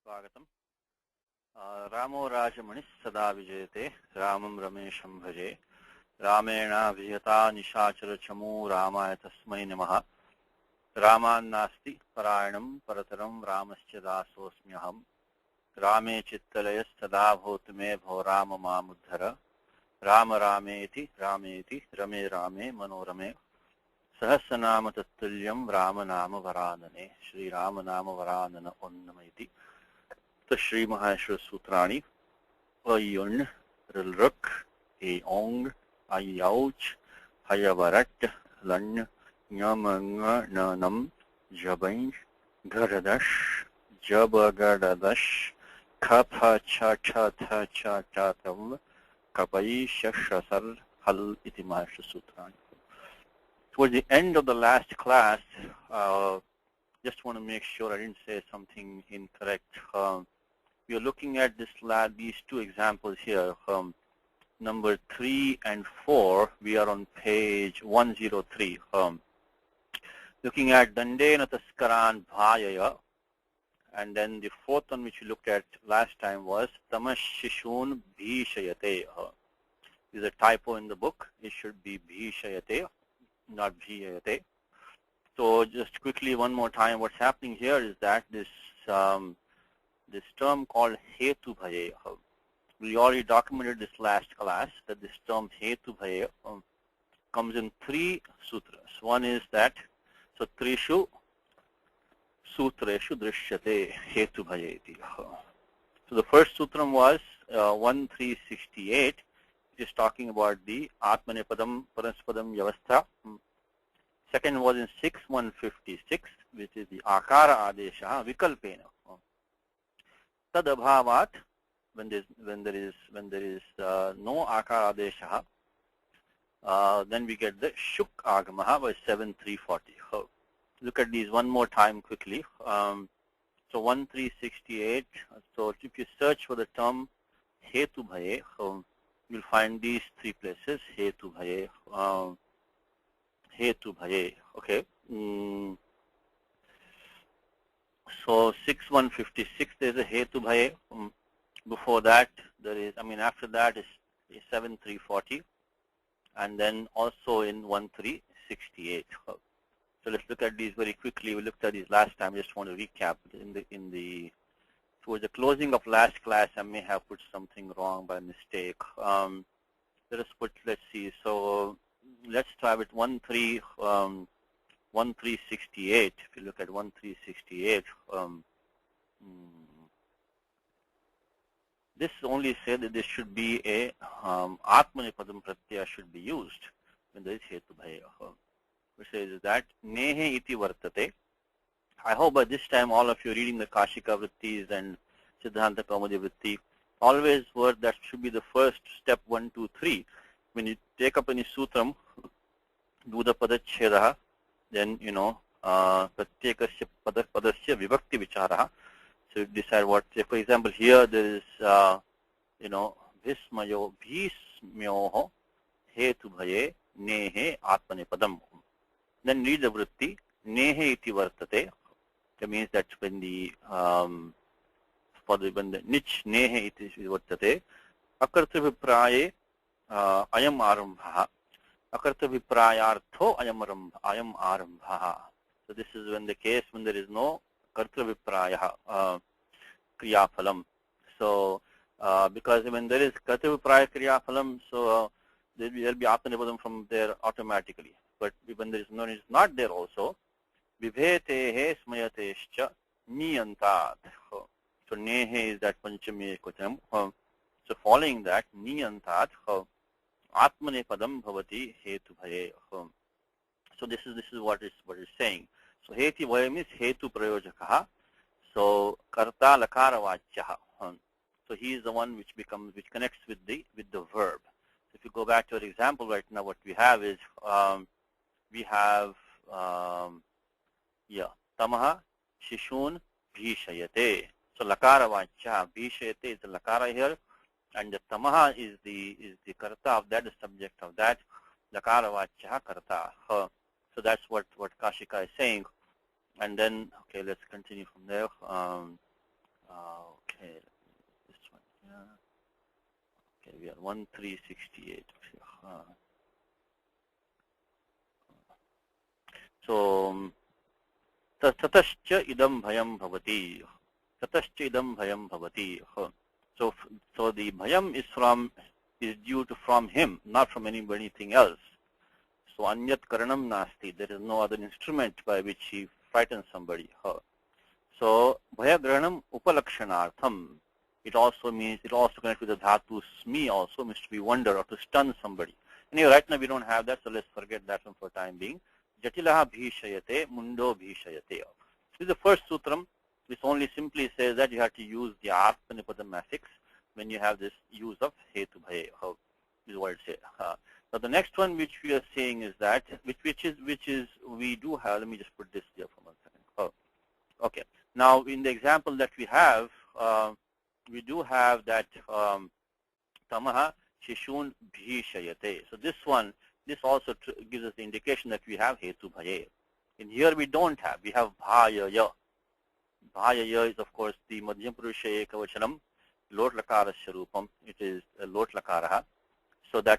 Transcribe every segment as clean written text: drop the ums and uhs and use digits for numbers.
स्वागतम् रामो राजमणिः सदा विजयते रामं रमेशं भजे रामेणाभिहता निशाचरचमू रामाय तस्मै नमः रामान्नास्ति परायणं परतरं रामस्य दासोऽस्म्यहम् रामे चित्तलयस्तदा भवतु मे भो राम मामुद्धर राम रामेति रमे रामे मनोरमे सहस्रनाम तत्तुल्यं राम नाम वरानने श्रीराम नाम वरानन ओन्नमैति तो श्री महाश्वर सूत्राणि अयुण ऋलृक एओंग अयौच हयवरट लण् ञमङ ननम जबैं घरदश जबगडदश खफ छ छ थ छ च तव कपै शशसर हल इति महाश्वर सूत्राणि. Towards the end of the last class, just want to make sure I didn't say something incorrect. We are looking at these two examples here. Number 3 and 4, we are on page 103. Looking at Dandena Taskaran Bhayaya, and then the fourth one which we looked at last time was Tamashishun Bhishayate. There's a typo in the book. It should be Bhishayate, not Bhiyate. So just quickly one more time, what's happening here is that this term called Hetu Bhaye, we already documented this last class that this term Hetu Bhaye comes in 3 sutras. One is that, so Trishu Sutreshu Drishyate Hetu Bhaye. So the first sutram was 1368, which is talking about the Atmanepadam Paraspadam Yavastha. Second was in 6156, which is the Akara Adesha Vikalpena. Tad abhavat, when there is no Akara Adesha, then we get the Shuk Agamaha by 7340. Look at these one more time quickly. So 1368. So if you search for the term Hetu Bhaye, you'll find these 3 places. Hetu Bhaye. Hetu Bhaye. Okay. So 6156 there is a Hetu Bhaye. Before that there is, after that is 7340, and then also in 1368. So let's look at these very quickly. We looked at these last time. I just want to recap. Towards the closing of last class, I may have put something wrong by mistake. Let's see. So let's try with 1368. If you look at 1368, this only said that there should be a Atmanepadam Pratyaya should be used when there is Hetu Bhaya. Which says that Nehe iti vartate. I hope by this time all of you reading the Kashika Vrittis and Siddhanta Kaumudi Vritti, always word that should be the first step 1, 2, 3. When you take up any sutram, do the padachhedaha, then pratyekasya padasya vibhakti vicharaha. So you decide what. Say for example, here there is bhismayo bhismyoho hetu bhaye nehe atmanepadam. Then read the vritti nehe iti vartate. That means that when the nich nehe iti vartate, akarta vipraye ayam arambha, akarta viprayartho ayam arambha. So this is when the case when there is no karta vipraya kriyaphalam. So because when there is karta vipraya kriyaphalam, so there will be atmanepadam from there automatically. But when there is no, it's not there also. Vibhetehe smayatescha niyantat. So nehe is that panchami ekvatam. So following that, niyantat atmanepadam bhavati hetu bhaye. So this is what is saying. So heti bhaye means hetu prayojakaha. So karta lakara vachyaha. So he is the one which connects with the verb. So if you go back to our example right now, what we have is tamaha shishun bhishayate. So lakara vachya bhishayate is the lakara here, and the tamaha is the karta of that, the subject of that. Lakara vachya karta. So that's what Kashika is saying. And then, okay, let's continue from there. Okay, this one here. Okay, we are 1368. So tatascha idam bhayam bhavati. Tatascha idam bhayam bhavati. So so the bhayam is due to from him, not from anything else. So anyat karanam nasti. There is no other instrument by which he frightens somebody. So bhayagrahanam upalakshanartham. It also connects with the dhatu smi, also means to be wonder or to stun somebody. Anyway, right now we don't have that, so let's forget that one for time being. Jatilaha bhishayate, mundo bhishayate. This is the first sutram, which only simply says that you have to use the arthanipadam affix when you have this use of hetu bhaye. Is what it says. Now the next one which we are saying is that which is we do have. Let me just put this here for 1 second. Okay. Now in the example that we have, we do have that tamaha shishun bhishayate. So this also gives us the indication that we have hetu bhaye. In here we don't have. We have bhayaya. Bhayaya is of course the madhyam purusha ekavachanam lot lakara sharupam. It is lot lakaraha. So this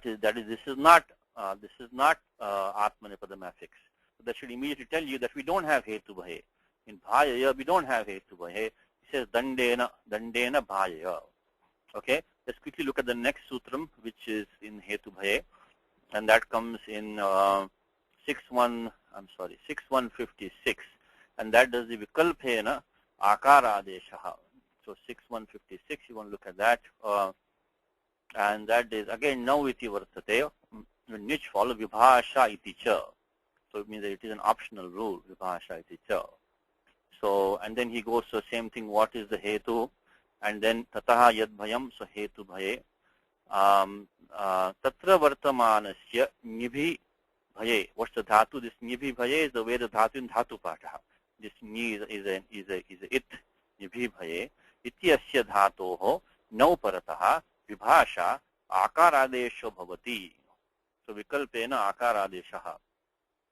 is not atmanipadam affix. So that should immediately tell you that we don't have hetu bhaye. In bhayaya we don't have hetu bhaye. It says dandena bhayaya. Okay, let's quickly look at the next sutram which is in hetu bhaye, and that comes in 6156, and that does the vikalpena akara adeshaha. So 6156, you want to look at that. And that is again now iti vartate, when which follow vibhasha iti cha. So it means that it is an optional rule, vibhasha iti cha. So and then he goes to same thing, what is the hetu, and then tataha yad bhayam, so hetu bhaye. Tatra vartamanasya nibhi bhaye. What's the dhatu? This nibhi bhaye is the way the dhatu in dhatu pataha. This ni is a it, nibhi bhaye. Iti asya dhatoho nau parataha vibhasha akaradesho bhavati. So vikalpena akaradeshaha.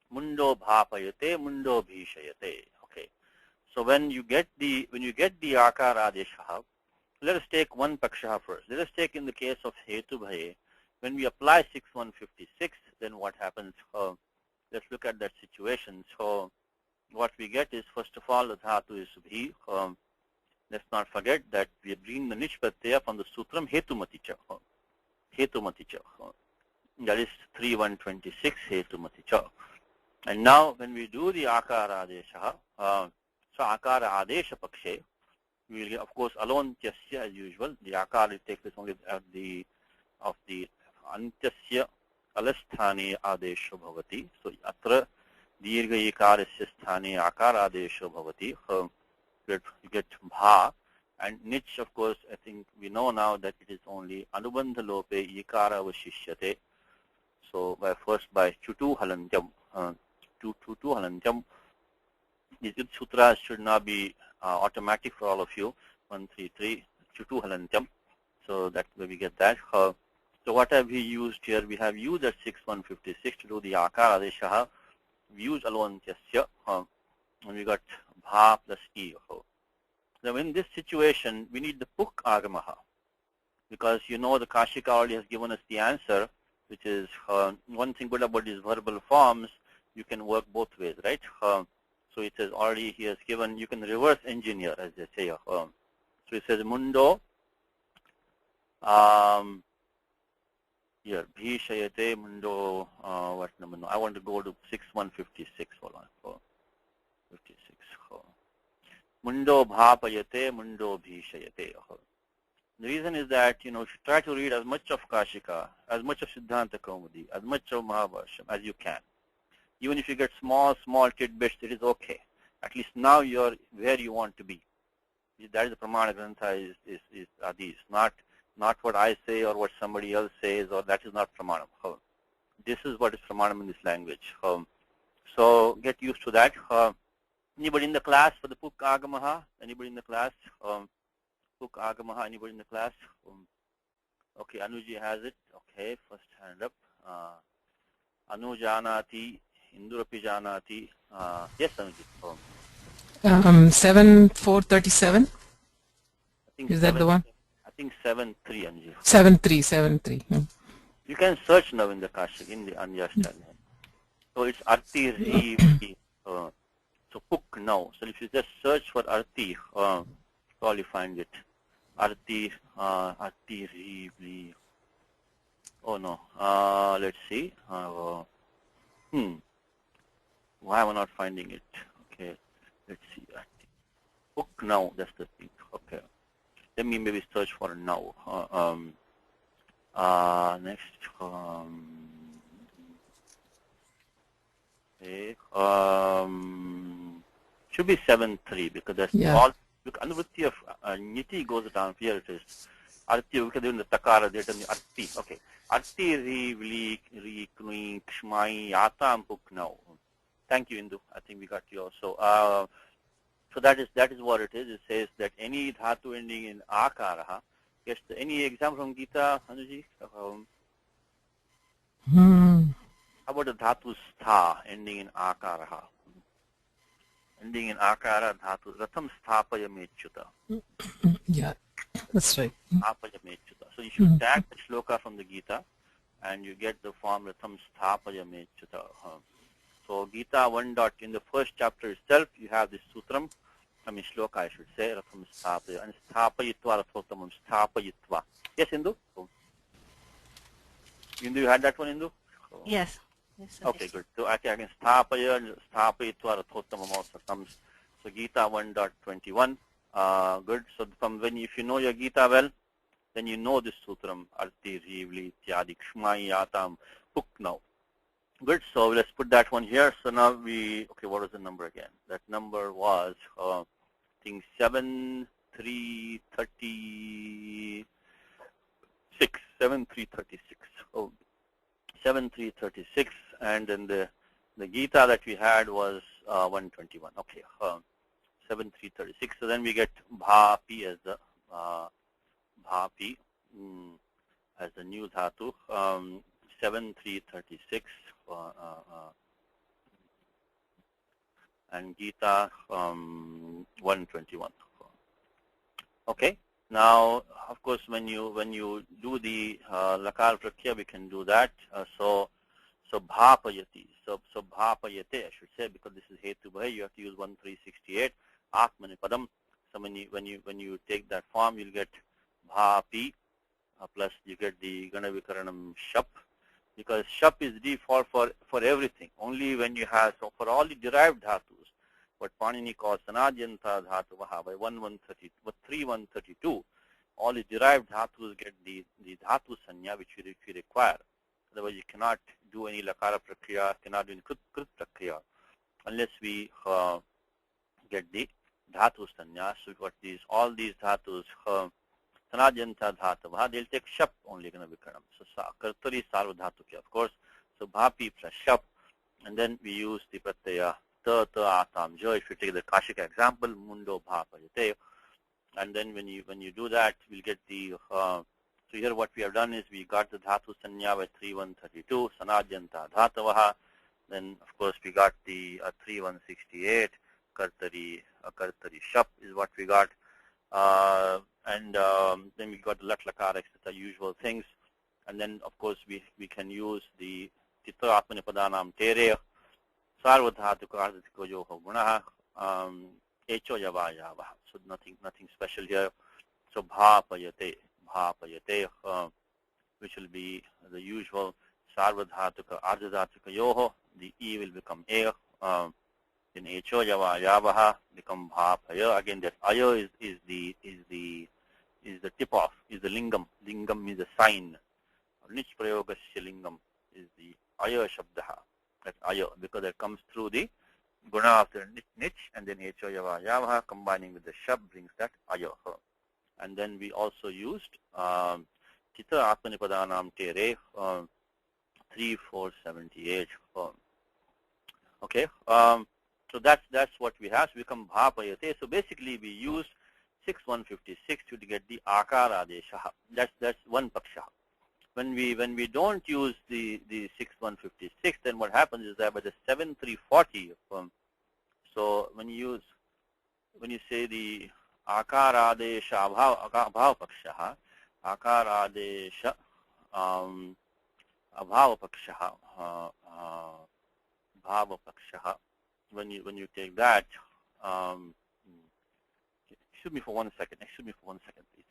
Mundo bhapayate, mundo bhishayate. Okay. So when you get the akaradeshaha, let us take one pakshaha first. Let us take in the case of hetu bhaye. When we apply 6156, then what happens? Let's look at that situation. So what we get is, first of all, the dhatu is bhi. Let's not forget that we are bringing the nishpatyaya from the sutram hetumaticha. Hetumaticha. That is 3126 hetumaticha. And now when we do the akara adesha, so akara adesha pakshe, we will of course alone tyasya as usual. The akara will take place only of the antyasya alasthani adesho bhavati. So atra dirgha ikarasya sthani akara adesho bhavati. You get bha, and nich, of course, I think we know now that it is only anubandha lope ikara vashishyate. So by chutu halantyam, chutu halantyam. These sutras should not be automatic for all of you. 133 chutu halantyam. So that's where we get that. So what have we used here? We have used at 6156 to do the akara adeshaha. We use alone tyasya, and we got bha plus e. Now in this situation, we need the puk agamaha, because you know the Kashika already has given us the answer, which is one thing good about these verbal forms, you can work both ways, right? So it says already he has given, you can reverse engineer, as they say. So it says mundo, here, bhishayate mundo, what number? No, I want to go to 6156, hold on. 56. Mundo bhapayate, mundo bhishayate. The reason is that, you should try to read as much of Kashika, as much of Siddhanta Kaumudi, as much of Mahabharasham as you can. Even if you get small tidbits, it is okay. At least now you're where you want to be. That is the Pramana Grantha are these. Not what I say or what somebody else says, or that is not Pramanam. This is what is Pramanam in this language. So get used to that. Anybody in the class for the Puk Agamaha? Anybody in the class? Puk Agamaha, anybody in the class? Okay, Anuji has it. Okay, first hand up. Anu Janati, Indurapi Janati. Yes, Anuji. 7437. think Is that the one? I think 7-3, Anji. 7-3. You can search now in the Kashik, in the Anyashtanya. So it's Arti Ri. So Puk now. So if you just search for Arti, probably find it. Arti Ri. Oh no. Let's see. Why am I not finding it? Okay. Let's see. Puk now. That's the thing. Okay. Let me maybe search for now. Next. Okay. Should be 7-3 because that's all. Look, Anuvritti of Niti goes down. Here it is. Arti, because in the Takara, they turn the Arti. Okay. Arti, Ri, Knui, Kshmai, Yatam, Puk now. Thank you, Indu. I think we got you also. So that is what it is. It says that any dhatu ending in akaraha. Yes, any example from Gita, Anuji? How about the dhatu stha ending in akaraha? Ending in akara dhatu ratham sthapaya mechuta. Yeah, that's right. Sthapaya mechuta. So you should tag the shloka from the Gita, and you get the form ratham sthapaya mechuta. So Gita 1. In the first chapter itself, you have this sutram. Shloka, I should say, Ratham Sthapaya, and Sthapayitva Rathottamam, Sthapayitva. Yes, Indu? Indu, you had that one, Indu? Yes. Okay, good. So I can Sthapaya and Sthapayitva Rathottamam also comes. So Gita 1.21. Good. So from if you know your Gita well, then you know this sutram, Arti, Rivli, Tyadi, Kshmai, Yatam, Puk now. Good. So let's put that one here. So now okay, what was the number again? That number was, I think 7-3-36. 7-3-36. Oh, 7-3-36. And then the Gita that we had was 121. Okay. 7-3-36. So then we get Bhapi as the Bhapi as the new dhatu. 7-3-36. And Gita 121. Okay. Now, of course, when you do the lakar prakya, we can do that. So bhapayati. So bhapayate, I should say, because this is hetu bhai, you have to use 1368 atmanipadam. So when you take that form, you'll get bhapi plus you get the ganavikaranam shap. Because shap is default for everything. Only when you have, so for all the derived dhatus, what Panini calls sanadhyanta dhatu vaha by 3.132, all the derived dhatus get the dhatu sanya which we require. Otherwise you cannot do any lakara prakriya, cannot do any krit prakriya unless we get the dhatu sanya. So we've got all these dhatus. Sanadhyanta dhatavaha, they'll take shap only going to be karam. So kartari sarvadhatuki, of course. So bhapi plus shap, and then we use the pratyaya ta atam jo. If you take the Kashika example, mundo bhapayate, and then when you do that, we'll get the. So here what we have done is we got the dhatu sanya by 3.132 sanadhyanta dhatavaha. Then of course we got the 3.168 kartari shap is what we got. And then we got the lat lakara, etc., usual things. And then, of course, we can use the titra atmanipadanam tere, sarvadhatuka ardhatiko yoho gunaha, echo yavayavaha. So nothing special here. So bhapayate, which will be the usual sarvadhatuka ardhatiko yoho. The e will become a. In echo yavaha become bhapaya. Again, that aya is the tip off, is the lingam. Lingam means the sign. Nich prayogasya lingam is the aya shabdaha. That's aya because that comes through the guna after nich and then echo yavaha combining with the shab brings that aya. And then we also used Chitra Atmanipadanam Tere 3.478. Okay. So that's what we have. So we come bhapayate. So basically we use 6.156 to get the akara adesha. That's one paksha. When we don't use the 6.156, then what happens is that by the 7.340, so when you say the आकारादेश अभावपक्षः आकारादेश अभावपक्षः भावपक्षः. When you take that, excuse me for 1 second. Excuse me for 1 second, please.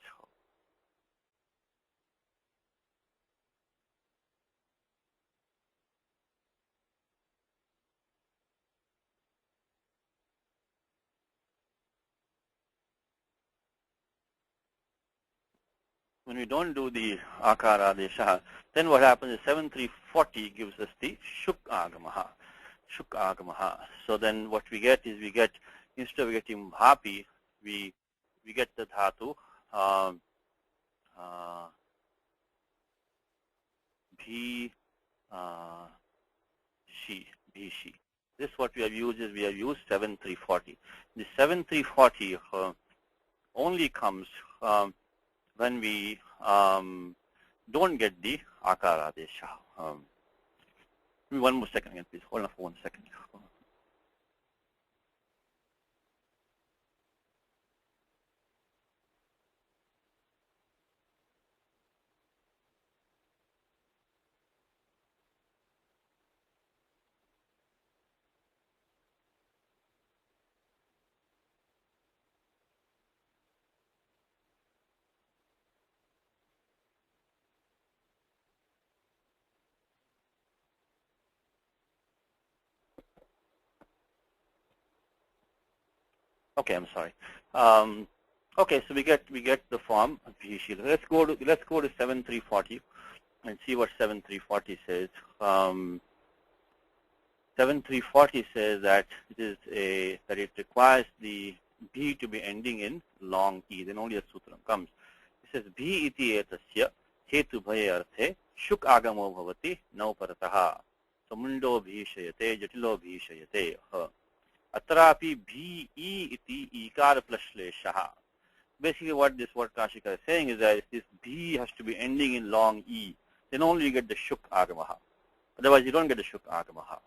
When we don't do the akara adesha, then what happens is 7340 gives us the shuk agamaha. Shuk agamaha. So then what we get is instead of getting bhapi, we get the dhatu bhi she. This what we have used is we have used 7340. The 7340 only comes when we don't get the akara adesha. Give me 1 more second again, please. Hold on for 1 second. Okay, I'm sorry. Okay, so we get the form. Let's go to 7340 and see what 7340 says. 7340 says that it requires the B to be ending in long E. Then only a sutram comes. It says B iti etasya hetu bhaye arthe shuk agamo bhavati nau parataha. So mundo bhishayate jatilo bhishayate. Atrapi bhe iti ikar plashleshaha. Basically what Kashika is saying is that this bhe has to be ending in long E. Then only you get the shuk agamaha. Otherwise you don't get the shuk agamaha.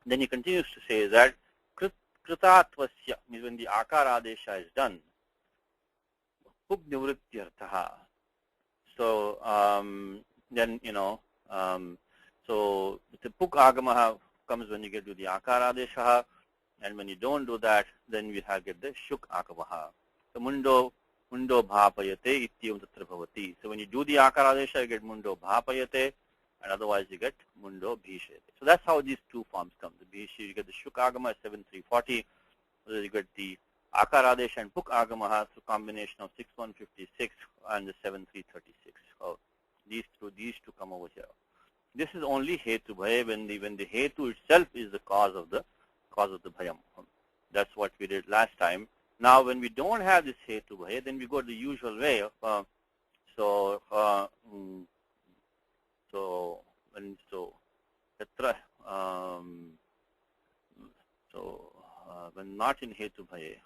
Then he continues to say that kritatvasya means when the akara adesha is done, puk nivrityarthaha. So then so the puk agamaha comes when you get to the akara adesha. And when you don't do that, then we get the shuk akavaha. So mundo bhapayate ityam tatra bhavati. So when you do the akaradesha, you get mundo bhapayate, and otherwise you get mundo bhishayate. So that's how these two forms come. The bhishi, you get the shuk agama 7340. So you get the akaradesha and puk agama through combination of 6156 and the 7336. So these two come over here. This is only hetu bhaya when the hetu itself is the cause of the bhayam. That's what we did last time. Now, when we don't have this hetu bhaya, then we go the usual way. When not in hetu bhaya,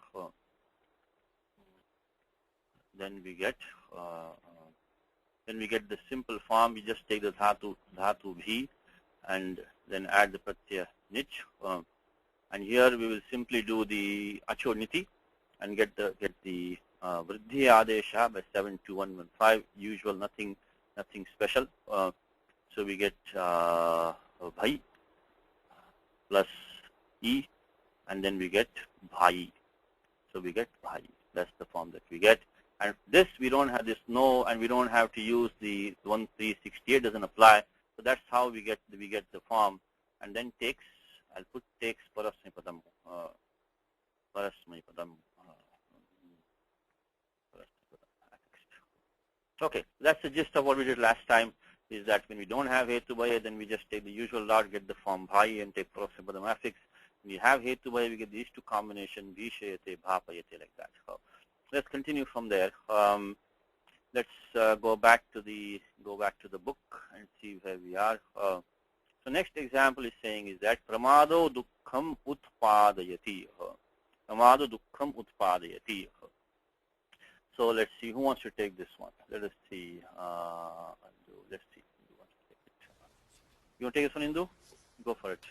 then we get the simple form. We just take the dhatu bhi and then add the pratyaya nich. And here we will simply do the achoniti and get the vriddhi adesha by 72115. Usual, nothing special. So we get bhai plus e, and then we get bhai. So we get bhai. That's the form that we get. And this we don't have this no, and we don't have to use the 1368 doesn't apply. So that's how we get the form, and then takes. I'll put takes parasmipadam. Okay, that's the gist of what we did last time. Is that when we don't have hetu bhaya, then we just take the usual route, get the form bhai, and take parasmipadam affix. When we have hetu bhaya, we get these two combinations, vishayate, bhapayate, like that. So let's continue from there. Let's go back to the book and see where we are. So next example is saying is that pramado dukkham utpadayati. Pramado dukkham utpadayati. So let's see who wants to take this one. Let us see. Let's see. You want to take this one, Indu? Go for it.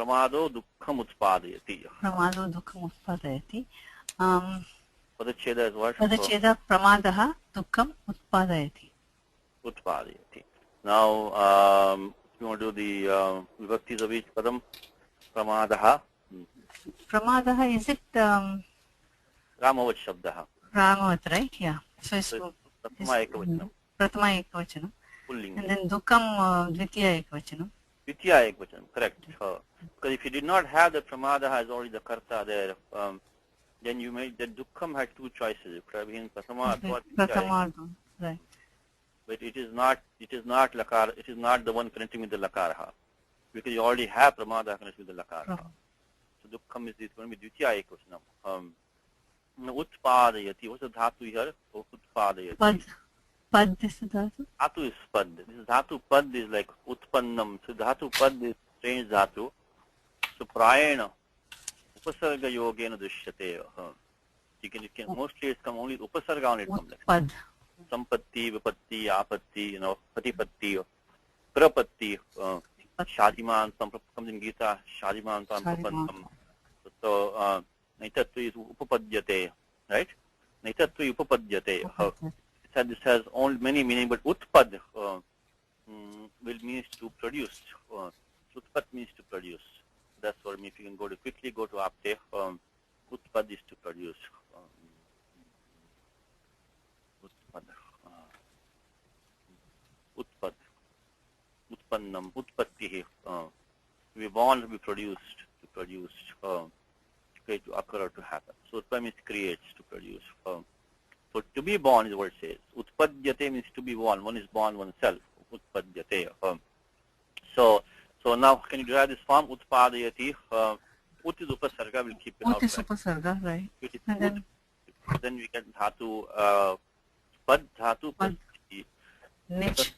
pramado dukkham utpadayati. Pramado dukkham utpadayati. Padacheda is what? Padacheda pramadaha dukkham utpadayati. Utpadayati. Now, if you want to do the vibhaktis of each padam, pramadaha. Pramadaha, is it Ramavat shabdaha. Ramavat, right? Yeah. So it's Pratama ekavachanam. Pratama ekavachanam. Pulling. And then dukkam dvitiya ekavachanam. Dvitiya ekavachanam, correct. Because if you did not have the pramadaha as already the karta there, then you made the dukkham had two choices. It could have been pratama or Pratama, right. But it is not lakara, it is not the one connecting with the lakara. Because you already have pramadaha connected with the lakara. So dukkham is going to be dvitiya ekavachanam. Utpadayati. What's the dhatu here? Utpadayati. Pad is the dhatu? Dhatu is pad. This is dhatu pad is like utpannam. So dhatu pad is strange dhatu. So prayena. Upasarga yogena drishyate. You can mostly it's come only upasarga on it comes like pad. Sampatti, vipatti, apatti, patipatti, prapatti, shadiman, comes in Gita, shadiman, sampapantam. So naitattu is upapadyate, right? Naitattu upapadyate. This has only many meaning, but utpad will means to produce. Utpad means to produce. That's what I mean. If you can quickly go to apte, utpad is to produce. Utpad. Utpad. Utpannam. Utpattihi. To be born, to be produced. To produce. To occur or to happen. So utpad means creates, to produce. So to be born is what it says. Utpadyate means to be born. One is born oneself. Utpadyate. So now can you derive this form? Utpadayati. Ut is upasarga. We'll keep it out. Ut is upasarga, right. Then we get dhatu pad dhatu pad nich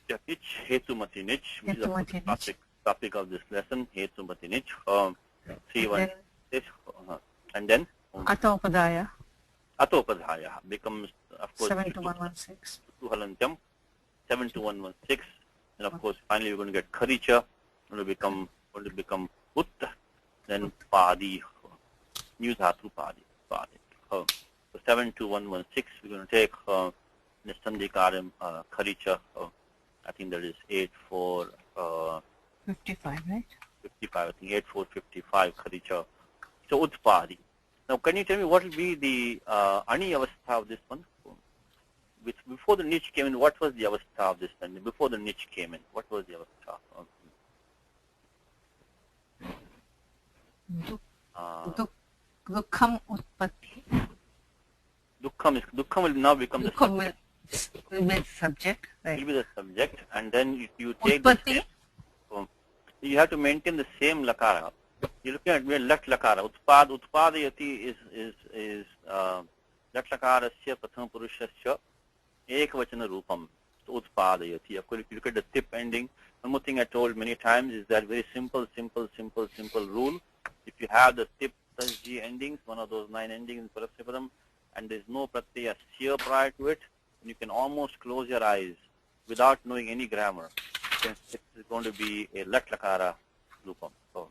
hetumati nich, which is the topic of this lesson. Hetumati nich. 3-1. And then Atopadaya becomes, of course, 7-1-1-6. Halantyam, 7-1-1-6. And of course, finally we're going to get Kharicha, going to become Utta, then Padi, new Dhatu Padi. So 7-1-1-6, we're going to take Nistandikaram Kharicha. I think that is 8-4. 55, right? 55, I think 8-4-55 Kharicha. So Utpadi. Now, can you tell me what will be the Ani Avastha of this one? Before the niche came in, what was the Avastha of this one? Before the niche came in, what was the Avastha? Dukkham utpatti. Dukkham will now become the subject. Will be the subject, right? Will be the subject, and then you take Utpatti. You have to maintain the same lakara. You're looking at lat lakara. Utpadayati is lat lakarasya prathama purushasya ekavachana rupam. So utpadayati. Of course, if you look at the tip ending, one more thing I told many times is that very simple rule. If you have the tip plus G endings, one of those 9 endings in Parasyapadam, and there's no pratyaya sya prior to it, you can almost close your eyes without knowing any grammar. It is going to be a lat lakara rupam. So,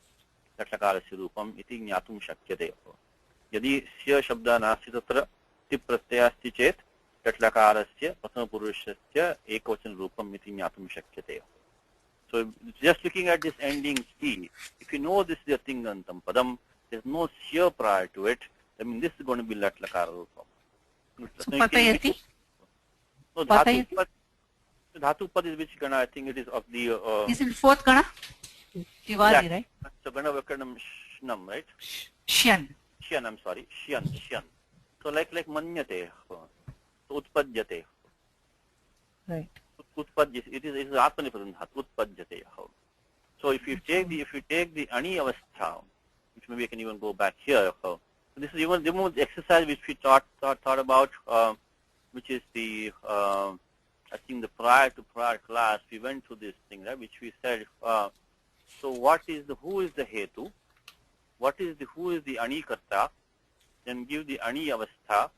lat lakarasya rupam iti jnatum shakyate. Yadi sya shabda nasti tatra tip pratyaya asti chet lat lakarasya prathama purushasya ekavachan rupam iti jnatum shakyate. So just looking at this ending T, if you know this is a tingantam padam, there's no sya prior to it, I mean this is going to be lat lakara rupam. So patayati? No, dhatu pad is which gana? I think it is of the... is it fourth gana? Tiwari, right? So gana vakarnam shnam, right? Shyan. Shyan, I'm sorry. Shyan. So like manyate. So utpadyate. Right. It is atmanipadam dhatu, utpadyate. So if you take the ani avastha, which maybe I can even go back here. So this is even the exercise which we thought about, which is the I think the prior class we went through this thing, right? Which we said. So who is the hetu? Who is the ani karta? Then give the ani avastha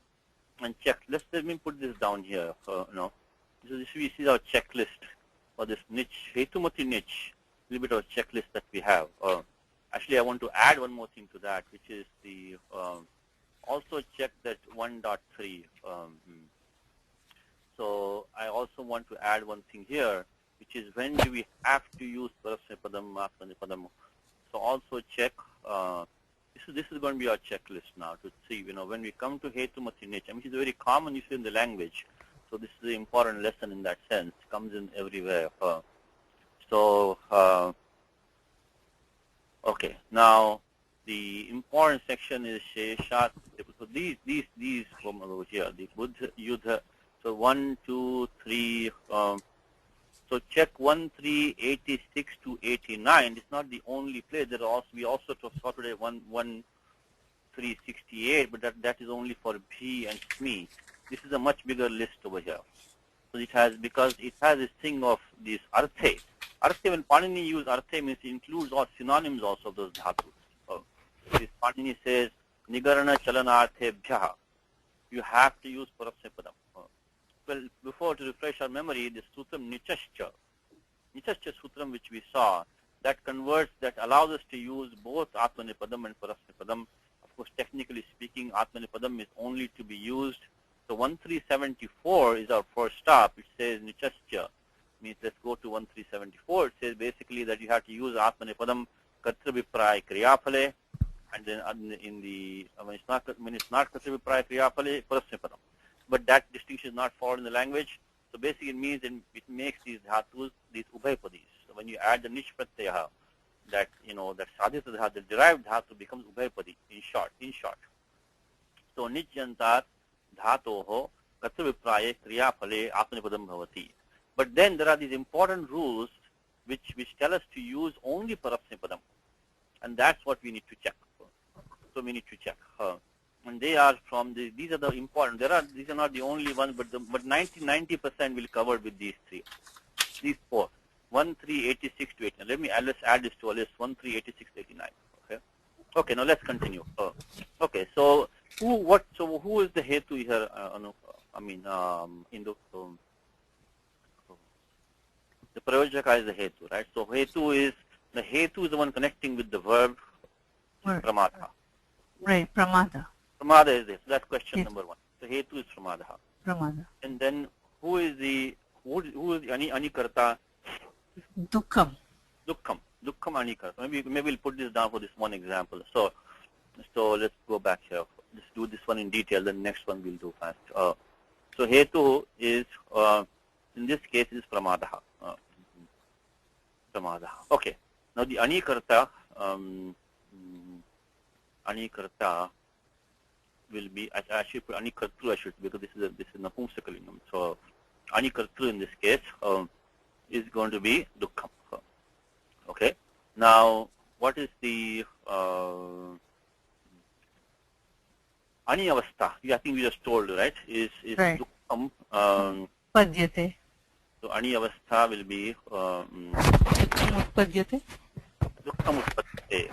and check. Let me put this down here. So this is our checklist for this niche, hetumati niche. A little bit of a checklist that we have. Actually, I want to add one more thing to that, which is the also check that 1.3. So I also want to add one thing here, which is when do we have to use Parasmapadam, Atmanipadam. So also check. This is going to be our checklist now to see, when we come to Hetumati Nicha, which is a very common issue in the language. So this is an important lesson in that sense. It comes in everywhere. Okay. Now the important section is Sheshat. So these from over here, the Buddha Yuddha. So 1, 2, 3. So check 1, 3, 86 to 89. It's not the only place. We also saw today 1, 3, 68, but that is only for Bhi and Shmi. This is a much bigger list over here. So because it has this thing of this Arthe. Arthe, when Panini use Arthe, means it includes all synonyms also of those dhatus. This Panini says, Nigarana Chalanarthe Bhyaha. You have to use Parasmapadam. Well, before, to refresh our memory, the sutram Nichascha sutram which we saw, that allows us to use both Atmanipadam and Parasmapadam. Of course, technically speaking, Atmanipadam is only to be used. So 1374 is our first stop. It says Nichascha, means let's go to 1374. It says basically that you have to use Atmanipadam Kartravipray Kriyapale, and then when it's not Kartravipray Kriyapale, Parasmapadam. But that distinction is not followed in the language. So basically it means it makes these dhatus, these ubhaypadis. So when you add the nish pratyaha, that sadhita dhatu, the derived dhatu becomes ubhaypadi in short. So nijyantat dhatoho katsavipraye kriyaphale atmanipadam bhavati. But then there are these important rules which tell us to use only parasmapadam. And that's what we need to check. So we need to check. And they are these are the important. These are not the only ones, but 90% will cover with these four. 1, 3, 86 to 89. Let's add this to a list. 1, 3, 86 to 89. Okay. Now let's continue. Okay. So who is the hetu here? The pravajaka is the hetu, right? So the hetu is the one connecting with the verb pramada. Right, pramada. Pramada is this. That's question Yes. number 1. So hetu is pramada. Pramada. And then who is the anikarta? Dukkam. Dukkam anikarta. Maybe we'll put this down for this one example. So let's go back here. Let's do this one in detail. The next one we'll do fast. So hetu is in this case is pramadaha. Okay. Now the anikarta. Anikarta will be, I should put anikartru, because this is napumsakalingam. So anikartru in this case is going to be dukkam. Okay. Now what is the aniyavastha? I think we just told, right? Is right. Dukkam. Padyate. So aniyavastha will be Dukkam utpadyate. Dukkam utpadyate.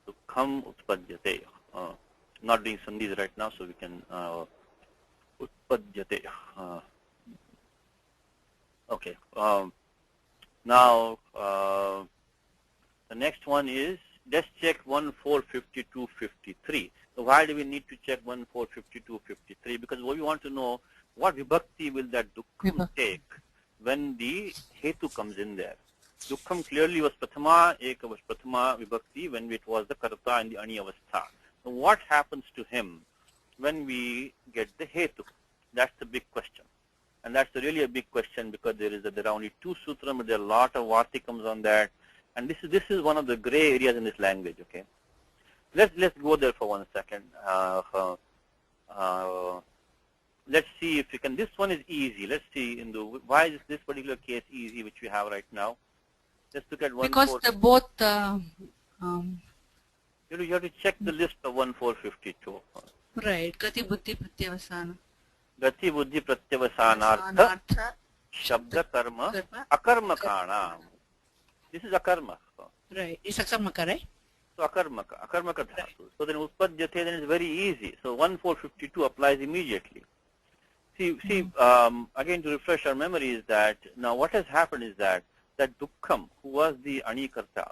Dukkam utpadyate. Not doing sandhis right now, so we can utpadyate. Okay. Now the next one is, let's check 145253. So why do we need to check 145253? Because we want to know what vibhakti will that dukkam take when the hetu comes in there. Dukkam clearly was prathama, eka was prathama vibhakti when it was the karta and the aniyavastha. So what happens to him when we get the hetu? That's the big question. And that's really a big question, because there are only 2 sutras, but there are a lot of vartikams on that. And this is one of the gray areas in this language. Okay, let's go there for 1 second. Let's see if we can. This one is easy. Let's see why is this particular case easy, which we have right now. Let's look at 1. Because the both. You have to check the list of 1452. Right. Gati buddhi pratyavasana. Gati buddhi pratyavasanartha shabda karma akarmakana. This is akarma. Right. It's akarmaka, right? So akarmaka dhatu. So then utpadyate, then it's very easy. So 1452 applies immediately. Again to refresh our memory is that now what has happened is that Dukkham, who was the Anikarta,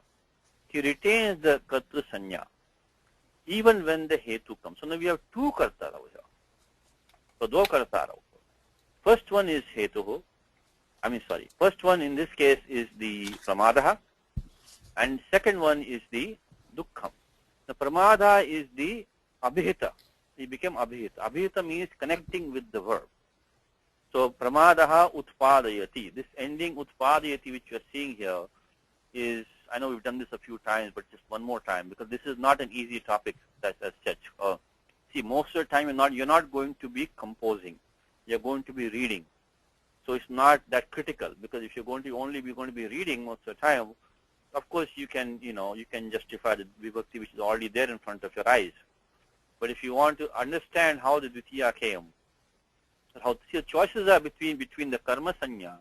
he retains the Kartru Sanya even when the Hetu comes. So now we have two Karta over here. So do Karta. First one is Hetu. First one in this case is the Pramadaha, and second one is the Dukkham. The Pramada is the Abhita. He became Abhita. Abhita means connecting with the verb. So Pramadaha Utpadayati. This ending Utpadayati which you are seeing here is, I know we've done this a few times, but just one more time, because this is not an easy topic as such. See, most of the time you're not going to be composing. You're going to be reading. So it's not that critical, because if you're going to only be reading most of the time, of course you can justify the vibhakti which is already there in front of your eyes. But if you want to understand how the Dvitiya came, the choices are between the karma sanya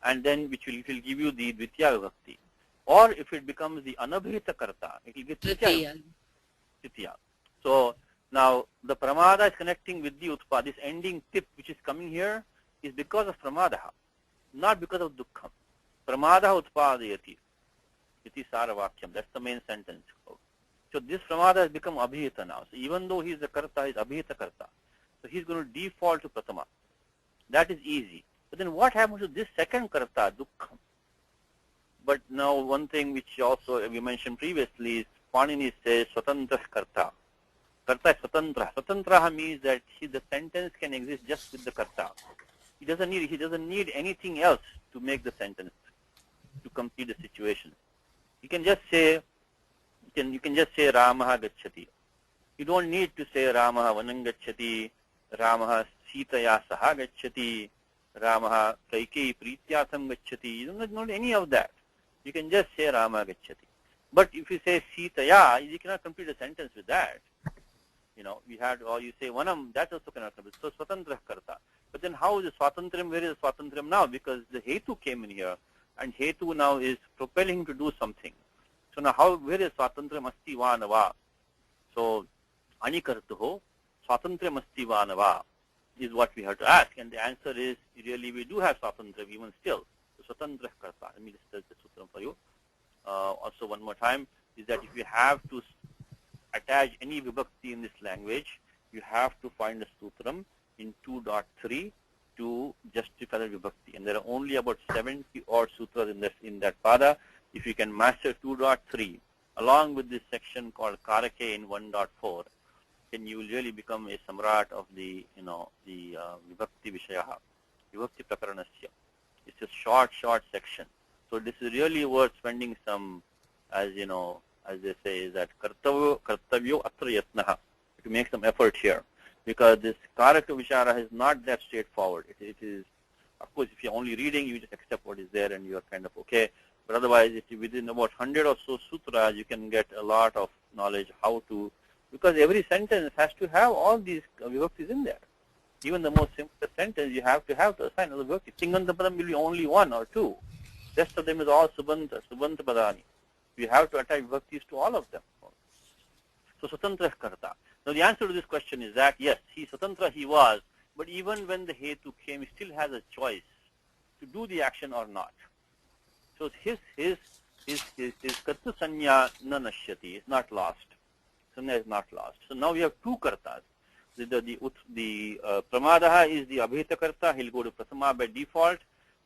and then which will give you the Dvitiya vibhakti. Or if it becomes the anabhita karta, it will get Tritiya. So now the pramada is connecting with the utpa. This ending tip which is coming here is because of pramadaha, not because of dukkham. Pramadaha utpadayati. Iti saravakyam. That's the main sentence. So this pramada has become abhita now. So even though he is the karta, he is abhita karta. So he's going to default to pratama. That is easy. But then what happens to this second karta, dukkham? But now one thing which also we mentioned previously is Panini says swatantra karta. Karta is swatantra. Swatantra means that the sentence can exist just with the karta. He doesn't need anything else to make the sentence, to complete the situation. You can just say Ramaha gacchati. You don't need to say Ramaha vanam gacchati, Ramaha sitaya saha gacchati, Ramaha kaikei prityatham gacchati. You don't need any of that. You can just say Rama gacchati. But if you say Sitaya, you cannot complete a sentence with that. Or you say Vanam, that also cannot complete. So Swatantra Karta. But then how is the Swatantram? Where is the Swatantram now? Because the Hetu came in here, and Hetu now is propelling him to do something. So now where is Swatantram asti vanava? So Anikartuho, Swatantram asti vanava is what we have to ask. And the answer is, really we do have Swatantram even still. Swatantra karta. Let me just tell the sutram for you. Also one more time is that if you have to attach any vibhakti in this language, you have to find a sutram in 2.3 to justify the vibhakti. And there are only about 70 odd sutras in that pada. If you can master 2.3 along with this section called Karake in 1.4, then you will really become a samrat of the vibhakti vishayaha, vibhakti prakaranasya. It's a short section. So this is really worth spending some, as they say, is that kartavyo atra yatnaha, to make some effort here. Because this karaka vichara is not that straightforward. It is, of course, if you're only reading, you just accept what is there and you're kind of okay. But otherwise, within about 100 or so sutras, you can get a lot of knowledge how to, because every sentence has to have all these vibhaktis in there. Even the most simple sentence, you have to assign other vibhakti. Tingantapadam will be only one or two. Rest of them is all subanta padani. You have to attach vibhaktis to all of them. So Swatantra Karta. Now the answer to this question is that yes, Swatantra he was, but even when the Hetu came, he still has a choice to do the action or not. So his Kartu Sanya na nashyati is not lost. Sanya is not lost. So now we have two Kartas. The Pramadaha is the Abhita Karta, he'll go to Pratama by default.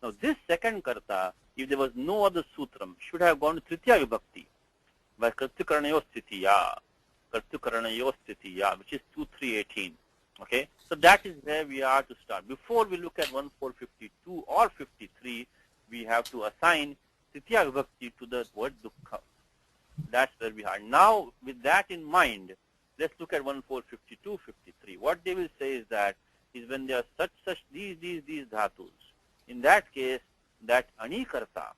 Now this second Karta, if there was no other Sutram, should have gone to Tritiya Vibhakti by Kartukaranayo Sthitiya, which is 2.3.18. Okay, so that is where we are to start. Before we look at 1.4.52 or 53, we have to assign Tritiya Vibhakti to the word Dukkha. That's where we are. Now, with that in mind, let's look at 1.4.52, 53. What they will say is when there are these dhatus, in that case, that Anikarta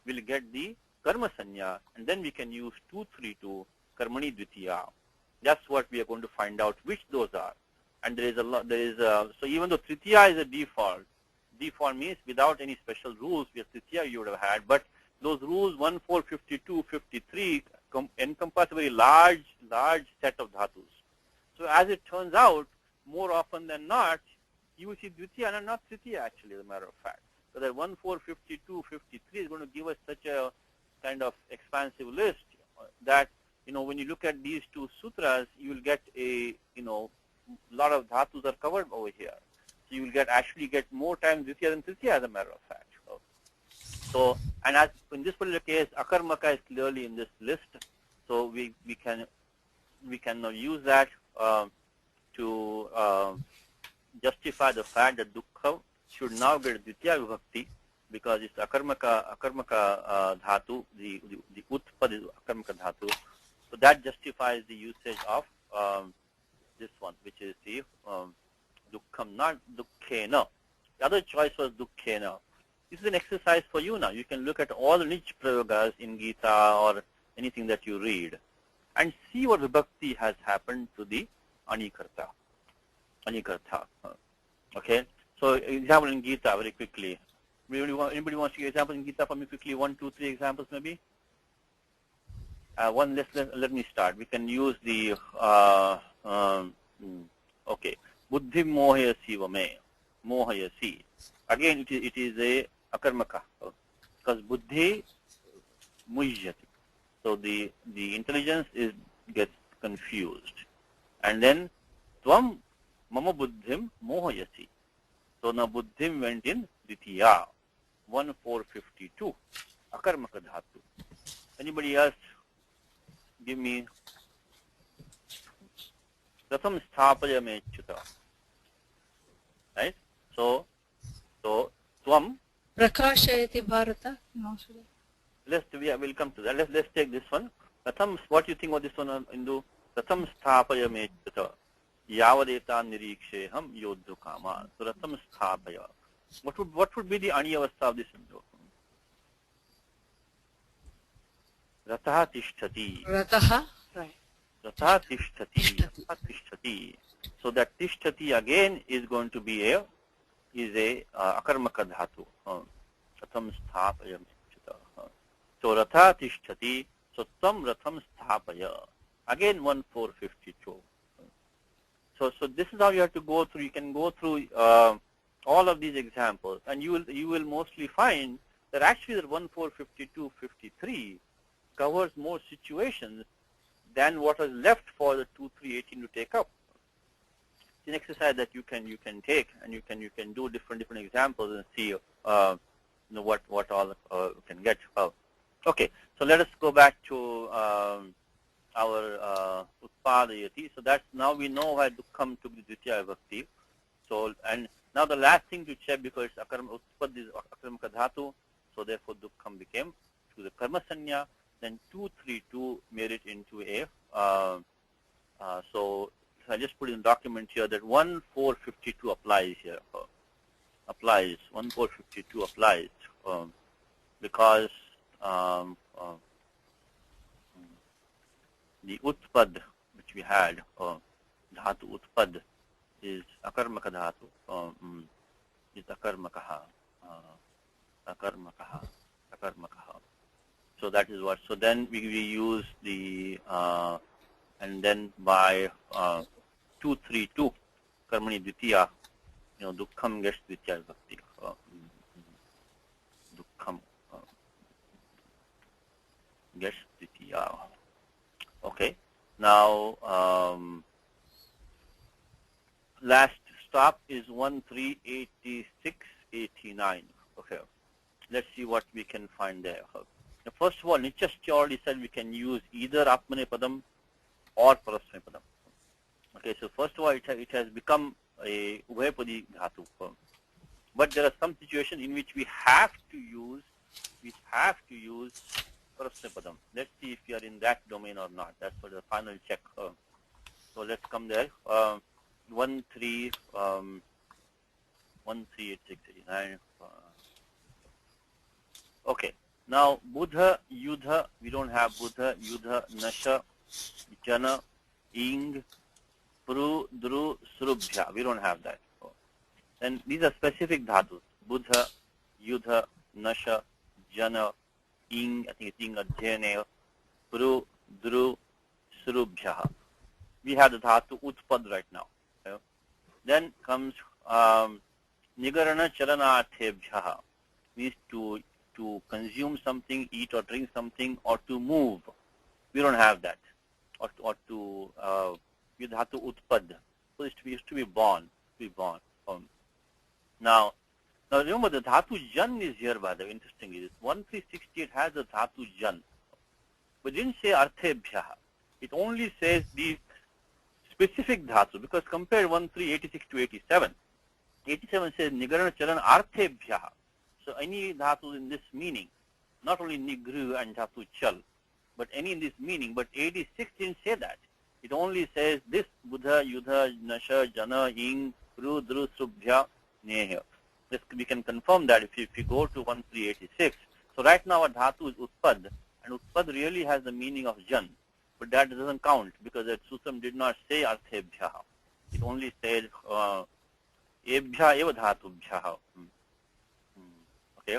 will get the Karma Sanya, and then we can use 2.3.2 Karmani Dvitiya. That's what we are going to find out which those are. And so even though Tritiya is a default means without any special rules, where Tritiya you would have had, but those rules 1.4.52, 53 encompass a very large set of dhatus. So as it turns out, more often than not, you will see Dvitiya and not Tritiya actually, as a matter of fact. So that 1, 4, 52, 53 is going to give us such a kind of expansive list that, when you look at these two sutras, you will get a, lot of dhatus are covered over here. So you will actually get more times Dvitiya than Tritiya, as a matter of fact. So, and as in this particular case, akarmaka is clearly in this list. So we can now use that to justify the fact that dukkha should now get Dvitiya vibhakti, because it's akarmaka dhatu, the utpad is akarmaka dhatu. So that justifies the usage of this one, which is the dukkham, not dukkhena. The other choice was dukkhena. This is an exercise for you now. You can look at all the niche prayogas in Gita or anything that you read and see what vibhakti has happened to the anikarta. Okay? So example in Gita very quickly. Anybody wants to give examples in Gita for me quickly? 1, 2, 3 examples maybe? Let me start. We can use the okay. Buddhi mohayasi vame. Mohayasi. Again, it is a akarmaka, because buddhi mujyati. So the intelligence gets confused, and then tvam mama buddhim mohayasi. So now buddhim went in Dvitiya, 1452, akarmaka dhatu. Anybody else? Give me pratham sthapaya me chuta. Right? So tvam. Prakashayati Bharata. No, We'll come to that. Let's take this one. Pratham, what do you think of this one, Indu? Pratham sthapaya me chuta. Yavadeta niriksheham yodhu kama. So pratham sthapaya. What would be the aniyavastha of this Indu? Rataha tishtati. Rataha, right. Rataha tishtati. So that tishtati again is going to be a akarmaka dhatu. Ratham sthapaya. So ratha tishtati. So tam ratham sthapaya. Again 1452. So this is how you have to go through. You can go through all of these examples, and you will mostly find that actually the 1452, 53 covers more situations than what is left for the 2, 3, 18 to take up. It's an exercise that you can take, and you can do different examples and see what all you can get. Okay, so let us go back to our utpadayati. So that's now we know why dukkham took the Dvitiya vibhakti. So, and now the last thing to check, because utpad is akarmaka dhatu, so therefore dukkham became to the karma sanya. Then 232 made it into a so I just put in the document here that 1452 applies here. Applies 1452 applies because the utpad which we had, dhatu utpad, is akarmaka dhatu, is akarmakaha. So that is what. So then we use the and then by 232 karmani dvitiya, dukkham gets dvitiya vibhakti. Dukkham gets dvitiya. Okay. Now last stop is 138689. Okay. Let's see what we can find there. Now, first of all, Nichasya already said we can use either Atmane Padam or Parasmay Padam. Okay, so first of all, it has become a Ubhayapadi Dhatu. But there are some situations in which we have to use Parasmay Padam. Let's see if we are in that domain or not. That's for the final check. So let's come there. 138689. Okay. Now, Buddha, Yudha, we don't have Buddha, Yudha, Nasha, Jana, Ing, Pru, Dru, Surubhya. We don't have that. And these are specific dhatus. Buddha, Yudha, Nasha, Jana, Ing, I think it's Ing or Jene, Pru, Dru, Surubhya. We have the dhatu Utpad right now. Okay? Then comes Nigarana chalanarthebhyaha means to consume something, eat or drink something, or to move. We don't have that. Or to dhatu utpad. So it used to be born. Now remember the dhatu jan is here, by the way. Interestingly, 1368 has the dhatu jan, but didn't say arthebhyaha. It only says the specific dhatu, because compare 1386 to 87. 87 says nigarana chalan arthebhyaha. So any dhatu in this meaning, not only nigru and dhatu chal, but any in this meaning. But 86 didn't say that. It only says this buddha, yudha, nasha, jana, ing, ru, dru, subhya, neha. This, we can confirm that if you go to 1386. So right now our dhatu is utpad, and utpad really has the meaning of jan. But that doesn't count, because that sutram did not say arthebhyaha. It only said ebhya eva dhatubhyaha. Okay.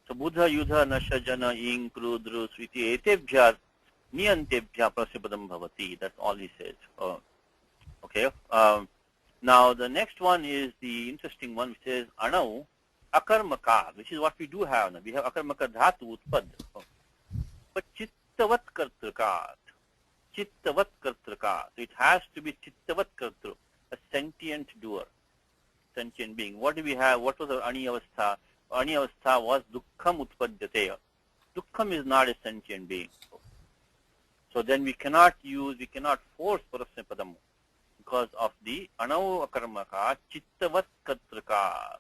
So buddha, yudha, nasha, jana, ing, kru, dru, switi, etebhya, niyantebhya prasipadam bhavati. That's all he says. Okay. Now the next one is the interesting one, which says anau akarmaka, which is what we do have now. We have akarmaka dhatu utpad. But chittavat kartrakat. Chittavat kartrakat. So it has to be chittavat kartru, a sentient doer, sentient being. What do we have? What was our ani avastha? Ani avastha was dukkham utpadyate. Dukkham is not a sentient being. So then we cannot force parasyapadam because of the anau akarmaka chittavat kartrakat.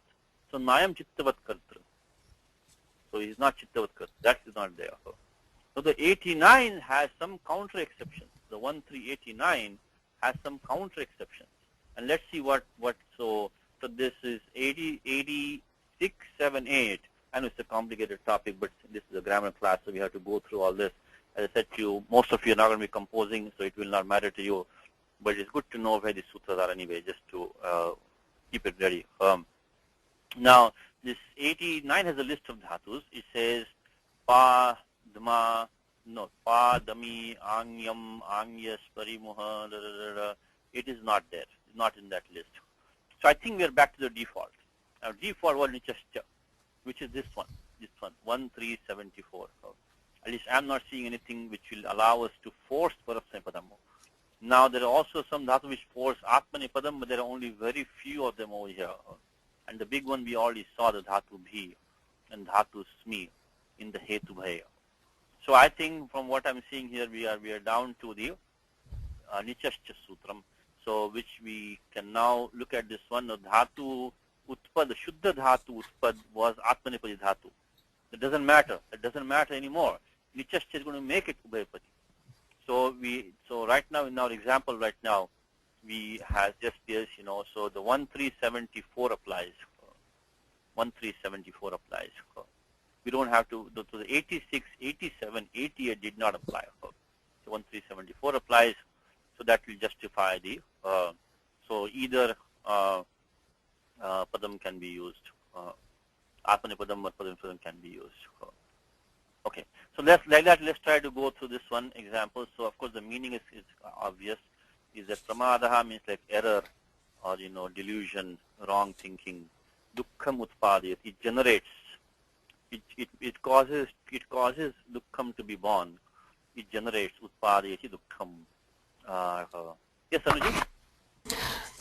So nayam chittavat kartru. So he is not chittavat kartru. That is not there. So the 89 has some counter exceptions. The 1389 has some counter exceptions. And let's see what so this is 86, 7, 8. I know it's a complicated topic, but this is a grammar class, so we have to go through all this. As I said to you, most of you are not going to be composing, so it will not matter to you. But it's good to know where the sutras are anyway, just to keep it ready. Now, this 89 has a list of dhatus. It says pa, dma, no, pa, dami, anyam, anyas, parimuha, It is not there. It's not in that list. So I think we are back to the default. Now, default was nichascha, which is this one, 1374. At least I am not seeing anything which will allow us to force parasyapadam. Now, there are also some dhatu which force atmanipadam, but there are only very few of them over here. And the big one we already saw, the dhatu bhi and dhatu smi in the hetu bhaya. So I think from what I'm seeing here, we are down to the nichascha sutram. So which we can now look at this one. The dhatu utpad, the shuddha dhatu utpad was atmanipadi dhatu. It doesn't matter. It doesn't matter anymore. Nichascha is going to make it ubhayapati. So right now, in our example right now, we have just this, so the 1374 applies. 1374 applies. We don't have to, the 86, 87, 88 did not apply. So 1374 applies, so that will justify the, so either padam can be used, apanipadam or padam can be used. Okay, so let's try to go through this one example. So of course the meaning is obvious. Is that pramadaha means like error or delusion, wrong thinking. Dukkham utpadayat, it generates. It causes dukkham to be born. It generates utpadayati dukkham. Yes, Anuji?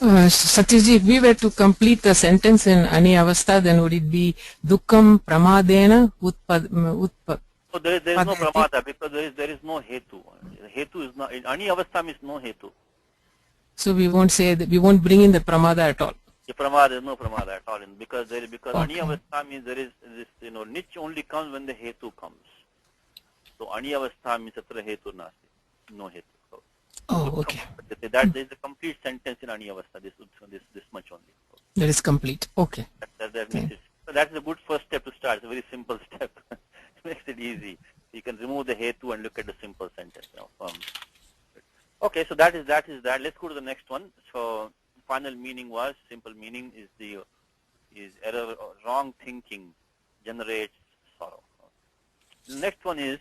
Satyajit, if we were to complete the sentence in ani avastha, then would it be dukkham pramadena utpad? So there is no pramada, because there is no hetu. Hetu is not, in ani avastha means no hetu. So we won't say that, we won't bring in the pramada at all. The pramada, is no pramada at all, because ani avastha means there is this, nich only comes when the hetu comes. So ani avastha means atra hetu nasti, no hetu. Oh, okay. There is a complete sentence in ani avastha, this much only. That is complete. Okay. That makes it. So that's a good first step to start. It's a very simple step. It makes it easy. You can remove the hetu and look at the simple sentence now. Okay, so that is that. Let's go to the next one. So final meaning was, simple meaning is error or wrong thinking generates sorrow. The next one is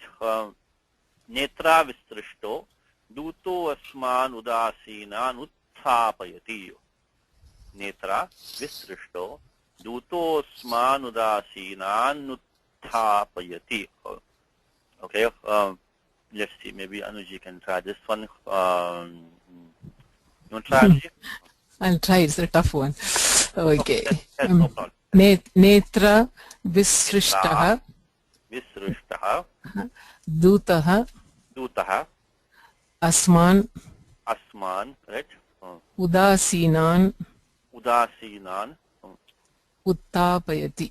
netra vistrishto duto asman udasinan utthapayati. netra visrishto dutosmanudasinanutthapayati. Okay, let's see, maybe Anuji can try this one. You want to try, Anuji? I'll try. It's a tough one. Okay. Yes, no problem. Netra visrishtaha Visrishtaha dutaha dutaha asman asman, correct? udasinan Udasinan uttapayati.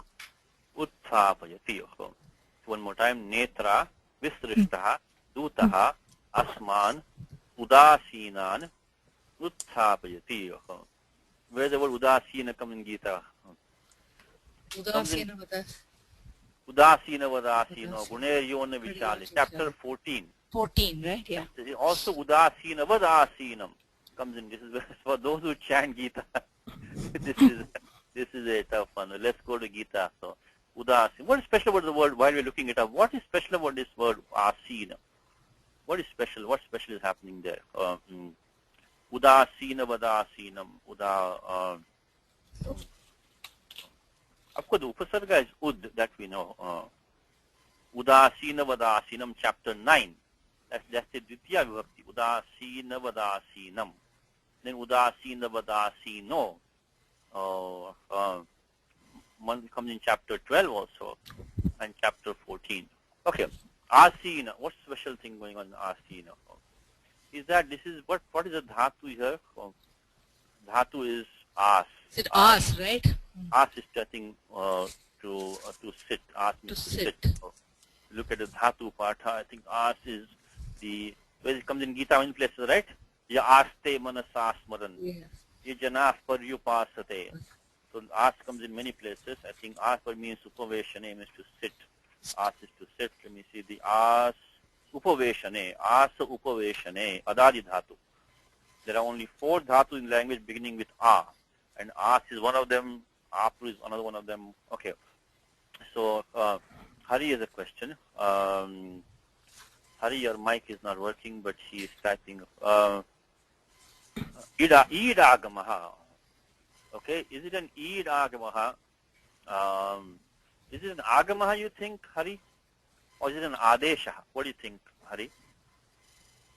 utthapayati. One more time. Netra visrishtaha dutaha asman udasinan utthapayati. Where the word udasina come in Gita? Udasina vada. Udasina vadasino guner yona vichali. Chapter 14. 14, right? Yeah. Also udasina vadasinam comes in. This is for those who chant Gita. this is a tough one. Let's go to Gita. So udasin. What is special about the word while we're looking it up? What is special about this word asina? What is special? What special is happening there? Udasina vadasinam. Of course, the upasarga is ud, that we know. Udasina vadasinam, chapter 9. That's the Dvitiya Vibhakti. Udasina vadasinam. Then udasina vadasino. One comes in chapter 12 also, and chapter 14. Okay. Asina. What's the special thing going on in asina? Is that this is what is the dhatu here? Dhatu is as. Is it as, right? As is touching to sit. As To means to sit. sit. Look at the dhatu part. I think as is the where it comes in Gita in places, right? Ya aste manasa smaran. Yes. Ye janah paryupasate. So as comes in many places. I think as means upaveshane means to sit. As is to sit. Let me see the as upaveshane. As upaveshane. Adadi dhatu. There are only 4 dhatu in language beginning with a, and as is one of them. Apu is another one of them. Okay. So Hari has a question. Hari, your mic is not working, but she is typing. Idagamaha. Okay, is it an idagamaha? Is it an agamaha, you think, Hari? Or is it an adesha? What do you think, Hari?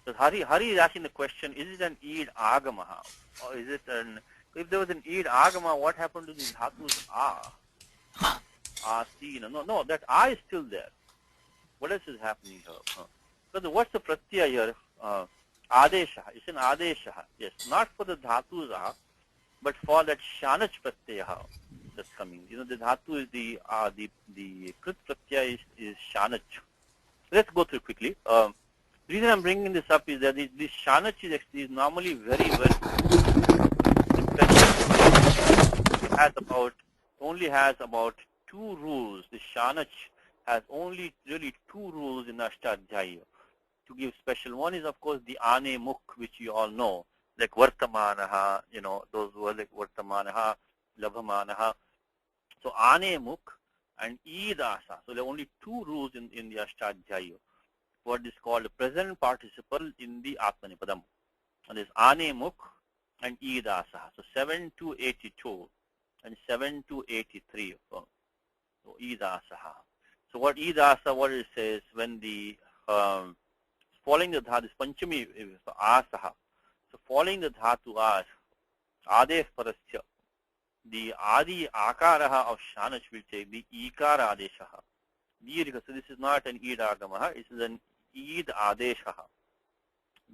So Hari is asking the question, is it an idagamaha? Or is it an, if there was an idagama, what happened to the dhatus a? No, that a is still there. What else is happening here? So what's the pratyaya here? Adesha. It's an adesha. Yes, not for the dhatus a, but for that shanach pratyaya that's coming. You know, the dhatu is the krit pratyaya is shanach. Let's go through quickly. The reason I'm bringing this up is that this shanach is normally very well. It only has about 2 rules. The shanach has only really 2 rules in Ashtadhyaya to give special. One is, of course, the ane mukh, which you all know, like vartamanaha, you know, those who are like vartamanaha, labhamanaha. So ane mukh and idasa. So there are only 2 rules in the Ashtadhyaya. What is called the present participle in the Atmanipadam. And there's ane mukh and idasa. So 7 to 82 and 7 to 83. So idasaha. So what idasa, what it says, when the following the dhatu is panchami, so asaha. So following the dhatu as, ades parasya, the adi akaraha of shanach will take the ikara adeshaha. Dirgha, so this is not an id agamaha, this is an id adeshaha.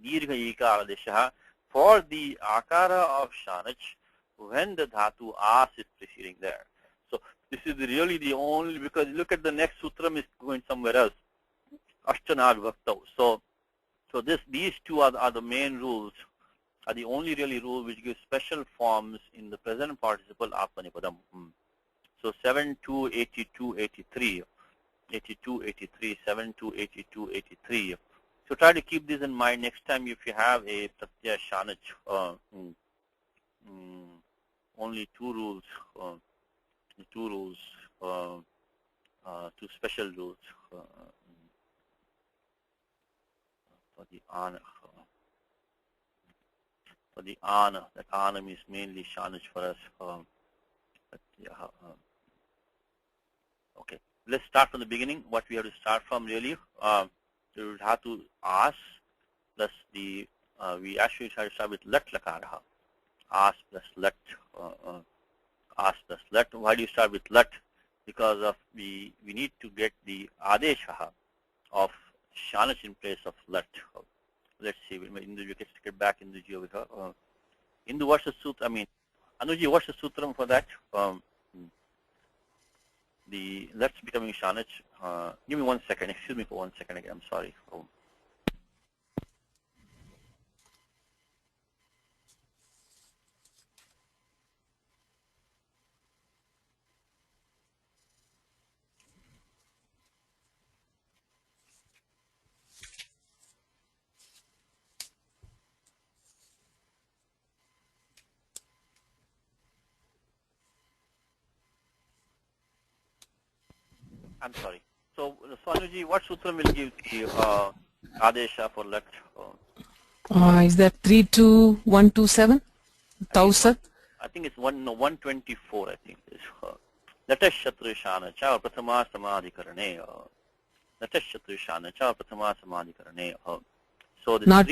Dirgha ikara adeshaha for the akara of shanach when the dhatu as is preceding there. So this is really the only, because look at the next sutram is going somewhere else. Ashtanag Bhaktau. So these 2 are the main rules, are the only really rule which gives special forms in the present participle Atmanipadam. So 7 to 82, 83, 82, 83, 7 to 82, 83. So try to keep this in mind next time if you have a Pratyaya Shanach. Only 2 rules, 2 special rules for the honor. for the ana. That ana means mainly shanach for us. Okay, let's start from the beginning. What we have to start from really, so we would have to ask plus the, we actually try to start with lat lakaraha. Ask plus lat, ask plus lat. Why do you start with lat? Because of we need to get the adesha of shanach in place of lat. Let's see, Indu, you can get back in the Jyoga. Indu, what's the sutra? I mean, Anuji, what's the sutram for that? The let's becoming shanach. Give me 1 second. Excuse me for 1 second again. I'm sorry. I'm sorry. So, Anuji, what sutram will give the adesha for let? Is that 32127? Tausat? I think it's 124. I think it's latash shatru shanacha prathama samadhikarane. Latash shatru shanacha prathama samadhikarane. So this Not,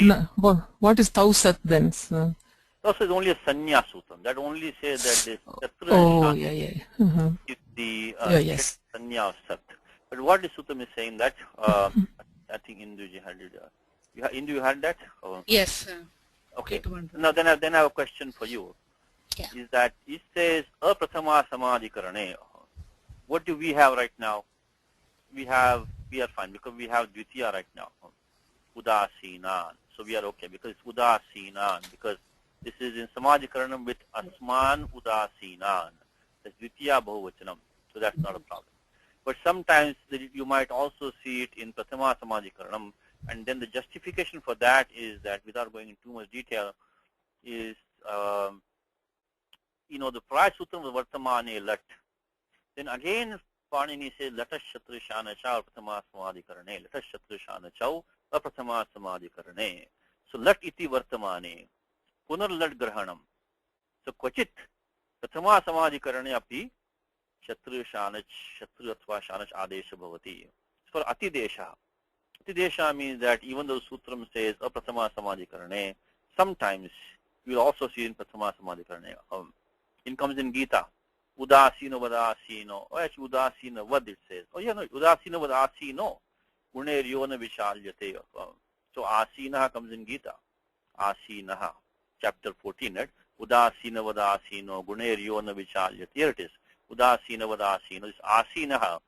what is Tausat then, sir? Also, is only a sanya sutram. That only says that this shatru Oh, and yeah, shana yeah. is the Yes. sanya of sat. But what the sutram is saying that, I think Induji had it. Indu, you had that? Yes. Okay. 321. Now then I have a question for you. Yeah. Is that it says aprathama samadhikarane. What do we have right now? We are fine because we have dvitiya right now. Udasinan. So we are okay because it's udasinan because this is in samadhikaranam with asman udasinan. That's dvitiya bahuvachanam. So that's not a problem. But sometimes you might also see it in prathama samadhikaranam, and then the justification for that is that, without going into too much detail, is the prior sutram was vartamane lat. Then again Panini says latash shatru shanacha prathama samadhikarane. Latash shatru shanacha prathama samadhikarane. So lat iti vartamane. Punar lat grahanam. So kvachit prathama samadhikarane api shatru atva shanach adesha bhavati. For atidesha. Atidesha means that even though sutram says prathama samadhikarane, sometimes you will also see in prathama samadhikarane. It comes in Gita. Udasino vadasino. Oh, actually, udasino vad it says. Oh, yeah, no, udasino vadasino. Gune ryona vishalyate. So, asinaha comes in Gita. Asinaha, chapter 14, right? Udasino vadasino. Gune ryona vishalyate. Here it is. Udasino vadasino. This asinaha,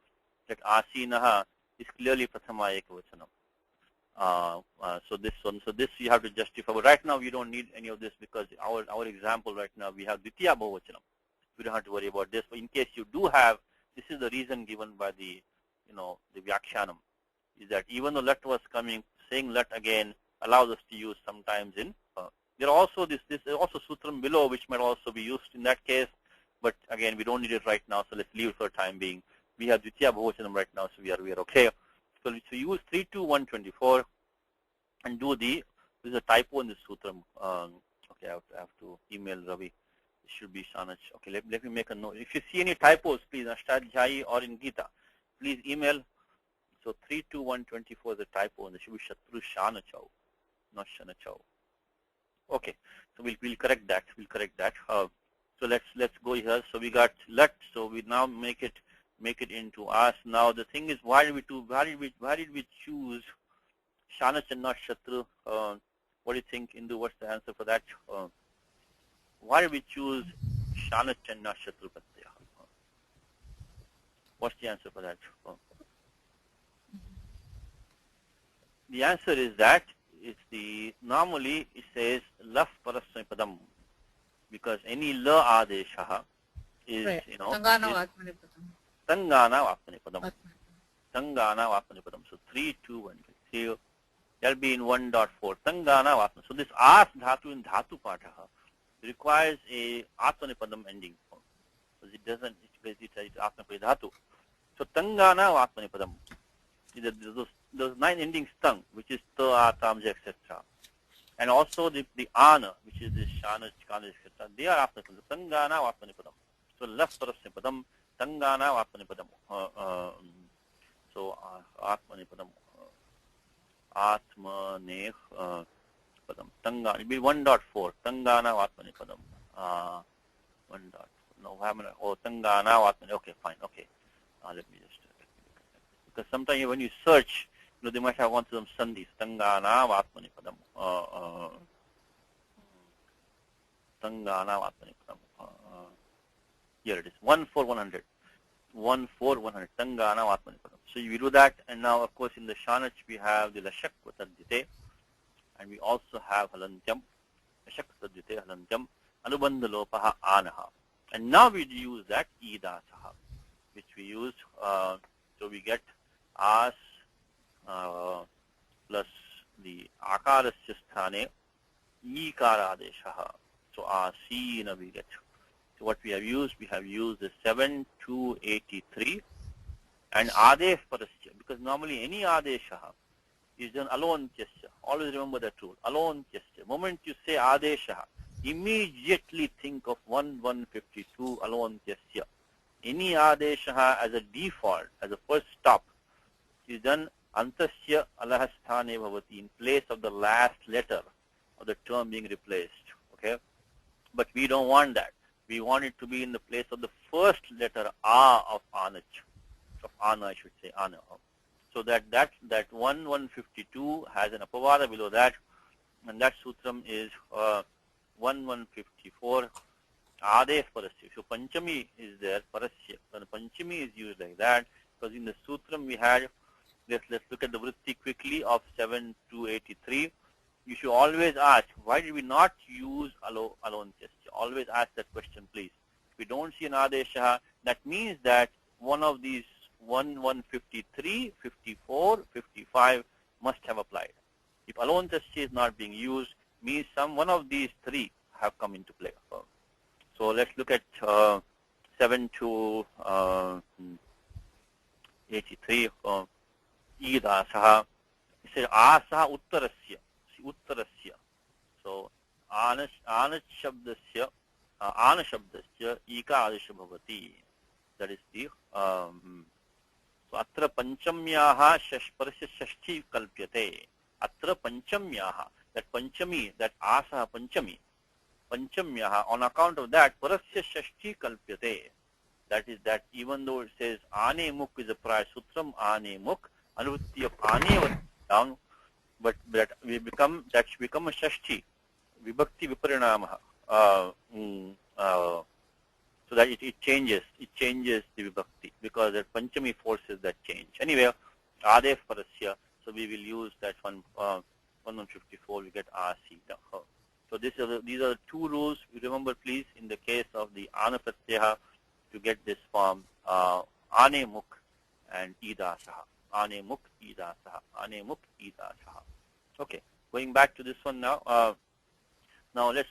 that asinaha is clearly prathama ekavachanam. So this you have to justify. But right now we don't need any of this because our example right now we have Ditya Bhavachanam. We don't have to worry about this. But in case you do have, this is the reason given by the the Vyakhyanam, is that even though let was coming, saying let again allows us to use sometimes in. There are also this is also sutram below which might also be used in that case. But again we don't need it right now, so let's leave it for the time being. We have Ditya Bhavachanam right now, so we are okay. So use 32124 and do there's a typo in this sutram. Okay, I have to email Ravi. It should be Shanach. Okay, let me make a note. If you see any typos, please, Ashtadhyayi or in Gita, please email. So 32124 is a typo, and it should be Shatru Shanachau, not Shanachau. Okay, so we'll correct that. We'll correct that. So let's go here. So we got let. So we now make it into us. Now the thing is, why did we choose Shanach and not Shatru? What do you think, Indu? What's the answer for that? Why did we choose Shanach and not Shatru Pratyaya? What's the answer for that? The answer is that it's normally it says laf parasmipadam, because any la adesha is Right. Tangana Vatmanipadam. Tangana Vatmanipadam. So 3, 2, 1. See, that'll be in 1.4. Tangana Vatman. So this as dhatu in dhatu pataha requires a Atmanipadam ending. Because it doesn't, it's Atmanipadam dhatu. So Tangana Vatmanipadam. Those 9 endings tang, which is ta, tamja, etc. And also the ana, which is the shana, chikana, etc., they are after tangana atmanipadam. So left parasya padam, tangana atmanipadam. So atmanipadam, atmane padam, tanga. It will be 1.4. Tangana atmanipadam. 1. No, tangana atmani. Okay, fine. Okay. Let me just because sometimes when you search, they might have wanted some sandhis. Tangana atmanipadam. Tangana atmanipadam. Here it is. 14100. 14100. Tangana atmanipadam. So you do that, and now of course in the Shanach we have the Lashak Vatadjite, and we also have Halantyam. Lashak Vatadjite, Halantyam, Anubandhalopaha Anaha. And now we use that Idasaha, which we use, so we get as plus the Akarasya sthane Ikaradeshaha. So Asina we get. So what we have used the 7283 and Adesh Parasya, because normally any Adeshaha is done alone gesture. Always remember that rule. Alone gesture. Moment you say Adeshaha, immediately think of 1152 alone gesture. Any Adeshaha as a default, as a first stop, is done Antasya Alahasthane Bhavati, in place of the last letter of the term being replaced. Okay? But we don't want that. We want it to be in the place of the first letter A of Anach. Of Ana, I should say, Ana. So that 1152 has an apavada below that, and that sutram is 1154 Adesh Parasya. So Panchami is there, Parasya. When Panchami is used like that, because in the sutram we had, let's look at the vritti quickly of 7283. You should always ask, why did we not use alone gesture? Always ask that question, please. If we don't see an Adesha, that means that one of these 1153, 54, 55 must have applied. If alone gesture is not being used, means one of these three have come into play. So let's look at 7283. Idasaha. It says Asaha Uttarasya. Uttarasya. So Ana Shabdasya, Ana Shabdasya, Ika Adesha Bhavati. That is the so Atra Panchamyaha Parasya Shashti Kalpyate. Atra Panchamyaha, that Panchami, that Asa Panchami, Panchamyaha, on account of that, Parasya Shashti Kalpyate. That is that even though it says Ane Muk is a prior sutram, Ane Muk, Anuvritti of Ane was down, but that should become a Shashti, Vibhakti Viparinamaha. So that it changes the Vibhakti, because that Panchami forces that change. Anyway, Adesh Parasya, so we will use that 1154, we get Asita. So these are the two rules. Remember, please, in the case of the Ana Pratyaha, to get this form, Ane Muk and Idasaha. Ane Muk, Idasaha. Ane Muk, Idasaha. Okay, going back to this one now. Now let's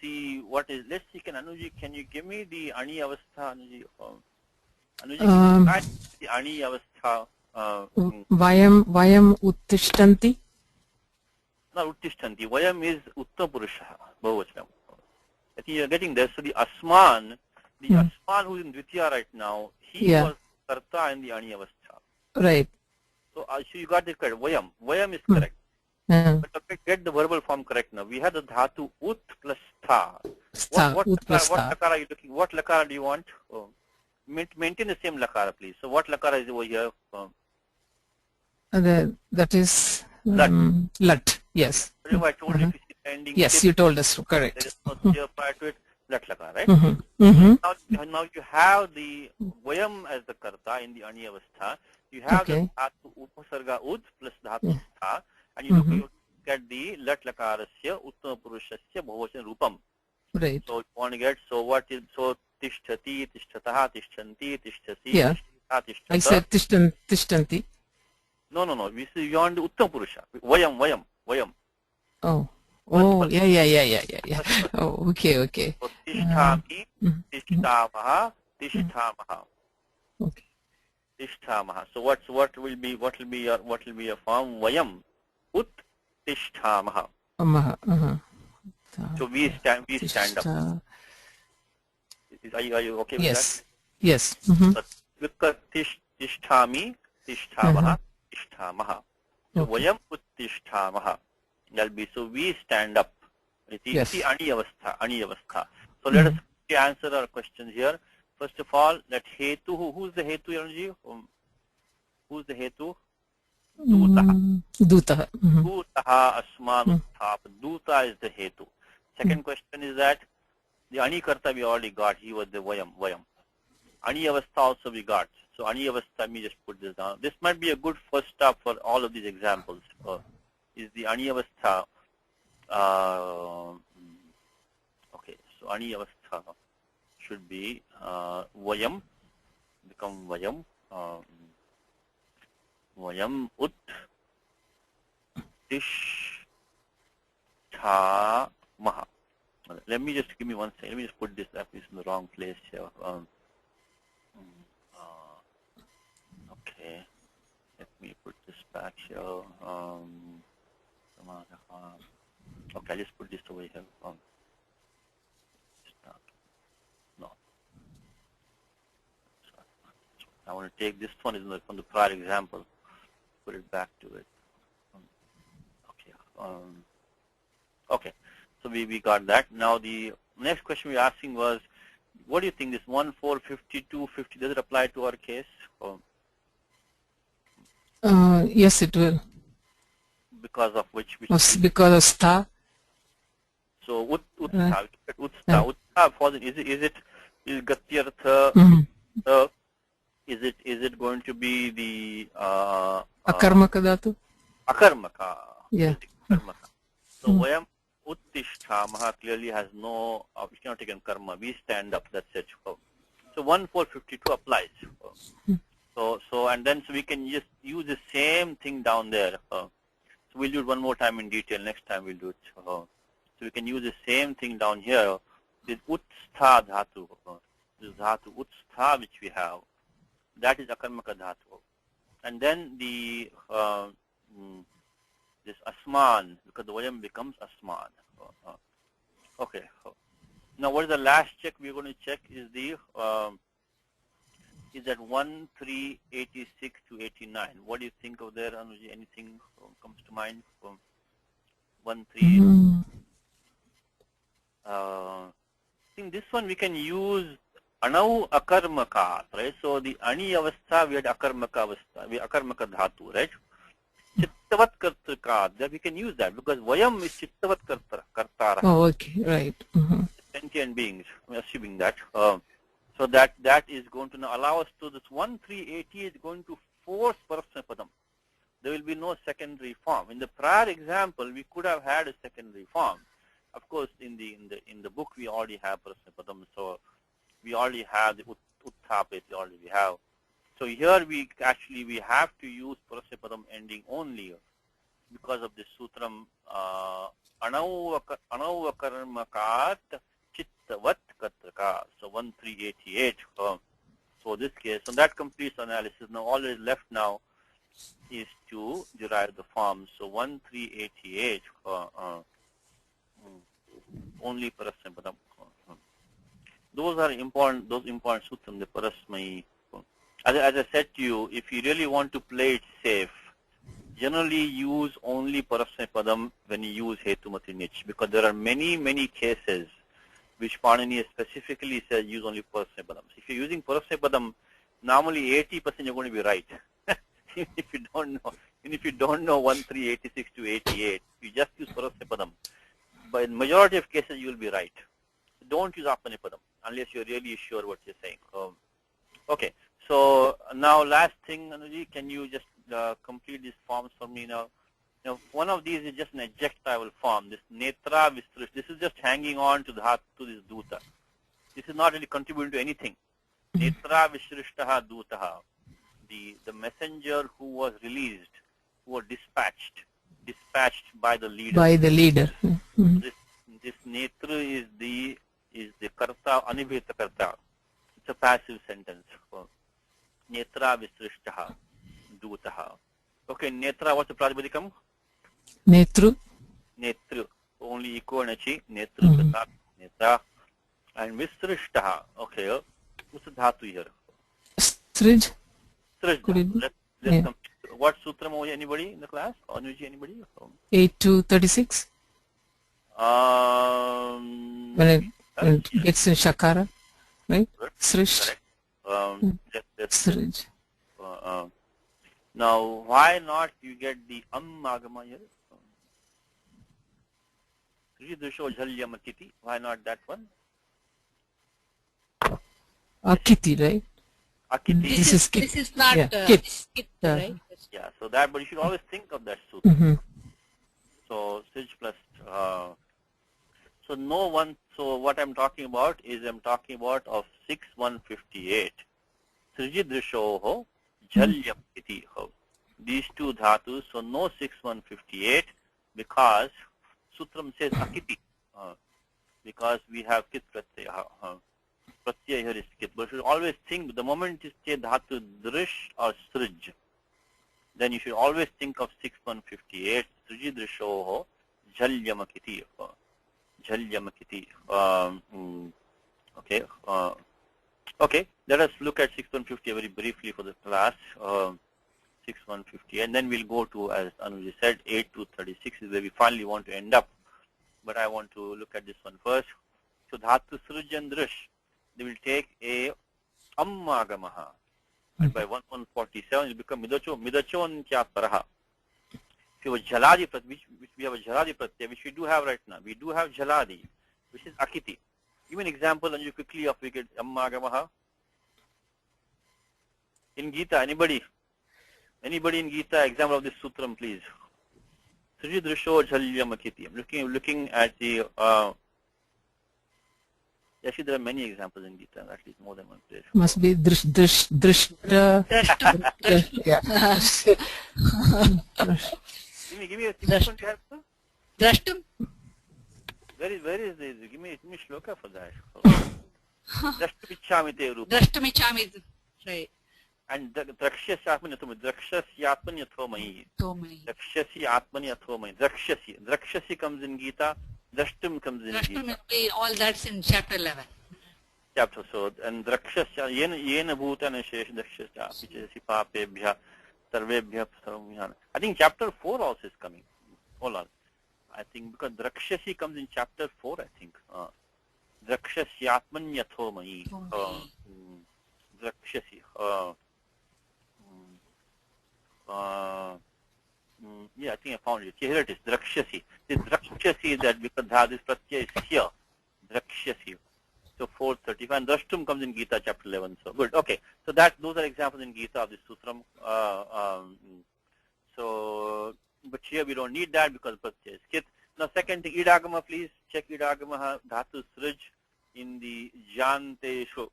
see can Anuji, can you give me the Ani Avastha, Anuji? Anuji, can you write the Ani Avastha? Vayam Uttishtanti? Not Uttishtanti. Vayam is Uttapurusha, Bhavachanam. I think you're getting there. So the Asman who is in Dvitiya right now, he was Karta in the Ani Avastha. Right. So you got it correct. Vayam is correct. But okay, get the verbal form correct now. We had the dhatu ut plus tha. What lakara are you looking? What lakara do you want? Maintain the same lakara, please. So what lakara is over here? That is lat. Yes. I told you, if you see ending. Yes, you told us. Correct. There is no clear prior to it. Lat lakara, right? Now you have the vayam as the karta in the ani avastha. You have the dhatu upasarga ut plus dhatu tha. And you look at the lat lakarasya uttama purushasya bhavachan rupam. Right. So you want to get, so what is, so tishtati, tishtataha, tishtanti, tishtasi, yeah. tishtata. I said tishtanti. No. We see beyond the uttama purusha. Vayam. Oh, yeah. Oh, okay. So tishtami, tishtamaha, tishtamaha. Okay. Tishtamaha. So what will be your form? Vayam. Ut tishtamaha. Maha. So we stand up. Are you okay with Yes. Yes. Mm-hmm. that? Tishtami, tishtavaha, tishtamaha. So Okay. vayam uttishtamaha. That'll be, so we stand up. Yes. Iti aniyavastha. So let us answer our questions here. First of all, that hetu, who's the hetu, Yanuji? Who's the hetu? Dutaha. Dutaha. Mm-hmm. Dutaha asman utthap. Duta is the hetu. Second question is that the anikarta we already got. He was the vayam. Aniyavastha also we got. So aniyavastha, let me just put this down. This might be a good first stop for all of these examples. Is the aniyavastha. Okay, so aniyavastha should be vayam, become vayam. Vayam ut tishtamaha. Let me just give me 1 second. Let me just put this up. It's in the wrong place here. Okay. Let me put this back here. Okay, I'll just put this away here. No. I want to take this one from the prior example. Put it back to it. Okay. Okay. So we got that. Now the next question we were asking was, what do you think this 1, 4, 52, 50, does it apply to our case? Yes, it will. Because of which Because of sta. So utstha. Utstha falls in, is gatyartha? Is it going to be the Akarmaka dhatu? akarmaka? Yeah. Akarmaka. So vayam uttishtamaha clearly has no, we cannot take in karma. We stand up, that's it. So 1, 4, 52 applies. So and then we can just use the same thing down there. So we'll do it one more time in detail. Next time we'll do it. So we can use the same thing down here. This utstha dhatu. This dhatu utstha which we have. That is akarmaka dhatu. And then the this asman, because the vayam becomes asman. Okay. Now what is the last check we're going to check is the is that 1, 3, 86 to 89. What do you think of there, Anuji? Anything comes to mind from 1, 3? I think this one we can use anau akarmaka, right? So the ani avastha we had akarmaka avastha, we akarmaka dhatu, right? Chittavat kartrika, that we can use that because vayam is chittavat kartara. Oh, okay, right. Sentient beings, I'm assuming that. So that is going to now allow us to this 1, 3, 80 is going to force parasmapadam. There will be no secondary form. In the prior example, we could have had a secondary form. Of course, in the book we already have parasmapadam, so we already have the uttapet, we have. So here we have to use parasmapadam ending only because of the sutram anauvakarmakat chittavat katraka. So 1388. So this case, so that completes analysis. Now all that is left now is to derive the form. So 1388 only parasmapadam. Those are important. Those important sutram, the parasmai. As I said to you, if you really want to play it safe, generally use only parasmapadam when you use hetumati nich, because there are many cases which Panini specifically says use only parasmapadam. If you're using parasmapadam, normally 80% you're going to be right. Even if you don't know 1386 to 88, you just use parasmapadam. But in majority of cases you will be right. Don't use apanipadam unless you're really sure what you're saying. Okay. So now last thing, Anuji, can you just complete these forms for me now? Now one of these is just an adjectival form. This netra vistrish. This is just hanging on to this duta. This is not really contributing to anything. Netra vishrishtaha dutaha. The messenger who was released, who was dispatched by the leader. By the leader. This netra is the karta, anibhita karta. It's a passive sentence. Netra visrishtaha dutaha. Okay, netra, what's the pratipadikam? Netru. netru, only equal nachi, netru kasat, netra, and visrishtaha. Okay, what's the dhatu here? Srij, Srij could it dhatu. be? Let's Yeah. what sutram over anybody in the class? Anuji, anybody? 8 to 36, when it Yes, gets in Shakara, right? correct. Srish, Let's Srij. now, why not you get the agama here? Sridusho Jhalyamakiti. Why not that one? Akiti, right? Akiti. This is Kit. This is not Yeah, Kit. Kit, Yeah. right? Yeah, so that, but you should always think of that sutra. Mm-hmm. So, Srij plus, so no one, so what I'm talking about is I'm talking about of 6158. Srijidrishoho Jhalyamakiti. These two dhatus, so no 6158 because Sutram says Akiti. Because we have Kit Pratyaya. Pratyaya here is Kit. But you should always think, the moment you say dhatu Drish or Srij, then you should always think of 6158. Srijidrishoho Jhalyamakiti. Jhalyamakiti. Okay. Okay. Let us look at 6150 very briefly for the class. 6150, and then we'll go to, as Anuji said, 8 to 36 is where we finally want to end up. But I want to look at this one first. So dhatu Srij and Drish, they will take a ammagamaha. And by 1147 it will become midachon kya paraha. If you have a jhaladi pratyaya, which we have a jhaladi pratyaya, which we do have right now. We do have jhaladi, which is akiti. Give me an example, and you quickly of we get ammagamaha. In Gita, anybody? Anybody in Gita, example of this sutram, please. Srijidrisho Jhalyamakiti. I'm looking at the, actually there are many examples in Gita, at least more than one place. Must be Drishta. Yeah. Give me a one to help, sir. Drashtum? Where is this? Give me shloka for that. Drashtum te rupa. Drashtum ichami. Right. And Drakshasi Atmani Athomai. Drakshasi Atmani Athomai. Drakshasi comes in Gita. Drashtum comes in Drashtum Gita. will be all that's in chapter 11. Chapter so and Drakshasya Yena Bhutana Shesh Drakshasya Pichasi Papebhya Sarvebhya Sarvabhyana. I think chapter 4 also is coming. Hold on. I think because Drakshasi comes in chapter 4, I think. Drakshasi Atmani Athomai. Drakshasi. Yeah, I think I found it. Here it is, Drakshasi. This Drakshasi that because this pratyaya is here. Drakshasi. So 435. And Drashtum comes in Gita chapter 11. So good. Okay. So those are examples in Gita of this sutram. So, but here we don't need that because pratyaya is Kit. Now second thing, Idagama, please check Idagama dhatu Srij in the Janteshu.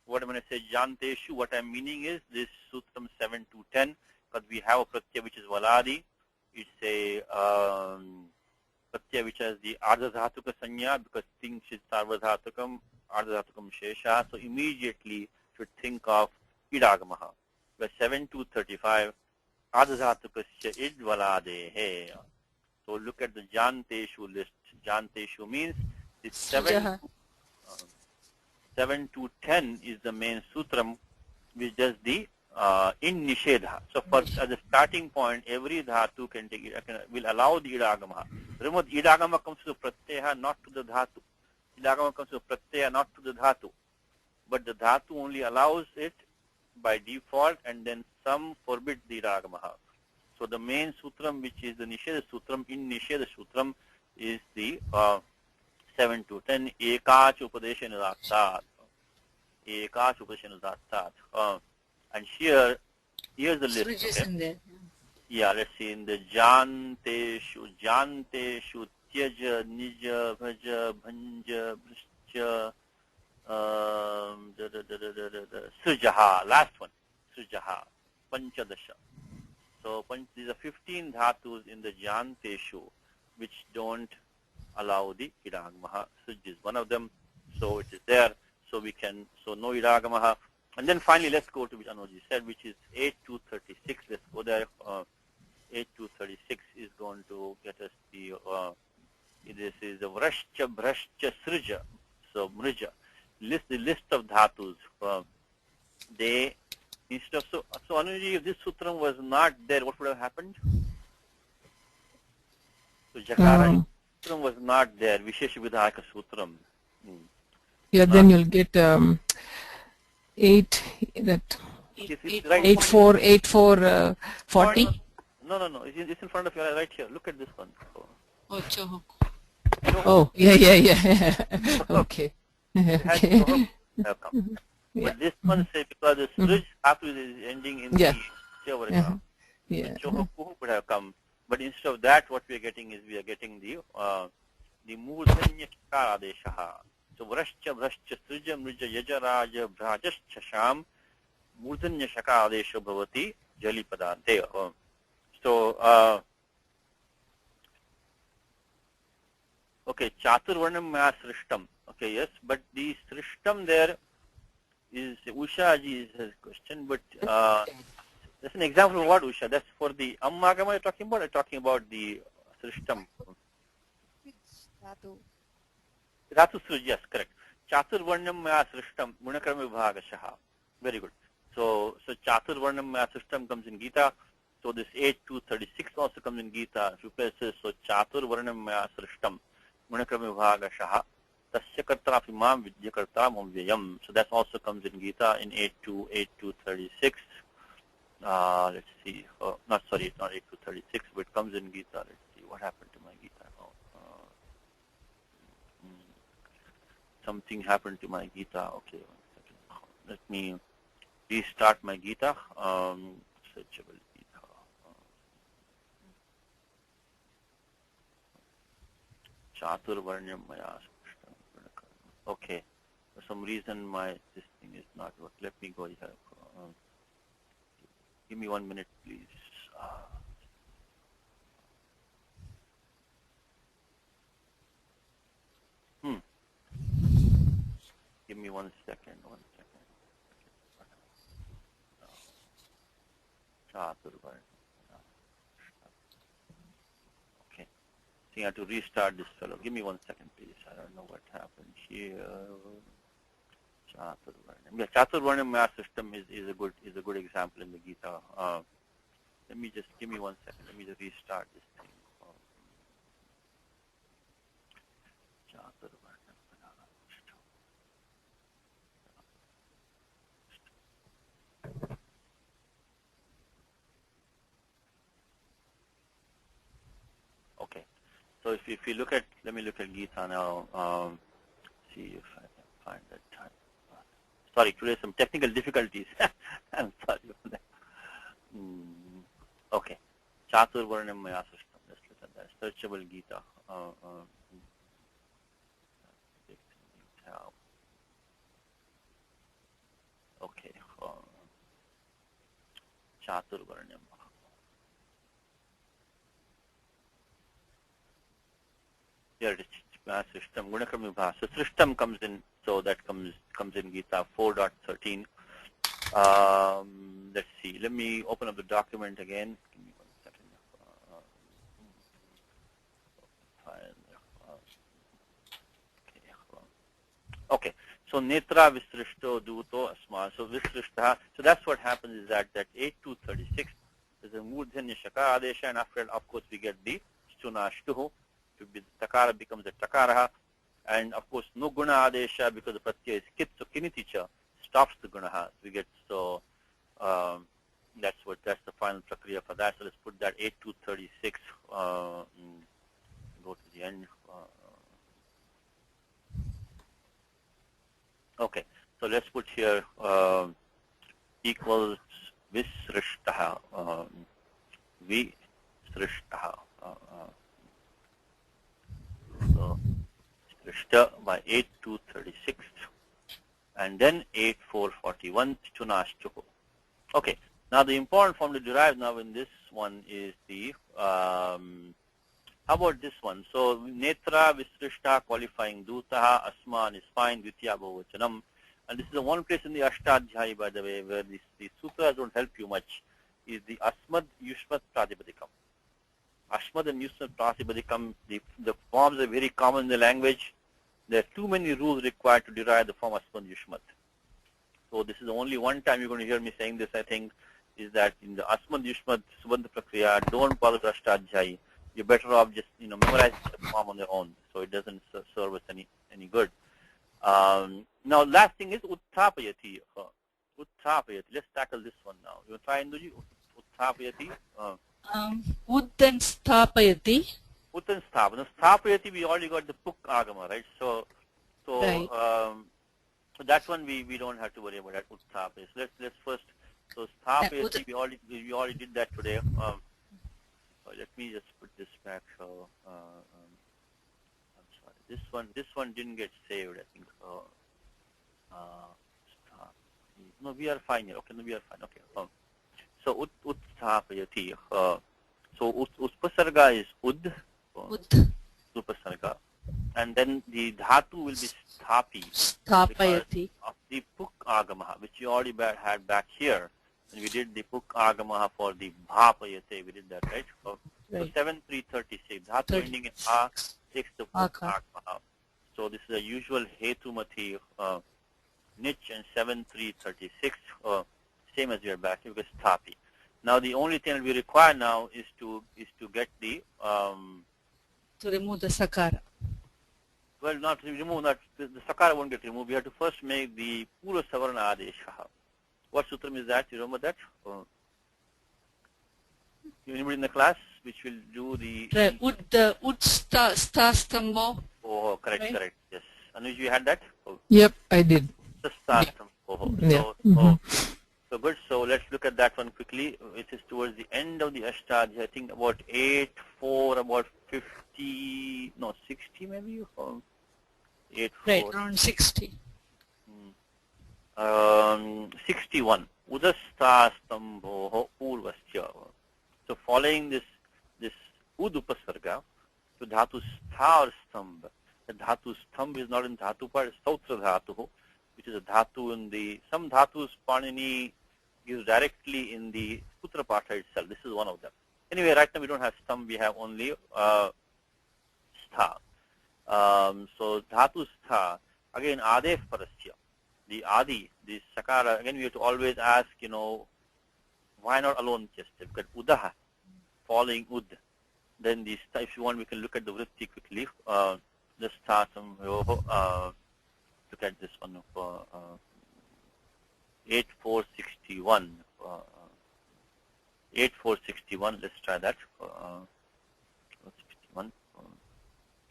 What I'm going to say Janteshu, what I'm meaning is this sutram 7 to 10. Because we have a pratyaya which is Valadi. It's a pratyaya which has the Ardha-dhatuka sanya because things is Sarva-dhatukam, Ardha-dhatukam Shesha. So immediately should think of Idagamaha. Where 7 to 35, Ardha-dhatukasya id Valadehe. So look at the Janteshu list. Janteshu means it's 7 to 10 is the main sutram which does the in Nishedha. So for as a starting point, every dhatu can take it, will allow the idagama. Remember, idagama comes to the pratyaya, not to the dhatu. Idagama comes to the pratyaya, not to the dhatu. But the dhatu only allows it by default, and then some forbid the idagama. So the main sutram, which is the Nisheda sutram, in Nisheda sutram, is the 7 to 10. Ekach upadesha nidaktat. Ekach upadesha nidaktat. And here's the list. Srij is in there. Yeah, let's see. In the Janteshu, Tyaja, Nija, Bhaja, Bhanja, Bhrishya, Srijaha, last one, Srijaha, Panchadasha. So these are 15 dhatus in the Janteshu which don't allow the Idagamaha. Srij is one of them, so it is there. So no Idagamaha. And then finally, let's go to which Anuji said, which is 8 to 36. Let's go there. 8236 is going to get us the, this is the vrashcha, bhrashcha, srija. So, mrija. The list of dhatus. They, instead of, so Anuji, if this sutram was not there, what would have happened? So, Jakara sutram was not there, Vishesha Vidhaka sutram. Yeah, then you'll get 8, that Right. 40. No. It's in front of you right here. Look at this one. Oh, Choho. Oh, yeah. Okay. Okay. Have come. Yeah. But this one says because the Srij Dhatu is ending in Yeah. the Chavarika. Yeah. Choho would have come. But instead of that, what we are getting is we are getting the Murdhanya Kara Adeshaha. So Vrashcha, Srija, Mrija, Yajaraja, Bhrajascha Sham, Murdhanya Shaka Adesha Bhavati, Jali Padante. So, okay, Chatur Varnam Maya Srishtam. Okay, yes, but the Srishtam there is, Usha ji is his question, but that's an example of what, Usha? That's for the Ammagama you're talking about, or talking about the Srishtam? Dhatu Sruj, yes, correct. Chatur Varnam Maya Srishtam, Gunakarma Vibhagashaha. Very good. So Chatur Varnam Maya Srishtam comes in Gita. So this 8236 also comes in Gita. Replaces, so Chatur Varnam Maya Srishtam, Gunakarma Vibhagashaha. Tasya karta imam vidya karta mumvyayam. So that also comes in Gita in 8236. Let's see. Not 8236, but it comes in Gita. Let's see what happened to my Gita. Something happened to my Gita. Okay, 1 second. Let me restart my Gita. Searchable Gita. Chatur Varnyam Maya. Okay. For some reason, this thing is not working. Let me go here. Give me 1 minute, please. Give me 1 second. Okay. So you have to restart this fellow. Give me 1 second, please. I don't know what happened here. Chatur Varnam. Yeah, Chatur Varnam Maya system is a good example in the Gita. Let me just give me 1 second. Let me just restart this thing. Chatur Varnam. Okay. So if you look at, let me look at Gita now. See if I can find that time. Sorry, today some technical difficulties. I'm sorry for that. Okay. Chatur Varnam Maya system. Let's look at that. Searchable Gita. Okay. Chatur Varnam. Here it is. System. Gunakarma Vibhaga. So Srishtam comes in. So that comes in Gita 4.13. Let's see. Let me open up the document again. Give me 1 second. Okay. So Netra Visrishto Duto Asma. So Visrishta. So that's what happens is that 8236 is a Murdhanya Shaka Adesha, and after that, of course, we get the Stunashtuhu. Takara becomes a Takaraha. And of course, no Guna Adesha because the Pratyaya is Kit. So Kiniticha stops the Gunaha. We get, so that's the final Prakriya for that. So let's put that 8236. Go to the end. Okay. So let's put here equals Visrishtaha. Visrishtaha. So Srishta by 8236 and then 8441 Stunashtuhu. Okay. Now the important form to derive now in this one is the how about this one? So Netra Visrishta qualifying Dutaha Asman is fine, Ditya Bhavachanam. And this is the one place in the Ashtadhyayi, by the way, where these sutras don't help you much. is the Asmad Yushmat Pratipadikam. Ashmad and Yushmat Pratipadikam, the forms are very common in the language. There are too many rules required to derive the form Asmad Yushmat. So this is the only one time you're going to hear me saying this, I think, is that in the Asmad Yushmat Subandha Prakriya, don't bother with Ashtadhyayi. You're better off just, memorize the form on their own. So it doesn't serve us any good. Now, last thing is Utthapayati. Utthapayati. Let's tackle this one now. You try Induji? Utthapayati. Ud and Sthapayati. Ut and Sthap. Now, Sthapayati, we already got the Puk Agama, right? So Right. So that one we don't have to worry about that. Utthapayati. Let's first. So Sthapayati, we already did that today. Let me just put this back. So I'm sorry. This one didn't get saved, I think. No, we are fine here. Okay, no, we are fine. Okay. So Utthapayati. So Upasarga is Ud. Ud. Upasarga. And then the dhatu will be Sthapi. Sthapayati. Of the Puk Agamaha, which you already had back here. And we did the Puk Agamaha for the Bhapayate. We did that, right? So 7336. Dhatu ending in A takes the Puk Agamaha. So this is a usual Hetumati niche and 7336. Same as we are back here because Sthapi. Now the only thing that we require now is to get the To remove the Sakara. well, not remove that. The Sakara won't get removed. We have to first make the Pura Savarna Adesha. What sutram is that? You remember that? Anybody in the class which will do the... Right. Ud Sthastambo. Oh, correct, Right. correct. Yes. Anuj, you had that? Yep, I did. Sthastambo. Yeah. So good. So let's look at that one quickly. It is towards the end of the Ashtadhyayi. I think about 8-4, about 50, no, 60 maybe? 8-4. Right, around 60. 61. Udasthastamboho purvasya. So following this Ud upasarga, so dhatu sthar stambha. The dhatu stambha is not in dhatu part, it's sautra dhatu, which is a dhatu in the, some dhatus Panini gives directly in the putra patha itself. This is one of them. Anyway, right now we don't have stambha, we have only stha. So dhatu stha, again adef parasya. The adi, the sakara, again we have to always ask, why not alone just because udaha, following ud. Then the if you want, we can look at the vritti quickly. Just start some. Look at this one for 8461. 8461. Let's try that. 61.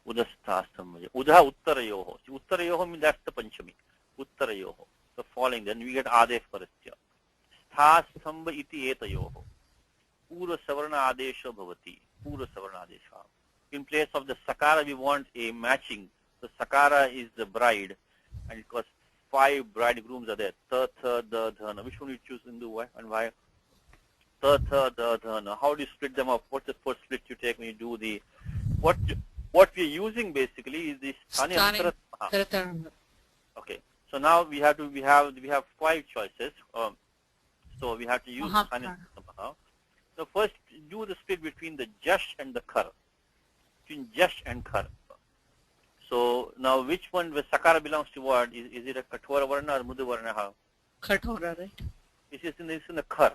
Udasthastam. Udaha uttarayoho. Uttarayoho means that's the panchami. Uttarayoho. So following, then we get adef parasya. Sthastamba iti etayoho. Pura savarna adesha bhavati. Pura savarna adesha. In place of the sakara, we want a matching. The sakara is the bride, and it was 5 bridegrooms are there. Ta, tha, da, dhana. Which one you choose in the why and why? Ta, tha, da, dhana. How do you split them up? What's the first split you take when you do the what we're using basically is the Sthani Antaratmaha. Okay. So now we have 5 choices. So we have to use Sthani Antaratmaha. So first do the split between the Jash and the Khar. Between Jash and Khar. So now which one, the Sakara belongs to what? Is it a Kathora Varna or Mudhu Varna? Kathora, right? It is in the Khar.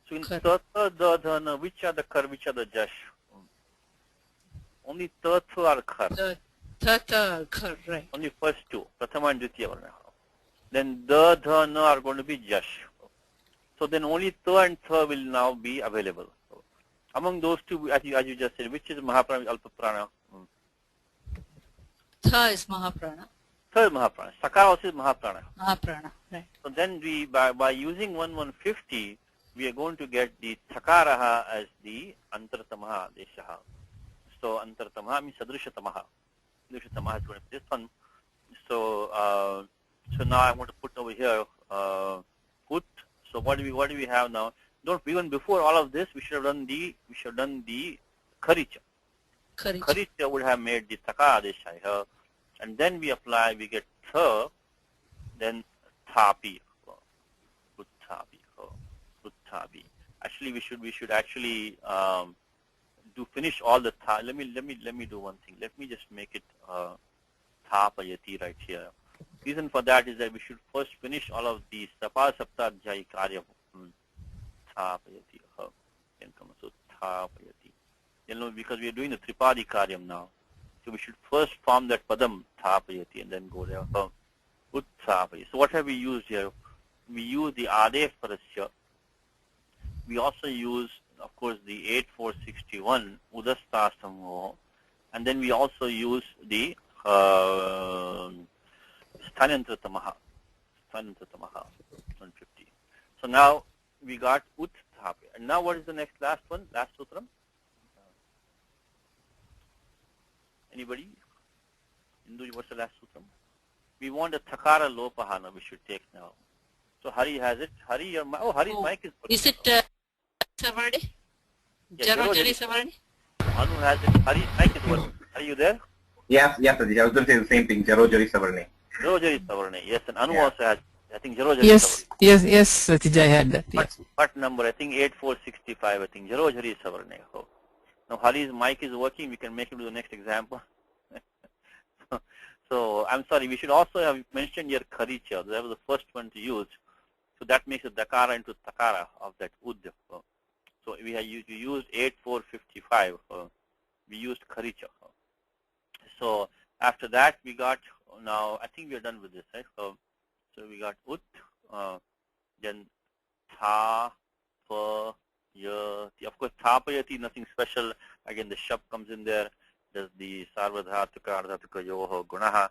So in Ta, tha, da, dhana, which are the Khar, which are the Jash? Only Ta, tha are Khar. The Tata Khar, right. Only first 2, Prathama and Dvitiya Varna. Then Da, Dhana are going to be Jash. So then only Ta and Tha will now be available. So among those 2, as you just said, which is Mahaprana, Alpa Prana? Tha is Mahaprana. Tha is Mahaprana. Sakara also is Mahaprana. Mahaprana, right. So then we, by using 1150, we are going to get the Sakaraha as the Antaratamaha Deshaha. So Antaratamaha means Sadrishatamaha. Sadrishatamaha is going to be this one. So so now I want to put over here put. So what do we have now? Even before all of this, we should have done the Kharicha. Kharicha would have made the Taka Adesha here, and then we apply. We get Tha, then Thapi, Utthapi. Actually, we should actually do finish all the tha. Let me do one thing. Let me just make it thapayati right here. Reason for that is that we should first finish all of these tapa saptadhyayi karya. Thapayati. Can come so thapayati. You know, because we are doing the tripadi karyam now, so we should first form that padam thapayati and then go there. Utthapayati. So what have we used here? We use the adef parasya. We also use, of course, the 8461 udastasamo, and then we also use the sthanantratamaha 150. So now we got utthapayati. And now what is the next last one? Last sutram? Anybody? Indu, what's the last sutram? We want a thakara lopahana we should take now. So Hari has it. Hari, your Hari's mic is working. Is it Savarni? Yeah, Jarojari Savarni? Anu has it. Hari's mic is working. Are you there? Yes, Satish. I was going to say the same thing. Jarojari Savarne. Jarojari Savarne. Yes, and Anu Yeah. also has, I think, Jarojari Yes, Savarne. yes, Satij, I had that. Yes. What number? I think 8465. I think Jarojari Savarne. Oh. Now Hari's mic is working. We can make him do the next example. So I'm sorry. We should also have mentioned your Kharicha. That was the first one to use. So that makes a dakara into takara of that ud. So we used 8455. We used Kharicha. So after that we got, now I think we are done with this, right? So we got ut, then tha, pa, yati. Of course, thapayati, nothing special. Again, the shab comes in there. There's the sarvadhatuka, ardhatuka, yoho, gunaha,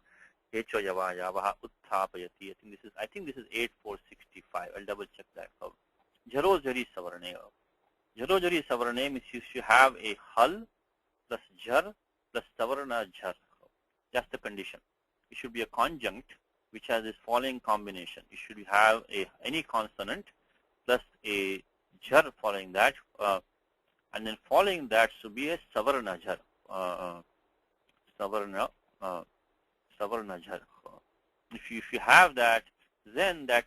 hecho, yava, yavaha, utthapayati. I think this is 8465. I'll double check that. Jarojari savarne. Jarojari savarne means you have a hal plus jar plus savarna jar. That's the condition. It should be a conjunct which has this following combination. You should have any consonant plus a jar following that, and then following that should be a savarna jar. Savarna jar. If you have that, then that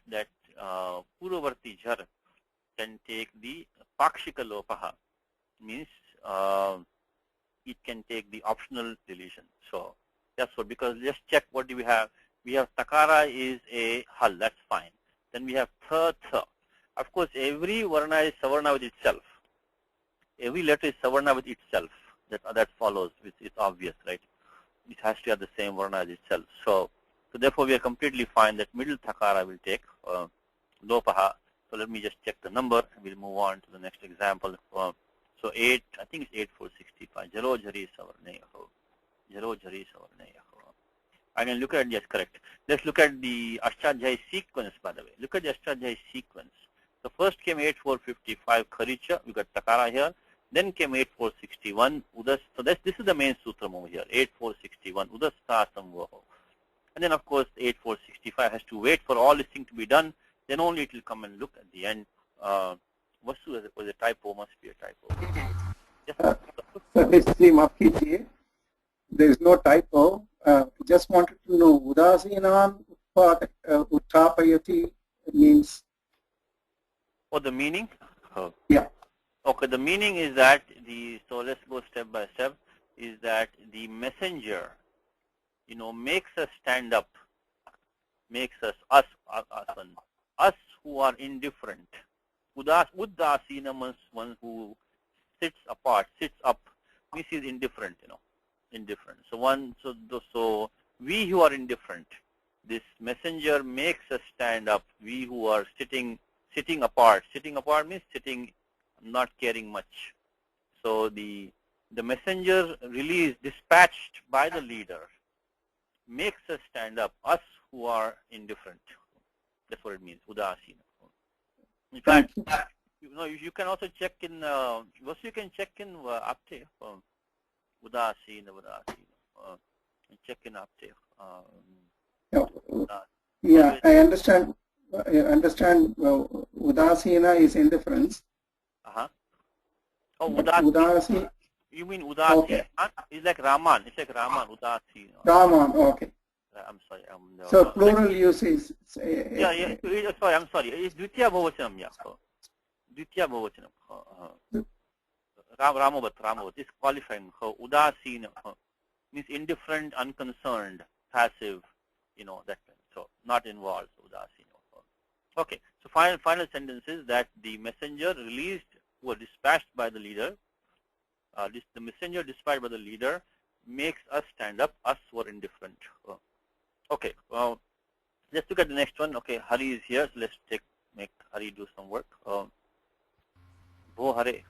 purvavarti jar can take the pakshika lopaha, means it can take the optional deletion. So that's what, because let's check what do we have. We have takara is a hal, that's fine. Then we have tha. Of course, every varna is savarna with itself. Every letter is savarna with itself. That follows. It's obvious, right? It has to have the same varna as itself. So therefore, we are completely fine that middle takara will take lopaha. So let me just check the number and we'll move on to the next example. So I think it's 8465. Jarojari savarneyaho. Jarojari savarneyaho. I can look at, yes, correct. Let's look at the Ashtadhyayi sequence, by the way. Look at the Ashtadhyayi sequence. So first came 8455 Kharicha. We got takara here. Then came 8461 Udas. So this is the main sutram over here. 8461 Udastasam Vaho. And then of course 8465 has to wait for all this thing to be done. Then only it will come and look at the end. Vasu was a typo, must be a typo. Yes. Satish, maaf kijiye. There is no typo. Just wanted to know, Udasinam Utthapayati means. Oh, the meaning? Yeah. Okay, the meaning is that so let's go step by step, is that the messenger, makes us stand up, makes us who are indifferent. Uddasina means one who sits up, means is indifferent, indifferent. So we who are indifferent, this messenger makes us stand up, we who are sitting apart. Sitting apart means sitting, not caring much. So the messenger dispatched by the leader makes us stand up, us who are indifferent. That's what it means, udasina. In fact, you can also check in, you can check in apte, udasina. Check in apte. Yeah, I understand. Udasina is indifference. Oh, udasi. You mean udasi? Okay. It's like Raman. It's like Raman, udasi. Raman, okay. I'm sorry. So plural use is. Sorry, I'm sorry. It's Dvitiya Bhavachanam, yeah. Ditya Bhavachanam. Ramavat is qualifying. Udasina means indifferent, unconcerned, passive, that kind. So not involved. Udasina. Okay. So final sentence is that the messenger released who are dispatched by the leader. The messenger dispatched by the leader makes us stand up. Us were indifferent. Okay. Let's look at the next one. Okay. Hari is here. So let's make Hari do some work. Bo Hare.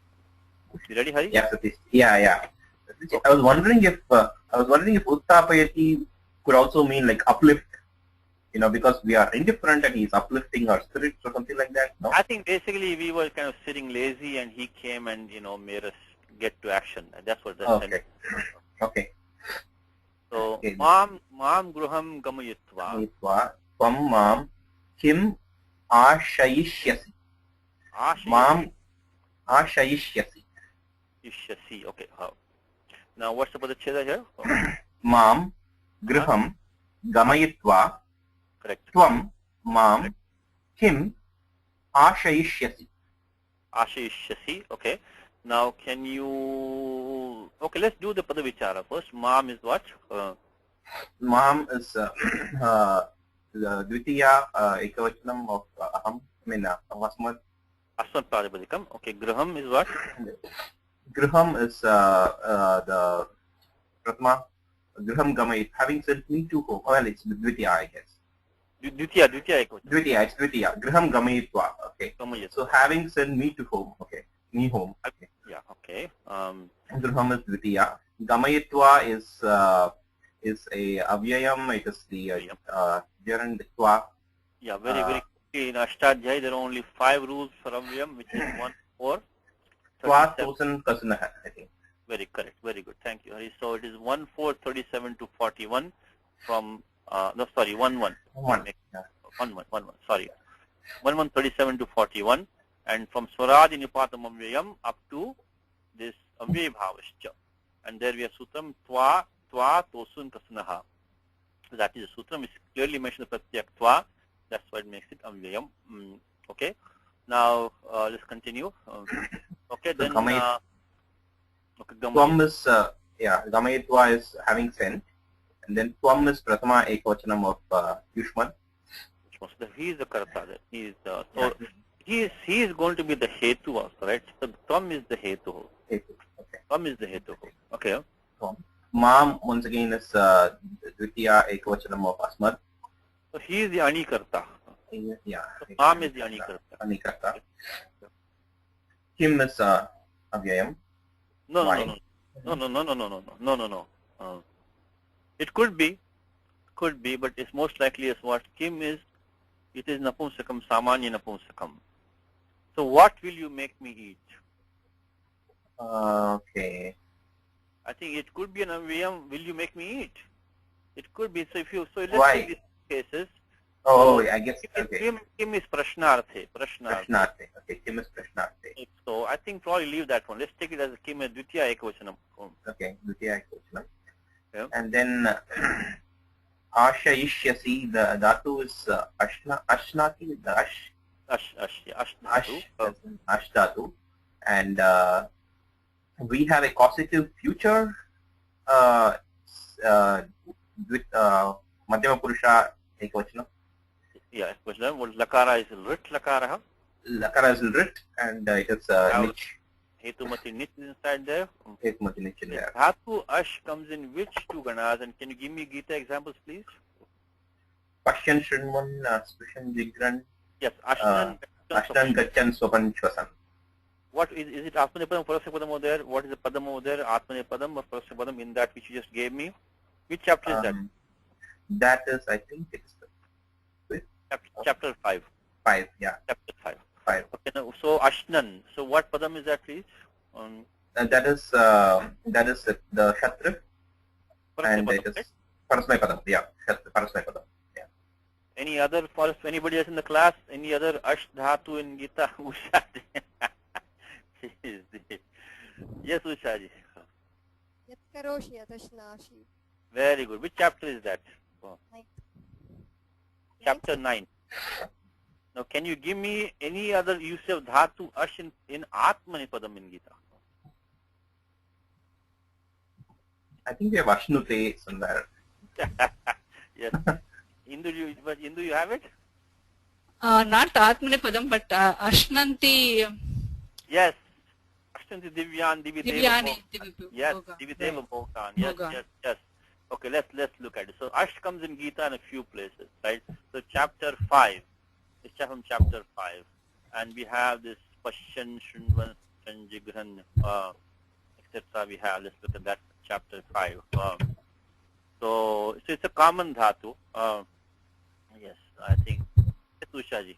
You ready, Hari? Yeah, Satish. Yeah. Satish, I was wondering if Uttapayati could also mean like uplift. Because we are indifferent and he's uplifting our spirits or something like that. No. I think basically we were kind of sitting lazy and he came and made us get to action. That's what that Okay. Okay. So Okay. Mam gruham gamayitva. Tvam mam kim ashayishyasi. Mam ashayishyasi. Ishyasi. Okay. Now what's the padacheda here? Mam gruham gamayitva. Correct. Tvam mam kim ashayishyasi. Ashayishyasi. Okay. Now can you? Okay, let's do the padavichara first. Mam is what? Mam is Dvitiya ekavachanam of aham. Asmat. Asmat Pradipadikam. Okay. Graham is what? Graham is the Pratma. Graham Gamayit. Having said me to home. Well, it's Dvitiya, I guess. Dvitiya ekavachanam. Dvitiya, it's Dvitiya. Graham Gamayitva. Okay. Gamayitva. So having sent me to home. Okay. Me home. Okay. Yeah. Okay. Graham is Dvitiya. Gamayitva is a avyayam. It is the Jaranditva. Yeah. Very in Ashtadhyay there are only 5 rules for avyayam, which is 1, 4, Twa 37. Tosan Kasanaha, I think. Very correct. Very good. Thank you, Hari. So it is 1, 4, 37 to 41 from, no, sorry, 1, 1. 1. Yeah. 1, 1. Sorry. 1, 1, 37 to 41. And from Swaraj Nipatam Avyayam up to this Avyay Bhavascha. And there we have Sutram Twa Tosun Kasanaha. That is the Sutram is clearly mentioned the Pratyak Twa. That's why it makes it Avyayam. Okay. Now let's continue. Okay, then Tvam is Gamayitva is having sent, and then Tvam is Prathama Ekvachanam of Yushman. So he is the Karta. He is so he is going to be the Hetu also, right? So Tvam is the Hetu. Okay. Tvam is the Hetu. Okay. Tvam. Mam once again is Dvitiya Ekvachanam of Asmat. So he is the Anikarta. Yeah. So Mam is the Anikarta. Anikarta. Kim is Avyayam. No. It could be, but it's most likely as what Kim is. It is Napumsakam, Samanya Napumsakam. So what will you make me eat? Okay. I think it could be an avyayam. Will you make me eat? It could be. So if you let's Why? take these cases. Oh, I guess. Okay. Kim is Prashnarthe. Prashnarthe. Okay, Kim is Prashnarthe. So I think probably leave that one. Let's take it as a Kim and Dvitiya Ekavachanam. Okay, Dvitiya Ekvachanam. Yeah. And then Ashayishyasi, the dhatu is Ashnati, the Ash dhatu. And we have a causative future with Madhyama Purusha Ekvachanam. Yeah, Ekvachanam. What Lakara is Rit Lakara. Lakara is Rit, and it is Nich. Hetumati Nich is inside there. Hetumati Nich in there. Dhatu Ash comes in which 2 ganas? And can you give me Gita examples, please? Pashyan Shrinvan, Sprishan Jigran. Yes, Ashnan. Ashnan Gachan Sopan Chvasan. What is it? Atmanepadam, Parasapadam over there? What is the Padam over there? Atmanepadam or Parasapadam in that which you just gave me? Which chapter is that? That is, I think it's Chapter 5. 5, yeah. Chapter 5. 5. Okay, now, so Ashnan. So what Padam is that, please? That is the Kshatrif. And it is Parasmay Padam. Yeah, Parasmay Padam. Yeah. Any other, for anybody else in the class, any other Ash Dhatu in Gita? Usha? Yes, Usha ji. Very good. Which chapter is that? Ninth. Chapter 9. Now, can you give me any other use of dhatu ash in Atmanipadam in Gita? I think we have Ashnute somewhere. Yes. Indu, you have it? Not Atmanipadam, but Ashnanti Yes. Ashtanti Divyan Divyani. Yes, Divideva Bhoktan. Yes, yes. Okay, let's look at it. So Ash comes in Gita in a few places, right? So chapter 5. It's from chapter 5. And we have this Pashyan Shunvan Sanjigran, etc. We have, let's look at that chapter 5. So it's a common dhatu. Yes, I think. Tushaji.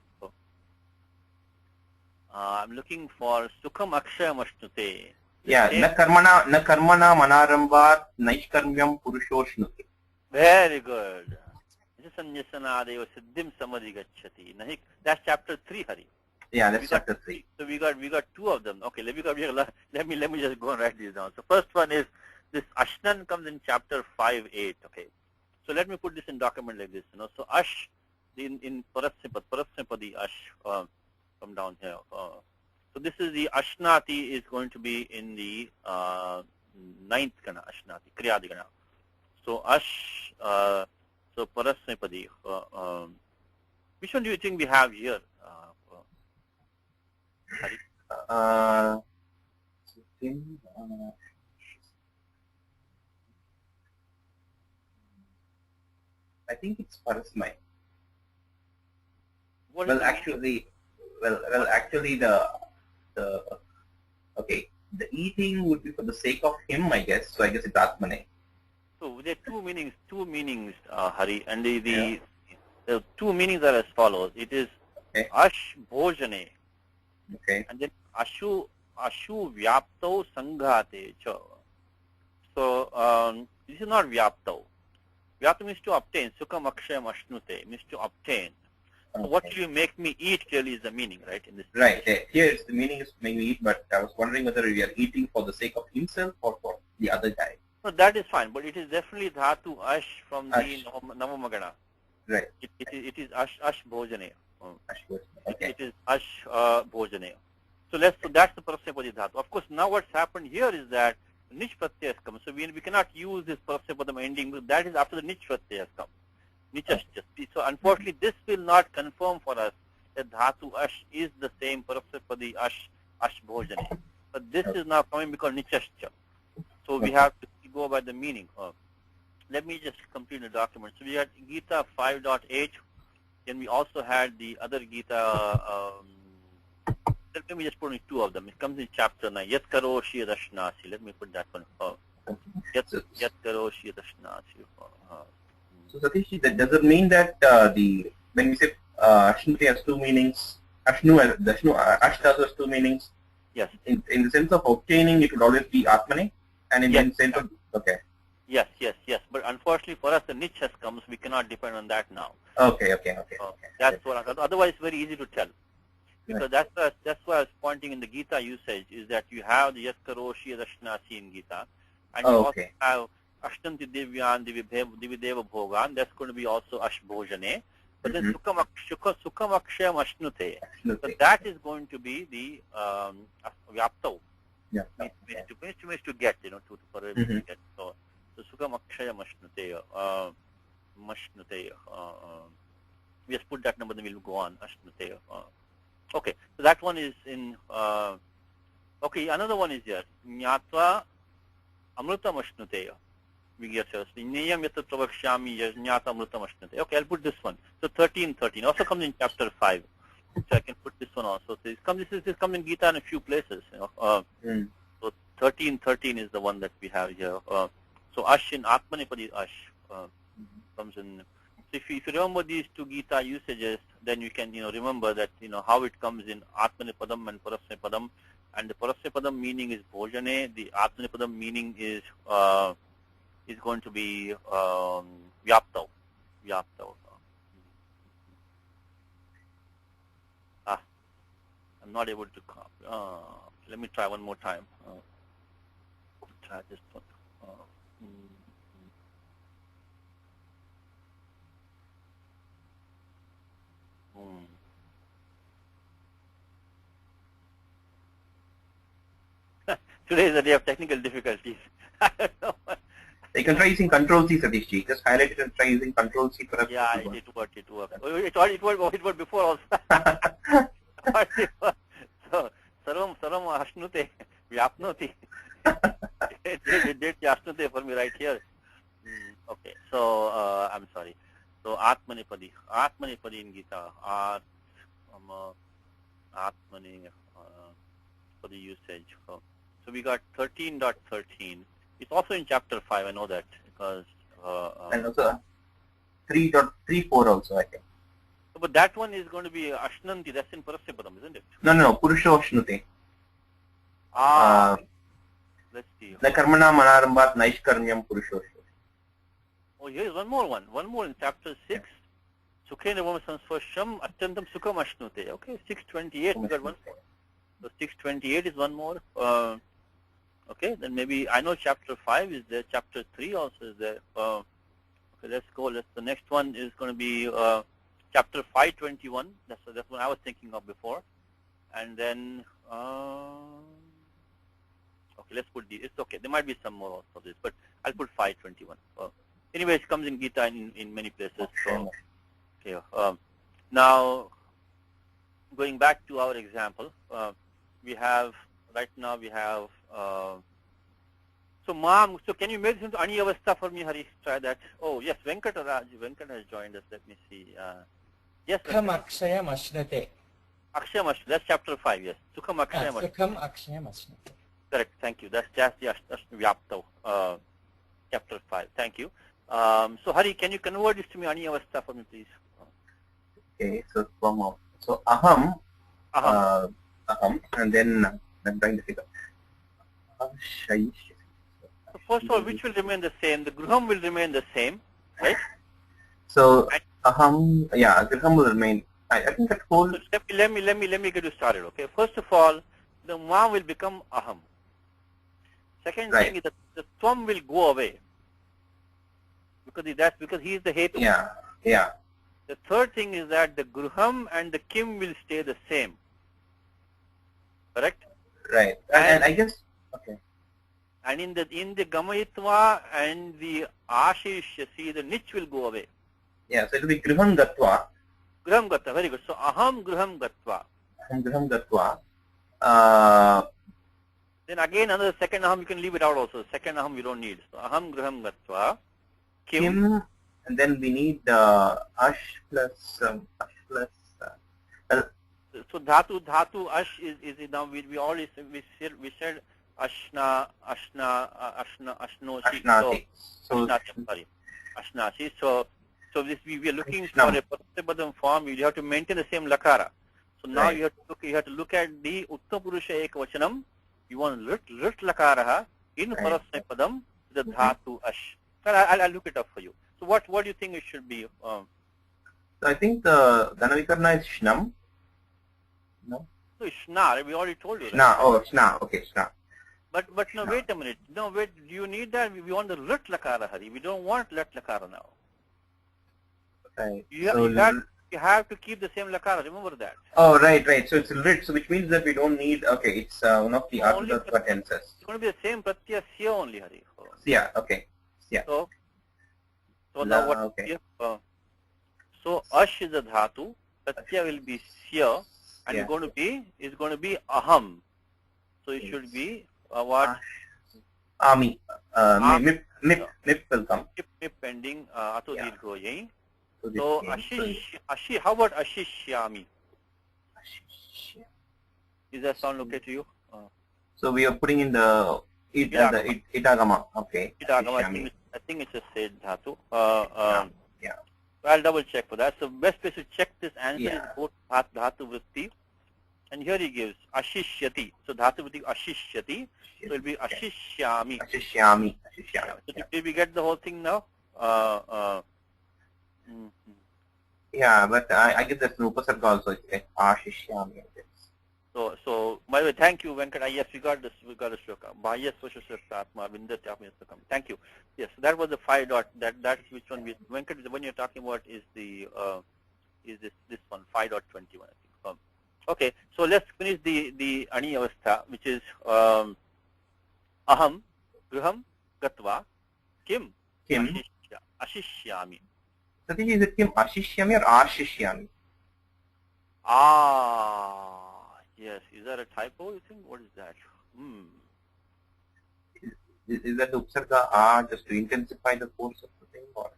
I'm looking for Sukham Akshayam Ashnute. Yeah, na karmana manarambhat naishkarmyam purushoshnuti. Very good. Sanyasanadeva siddhim samadhigacchati. That's chapter 3, Hari. Yeah, that's chapter 3. So we got two of them. Okay, let me just go and write these down. So first one is this Ashnan comes in chapter 5-8. Okay. So let me put this in document like this. So Ash in Parasnipadi Ash come down here. So this is the Ashnati is going to be in the 9th Gana, Ashnati, Kriyadi Gana. So Ash, so Parasnipadi. Which one do you think we have here? Hari? I think it's Parasmai. Well, actually, the eating would be for the sake of him, I guess. So I guess it's Atmane. So there are two meanings, Hari, and the two meanings are as follows. It is Ash Bhojane, and then Ashu Vyapto Sanghate cha. So this is not Vyapto. Vyapto means to obtain. Sukham Akshayam Ashnute means to obtain. So what will you make me eat clearly is the meaning, right? In this. Right. Here the meaning is make me eat, but I was wondering whether we are eating for the sake of himself or for the other guy. No, that is fine, but it is definitely Dhatu Ash from the Navamagana. Right. It is Ash Bhojane. Ash Bhojane. Okay. It is Ash Bhojane. So that's the Parasnipadi Dhatu. Of course, now what's happened here is that Nich Pratyay has come. So we cannot use this Parasnipadam ending, but that is after the Nich Pratyay has come. So unfortunately, this will not confirm for us that Dhatu Ash is the same Parasnipadi Ash Bhojane. But this is now coming because Nichascha. So we have to go by the meaning. Let me just complete the document. So we had Gita 5.8. Then we also had the other Gita. Let me just put in two of them. It comes in chapter 9. Yat karoshi yadashnasi. Let me put that one. Yat karoshi yadashnasi. So Satish, that does it mean that when we say Ashnuti has two meanings, Ash has two meanings? Yes. In the sense of obtaining, it would always be Atmane, and in the sense of Yes. But unfortunately for us, the niche has come, so we cannot depend on that now. Okay. That's what. Otherwise, it's very easy to tell. Because that's why I was pointing in the Gita usage is that you have the Yaskaroshi Dashnasi in Gita, and you also have Ashtanti Divyan Divideva Bhogan. That's going to be also Ash Bhojane. But then Sukham Akshayam Ashnute. So that is going to be the Vyapto. Yeah. Means to get, to get. So Sukham Akshayam Ashnute. Mashnute. We just put that number, then we'll go on. Ashnute. Okay, so that one is in, okay, another one is here. Nyatva Amrutam Ashnuteya. We get here. Niyam Yata Pravakshyami Yajnyata Amrutam Ashnute. Okay, I'll put this one. So 13. Also comes in chapter 5. So I can put this one also. So this comes in Gita in a few places. So 13 is the one that we have here. So Ash in Atmanipadi Ash comes in. So if you remember these two Gita usages, then you can remember that how it comes in Atmanipadam and Parasnipadam, and the Parasnipadam meaning is Bhojane, the Atmanipadam meaning is going to be Vyaptav. I'm not able to copy. Let me try one more time. Try this one. Today is a day of technical difficulties. I don't know. You can try using Control C, Satish ji. Just highlight it and try using Control C for us. Yeah, it worked. It worked. It worked before also. So, Sarvam Ashnute, Vyapnoti. It did Ashnute for me right here. Okay, so I'm sorry. So Atmanipadi in Gita. Atmani for the usage. So we got 13.13. It's also in chapter 5. I know that because. And also 3.34 also, I think. But that one is going to be Ashnanti. That's in Parasyapadam, isn't it? No. Purusho Ashnute. Let's see. Na karmana manarambat naishkarmyam purusho. Oh, here is one more in chapter 6. Sukhena Vama Sansvarsham Atyantam Sukham Ashnute. Okay, 628. We got one more. So 628 is one more. Okay, then maybe I know chapter 5 is there. Chapter 3 also is there. Okay, let's go. The next one is going to be chapter 521. That's what I was thinking of before. And then okay, let's put it's okay. There might be some more also this, but I'll put 521. Anyway, it comes in Gita in many places. So, okay. Now, going back to our example, we have right now so Mom. So can you make this into Ani Avastha for me, Hari? Try that. Oh yes, Venkat has joined us. Let me see. Yes. Sukham akshayam ashnate. Akshayam ashnate. That's chapter 5. Yes. Sukham akshayam ashnate. Sukham akshayam ashnate. Correct. Thank you. That's just the Vyaptav, chapter 5. Thank you. So Hari, can you convert this to me Ani Avastha for me, please? Okay. So one more. So aham, and then I'm trying to figure. So first of all, which will remain the same? The Gruham will remain the same, right? So aham, yeah, Griham will remain. I think that whole. So let me get you started. Okay. First of all, the Ma will become aham. Second thing is that the Tvam will go away because he is the Hetu. Yeah. The third thing is that the Gruham and the Kim will stay the same. Correct? Right. And I guess okay. And in the Gamayitva and the Ashishya, the Nich will go away. Yeah, so it will be Griham Gatva. Griham Gatva, very good. So Aham Griham Gatva. Aham Griham Gatva. Then again another second Aham you can leave it out also. Second Aham you don't need. So Aham Griham Gatva. Kim, and then we need Ash plus. So Dhatu Ash is now we said Ashna Ashnoshi. Ashnati. Ashnasi. So this we are looking for a Pratyabadam form. You have to maintain the same lakara. So now you have to look at the Uttapurusha Ekavachanam. You want lit lakaraha in Parasyapadam the Dhatu Ash. I'll look it up for you. So what do you think it should be? So I think the Dhanavikarna is Shnam. No. So Shna. We already told you. Shna. Right? Oh, Shna. Okay, Shna. But no, wait a minute. No, wait. Do you need that? We want the lit lakara, Hari. We don't want lit lakara now. Right. You have to keep the same lakara. Remember that. Oh, right. So it's lit. So which means that we don't need. Okay, it's one of the Artha tenses. It's going to be the same pratyaya sya only, Hari. Yeah. Okay. Yeah. So now what? Okay. So ash is a dhatu. Pratyaya will be sya, and it's going to be aham. So it should be what? Ami. Mip will come. Mip pending ato dirgho yahi. So ashish. How about ashishyami? Does that sound okay to you? So we are putting in the itagama. Okay. Itagama. I think it's a said dhatu. Yeah. I'll double check for that. So best place to check this answer is both dhatu vritti. And here he gives ashishyati. So dhatu vritti ashishyati. So it will be ashishyami. Ashishyami. So did we get the whole thing now? Yeah, but I get that Upasarga also. It's Ashishyami. So by the way, thank you, Venkat. Yes, we got this. We got a shloka. Bahya Svashasatma Vindatyapam Sakam. Thank you. Yes, so that was the 5 dot. That is which one we Venkat. The one you're talking about is the this one 5.21. I think. Okay, so let's finish the Ani Avastha, which is aham griham gatva kim Kim. ashishyami. Satish, is it kim ashishyami or ashishyami? Ah, yes. Is that a typo, you think? What is that? Is that the upsarga a just to intensify the force of the thing, or?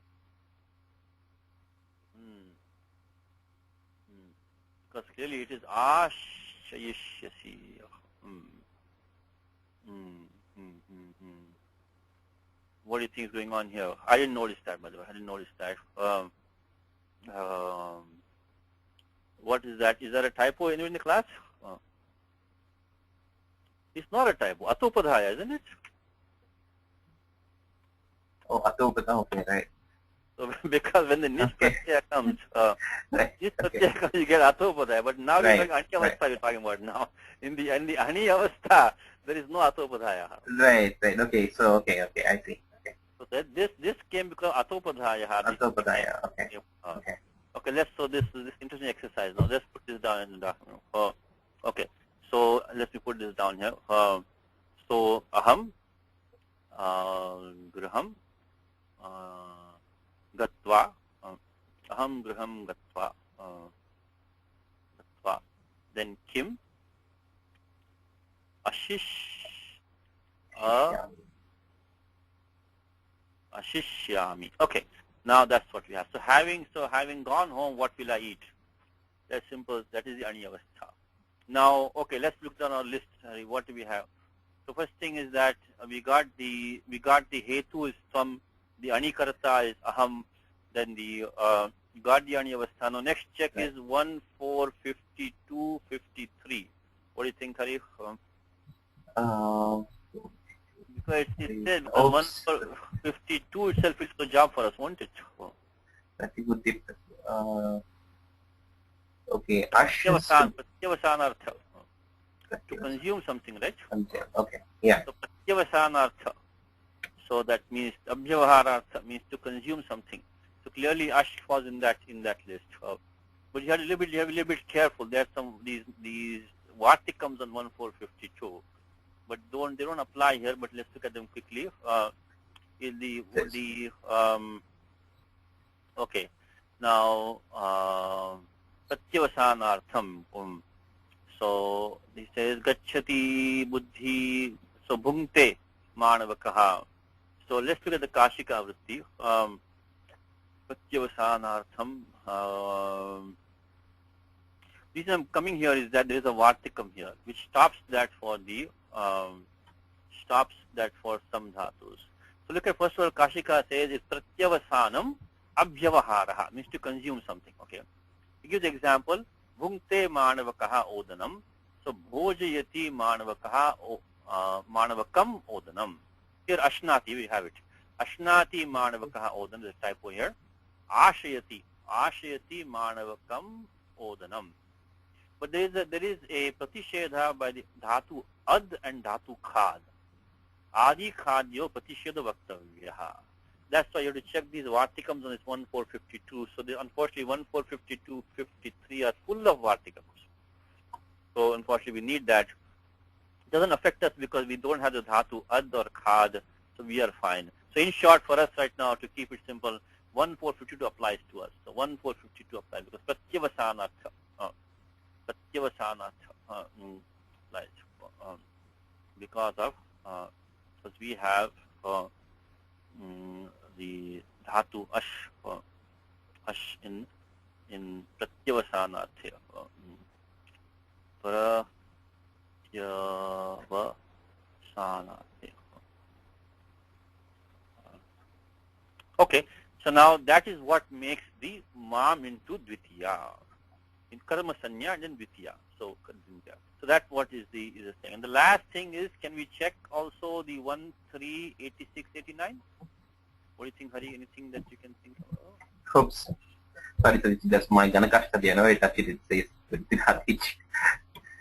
Because clearly it is ashayishyasi. What do you think is going on here? I didn't notice that, by the way. I didn't notice that. What is that? Is that a typo anywhere in the class? It's not a typo. Atopadhaya, isn't it? Oh, Atopada, okay, right. So because when the nish pratyaya comes, Right. nish Okay. pratyaya comes, you get atopadhaya. But now Right, you're talking ani avastha you're talking about now. In the ani avastha, there is no atopadhaya. Right. Okay, so okay, I see. Okay. So that this came because atopadhaya. Atopadaya, okay. Okay. Okay, let's so this interesting exercise now. Let's put this down in the document. Okay, so let me put this down here. So aham griham gatva aham griham gatva then kim ashishyami. Okay, now that's what we have. So having gone home, what will I eat? That's simple. That is the ani avastha. Now, okay, let's look down our list. What do we have? So first thing is that we got the hetu is from the anikarta is aham. Then the you got the ani avastha. Now next check is 1, 4, 52, 53. What do you think, Harif? Because it said 1, 4, 52 itself is the job for us, won't it? That's a good tip. Okay, Pratyavasanartha. To consume something, right? Okay, yeah. So pratyavasanartha. So that means abhyavaharartha means to consume something. So clearly ash falls in that list. But you have a little bit careful. There are some these vartikams on 1452, but they don't apply here. But let's look at them quickly. Okay. Now pratyavasanartham. So he says gacchati buddhi. So bhungte manavakaha. So let's look at the kashika vritti. Pratyavasanartham. Reason I'm coming here is that there is a vartikam here which stops that for some dhatus. So look at first of all, kashika says it's pratyavasanam abhyavaharaha, means to consume something. Okay. He gives example. Bhungte manavakaha odanam. So bhojayati manavakaha manavakam odanam. Here ashnati, we have it. Ashnati manavakaha odanam, there's a typo here. Ashayati manavakam odanam. But there is a pratishedha by the dhatu ad and dhatu khad. Adi khadyo pratishedha vaktavyaha. That's why you have to check these vartikams on this 1452. So unfortunately 1452, 53 are full of vartikams. So unfortunately we need that. It doesn't affect us because we don't have the dhatu ad or khad, so we are fine. So in short, for us right now, to keep it simple, 1452 applies to us. So 1452 applies because pratyavasanartha applies because of because we have the dhatu ash in pratyavasanartha. Okay, so now that is what makes the mam into dvitiya. In karma sanya and then dvitiya. So that's what is the thing. And the last thing is, can we check also the 1, 3, 86, 89? What do you think, Hari? Anything that you can think of? Oops. Sorry, that's my Ganakashtadhya. I never touched it. It says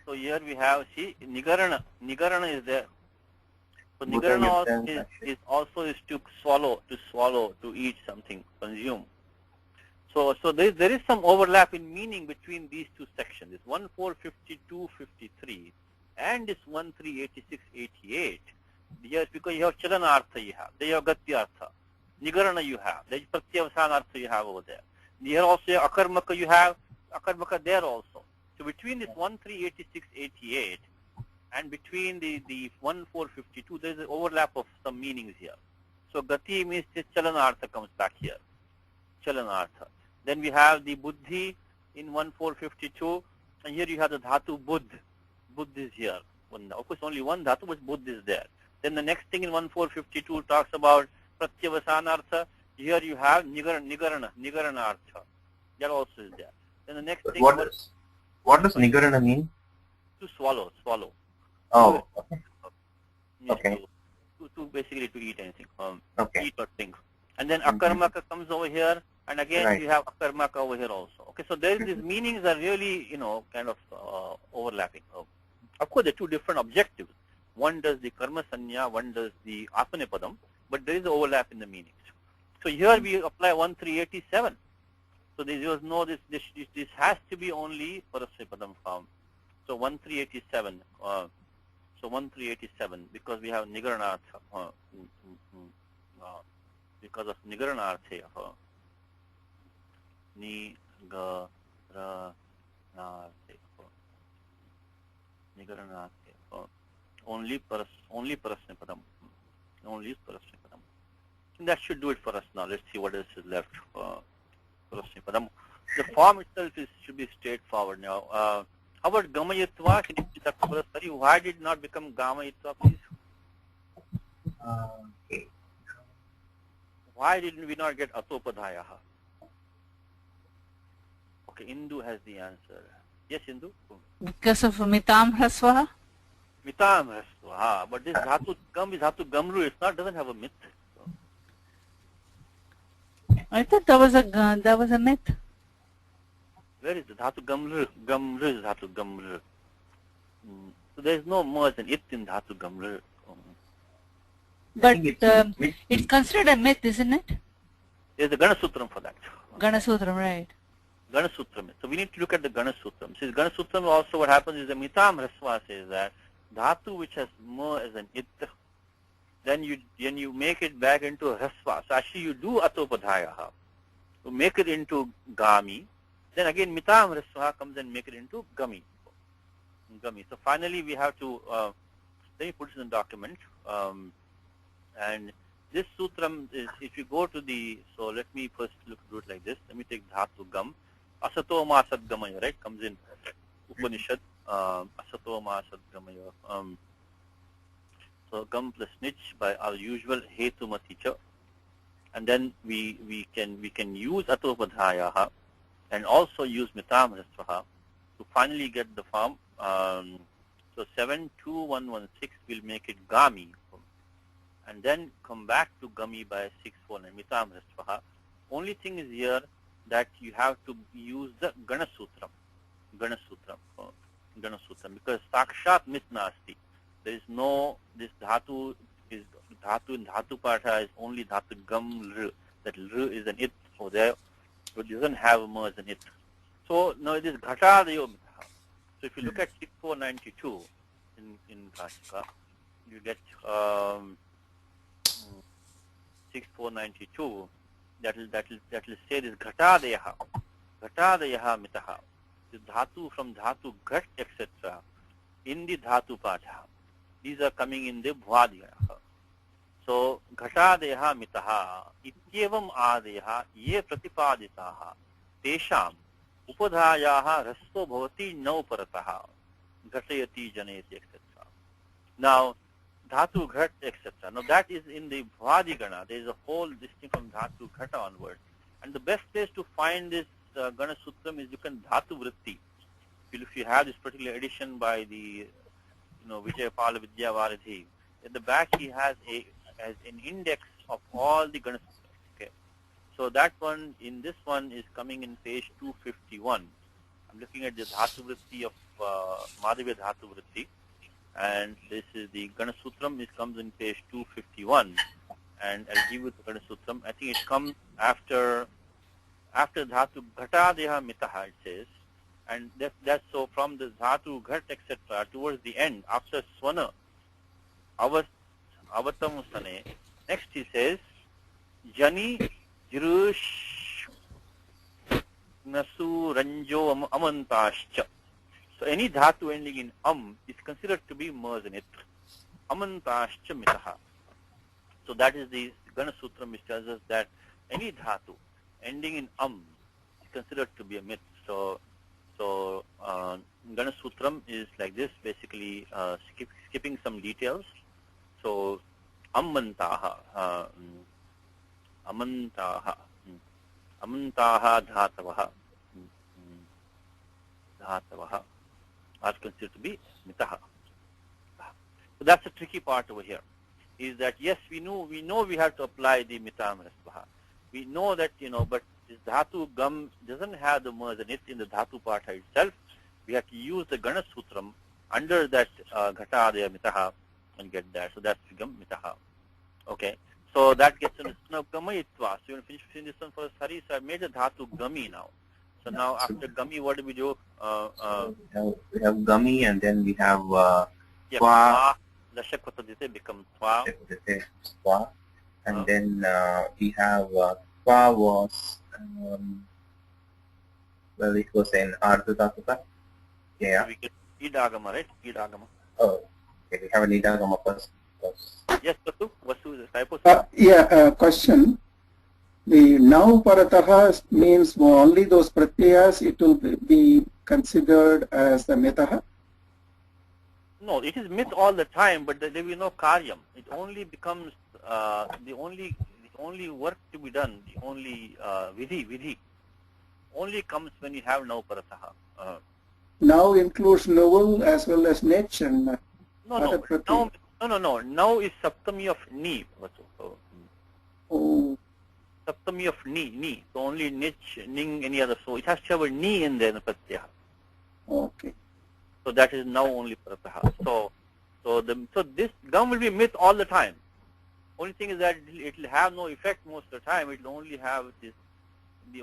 So here we have, see, Nigarana. Nigarana is there. So Nigarana is also to swallow, to eat something, consume. So there is some overlap in meaning between these two sections. This 1452, 53 and this 1386, 88. Here, because you have chalanartha you have, there you have gatyartha, nigarana you have, there is pratyavasanartha you have over there. Here also you have akarmaka you have, akarmaka there also. So between this 138688 and between the 1452, there is an overlap of some meanings here. So gati means this chalanartha comes back here, chalanartha. Then we have the buddhi in 1452, and here you have the dhatu buddh. Buddh is here. Of course, only one dhatu, but buddh is there. Then the next thing in 1452 talks about pratyavasanartha. Here you have nigaranartha. That also is there. Then the next But thing. what does nigarana mean? To swallow. Oh, okay. Yes, Okay. To basically to eat anything. Okay. Eat or think. And then akarmaka comes over here, and again Right. you have akarmaka over here also. Okay, so there is these meanings are really, kind of overlapping. Of course, they're two different objectives. One does the karma sanya, one does the atmanepadam, but there is overlap in the meanings. So here we apply 1387. So there was no this has to be only parasyapadam form. So 1387. So 1387 because we have nigaranartha. Because of nigaranartha. Nigaranartha. Only parasyapadam. Only is parasyapadam. And that should do it for us now. Let's see what else is left. Parasyapadam. The form itself should be straightforward now. How about gamayatva? Can you please for us? Sorry, why did it not become gamayatva, please? Okay. Why didn't we not get atopadhayaha? Okay, Indu has the answer. Yes, Indu? Because of mitam hrasvaha? Mitam hasva. But this dhatu gam is dhatu gamru. It's not, doesn't have a myth. I thought that was a myth. Where is the dhatu gamru? Gamru is dhatu gamru. So there is no more than it in dhatu gamru. But think it's considered a myth, isn't it? There's a Ganasutram for that. Ganasutram, right. Ganasutram. So we need to look at the Ganasutram. Since Ganasutram also what happens is the mitam rasva says that dhatu which has more as an it, then you make it back into rasva. So actually you do atopadhayaha. To make it into gami. Then again mitam rasva comes and make it into gami. So finally we have to, let me put this in the document. And this sutram is, if you go to the, so let me first do it like this. Let me take dhatu gam. Asato ma sadgamaya, right? Comes in Upanishad. Asato ma sadgamaya. So gam plus nich by our usual hetuma teacher. And then we can use atopadhayaha and also use mitam rasvaha to finally get the form. So 72116 will make it gami. And then come back to gami by 649 mitam rasvaha. Only thing is here that you have to use the Ganasutram because sakshat mitnasti. There is no, this dhatu in dhatu patha is only dhatu gam r. That r is an it over there, but it doesn't have a as an it. So now it is ghata dayo mitha. So if you look at 6492 in Kashika, you get 6492. That will say this ghatadayaha mitaha. The dhatu from dhatu ghat etc. in the dhatu patha. These are coming in the bhvadiyaha. So ghatadayaha mitaha ityevam adayaha ye pratipaditaha tesham upadhayaha rasvo bhavati nauparataha ghatayati janayati etc. Now dhatu ghat etc. Now that is in the bhvadigana. There is a whole distinction from dhatu ghata onwards. And the best place to find this Ganasutram is you can dhatu vritti. If you have this particular edition by the Vijayapala Vidyavaridhi, at the back he has an index of all the Ganasutram. Okay. So that one, in this one, is coming in page 251. I'm looking at the dhatu vritti of Madhavya dhatu vritti. And this is the Ganasutram. It comes in page 251, and I'll give you the Ganasutram. I think it comes after dhatu ghatadeha mitaha, it says, and that's so from the dhatu ghat etc. towards the end after swana, avatam sane. Next he says, Jani jirush nasu ranjo amantascha. So any dhatu ending in is considered to be merged. Amantascha mitaha. So that is the Gana Sutram which tells us that any dhatu ending in is considered to be a myth. So Gana Sutram is like this, basically skipping some details. So amantaha dhatavaha are considered to be mitaha. So that's the tricky part over here. Is that yes, we know we have to apply the mitam rasvaha. We know that, but this dhatu gam doesn't have the merge in it in the dhatu part itself. We have to use the Gana Sutram under that ghatadaya mitaha and get that. So that's gam mitaha. Okay. So that gets into gamayitva. So you want to finish this one for us, Hari? So I made the dhatu gami now. So now after gami, what do we do? We have gami, and then we have twa. Lashakvatadite becomes twa. And then we have twa was, well, it was an ardhadhatuka. Yeah. We get idagama, right? Idagama. Oh, okay. We have an idagama first. Yes, Vasu, the typo. Question. The now parataha means only those pratyas, it will be considered as the mitaha? No, it is myth all the time, but there will be no karyam. It only becomes the only work to be done, the only vidhi only comes when you have now parataha. Now includes novel as well as niche and no. Now is saptami of ni. Oh. Saptami of ni. So only niche, ning, any other. So it has to have a ni in there in the pratyah. Okay. So that is now only parataha. So this gum will be myth all the time. Only thing is that it will have no effect most of the time. It will only have this. The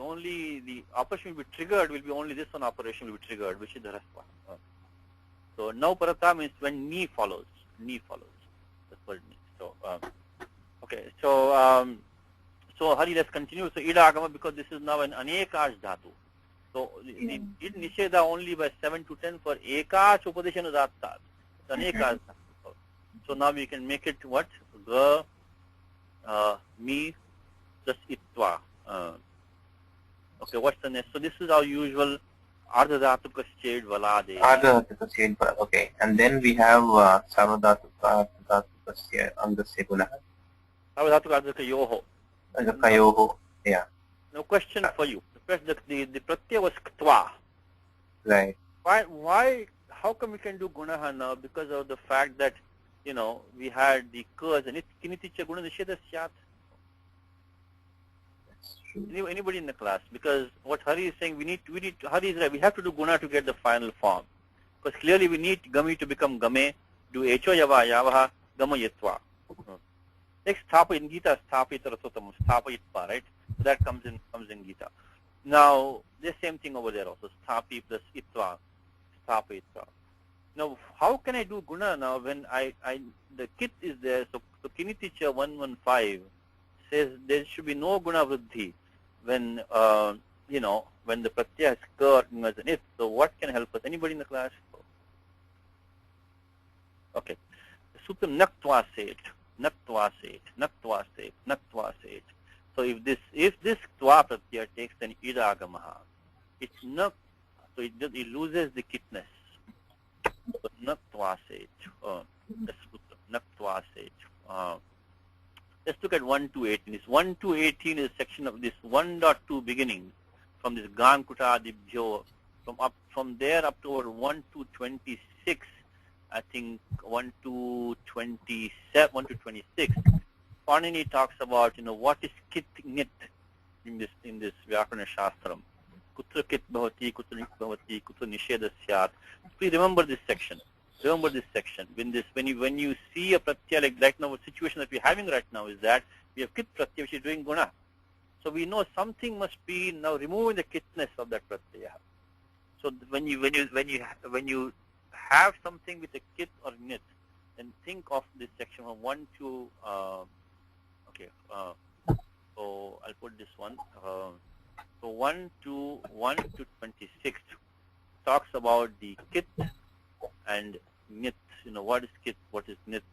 operation will be triggered. Will be only this one operation will be triggered, which is the rasva. So now parataha means when ni follows. That's what it means. So okay. So Hari, let's continue. So idagama, because this is now an anekash dhatu. So it nisheda only by 7 to 10 for ekash upadeshana dhatat. So anekash dhatu. So now we can make it what? Ga, mi, plus itva. Okay, what's the next? So this is our usual ardhadhatuka shade valade. Ardhadhatuka shade, okay. And then we have sarvadhatuka angasya gunaha. Sarvadhatuka ardhaka yoho. Kayoho, yeah. No question for you. The pratyaya was ktva. Right. Why? How come we can do gunaha now? Because of the fact that, we had the kas and it's kiniticha guna nisheda syat. Anybody in the class? Because what Hari is saying, Hari is right. We have to do guna to get the final form. Because clearly we need gami to become game, do echo yava yavaha, gama yatva. Next, sthapa in Gita, sthapita rasotam, sthapayitva, right? So that comes in Gita. Now, the same thing over there also, sthapi plus itva, sthapayitva. Now, how can I do guna now when the kit is there? So Kiniticha 115 says there should be no guna vruddhi when when the pratyaya is ka as an it. So what can help us? Anybody in the class? Okay. Sutram naktva set. So if this tva pratyaya takes an idagamaha, it's nak, so it loses the kitness. So naktva set. Naktva set. Let's look at 1 to 18. This 1 to 18 is a section of this 1.2 beginning from this Gankuta Dibhyo, from there up to 1 to 26. I think 1 to 27, 1 to 26. Panini talks about what is kit nit in this Vyakarana Shastram. Kutra kit bhavati, kutra nit bhavati, kutra nisheda syat. Please remember this section. When you see a pratyaya like right now, the situation that we're having right now is that we have kit pratyaya which is doing guna. So we know something must be now removing the kitness of that pratyaya. So when you have something with a kit or nit, then think of this section from 1 to, okay, so I'll put this one. So 1 to 26 talks about the kit and nit. What is kit, what is nit,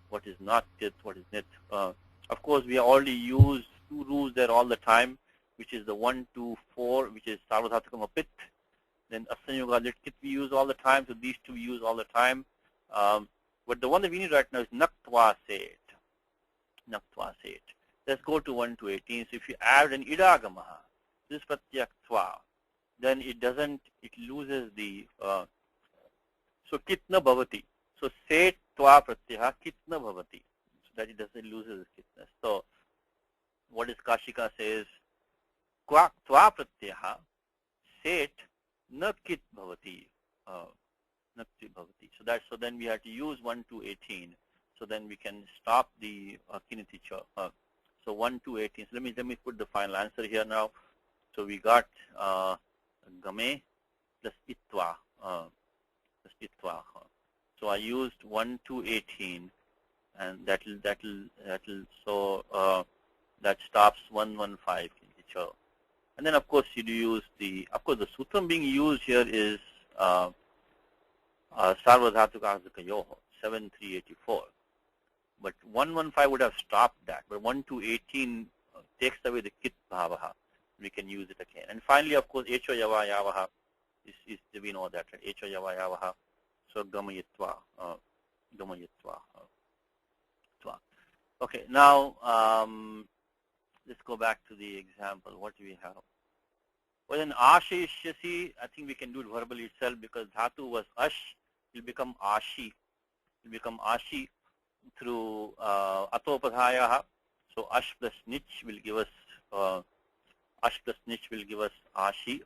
what is not kit, what is nit. Of course, we already use two rules there all the time, which is the 1, 2, 4, which is sarvadhatukam apit. Then asanyuga lit kit we use all the time, so these two we use all the time. But the one that we need right now is naktva set. Naktva set. Let's go to 1 to 18. So if you add an idagamaha, this pratyaktva, then it loses the, so kitna bhavati. So set tva pratyaha kitna bhavati. So that it doesn't lose its kitness. So what is Kashika says, tva pratyaha set na kit bhavati. So then we have to use 1 to 18. So then we can stop the kiniti. So 1 to 18. So let me put the final answer here now. So we got game plus itva. So I used 1 to 18, and that stops 115 kinti. And then of course you use the sutram being used here is sarvadhatuka 7384. But 115 would have stopped that. But 1 to 18 takes away the kit bhavaha. We can use it again. And finally, of course, echo yava yavaha is we know that, right? Echo yava yavaha. So gamayitva. Okay, now let's go back to the example. What do we have? Well, in ashayishyasi, I think we can do it verbally itself because dhatu was ash. It will become ashi. It will become ashi through atopadhayaha. So ash plus nich will give us ashi.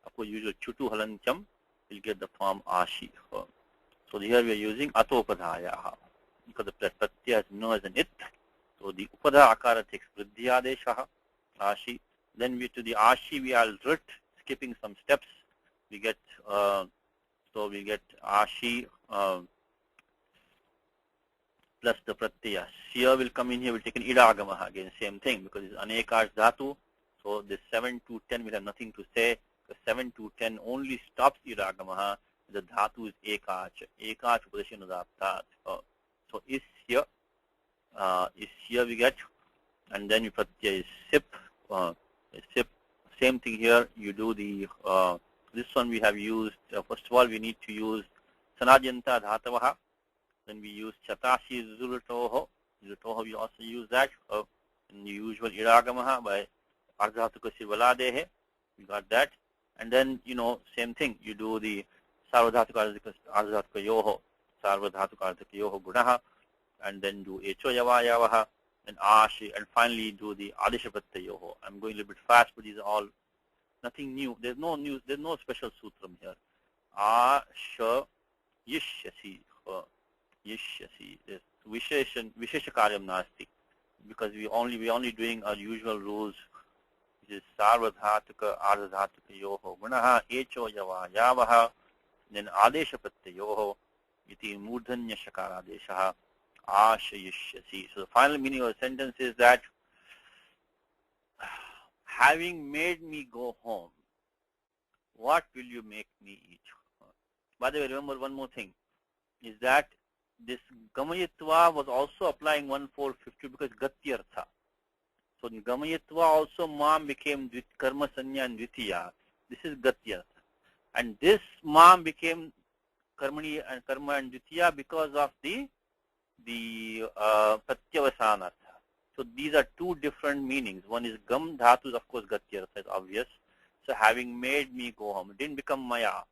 Of course, usual chutu halantyam will get the form ashi. So here we are using atopadhayaha because the pratyaya is known as an it. So the upadha akara takes vriddhyadeshaha, ashi. Then to the ashi we are writ, skipping some steps. We get ashi plus the pratyaya. Shya will come in here, we'll take an idagamaha, again same thing because it's anekash dhatu. So this 7 to 10 will have nothing to say. The 7 to 10 only stops idagamaha. The dhatu is ekach. Ekach upadashinudaptat. So is here we get, and then pratyaya is sip. Sip. Same thing here. You do the this one we have used. First of all, we need to use sanajanta dhatavaha. Then we use chatashi zuratoho. Zuratoho we also use that in the usual iragamaha by ardhatuka sivaladehe. We got that. And then same thing. You do the sarvadhatuka ardhatuka yoho, sarvadhatuka ardhatuka yoho gunaha, and then do echo yava yavaha. And ashi, and finally do the adishapattayoho. I'm going a little bit fast, but these are all nothing new. There's no special sutram here. Asha yishyasi. Yishyasi. There's vishesha karyam nasti. Because we only doing our usual rules, which is sarvadhatuka ardhatuka yoho gunaha echo yava yavaha, then adeshapattayoho iti murdhanya shakaradeshaha. Ashayishyasi. So the final meaning of the sentence is that having made me go home, what will you make me eat? By the way, remember one more thing, is that this gamayitva was also applying 1450 because gatyartha. So in gamayitva also mam became karma sanya and dvitiya. This is gatyartha. And this mam became karmani and karma and dvitiya because of the pratyavasanartha. So these are two different meanings. One is gam dhatu, of course gatyartha is obvious. So having made me go home, it didn't become maya,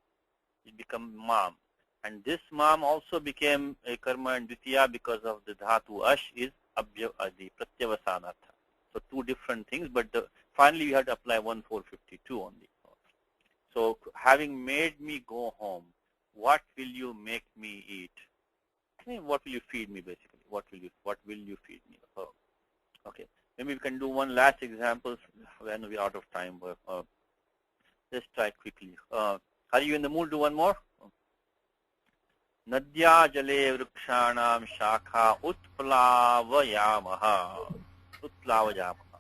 it became mam. And this mam also became a karma and dvitiya because of the dhatu ash is the pratyavasanartha. So two different things, but finally we had to apply 1452 only. So having made me go home, what will you make me eat? What will you feed me, basically? What will you feed me? Oh, okay. Maybe we can do one last example when we're out of time. Let's try quickly. Are you in the mood to do one more? Nadya jale vrikshanam shakha utplavayamaha. Utplavayamaha.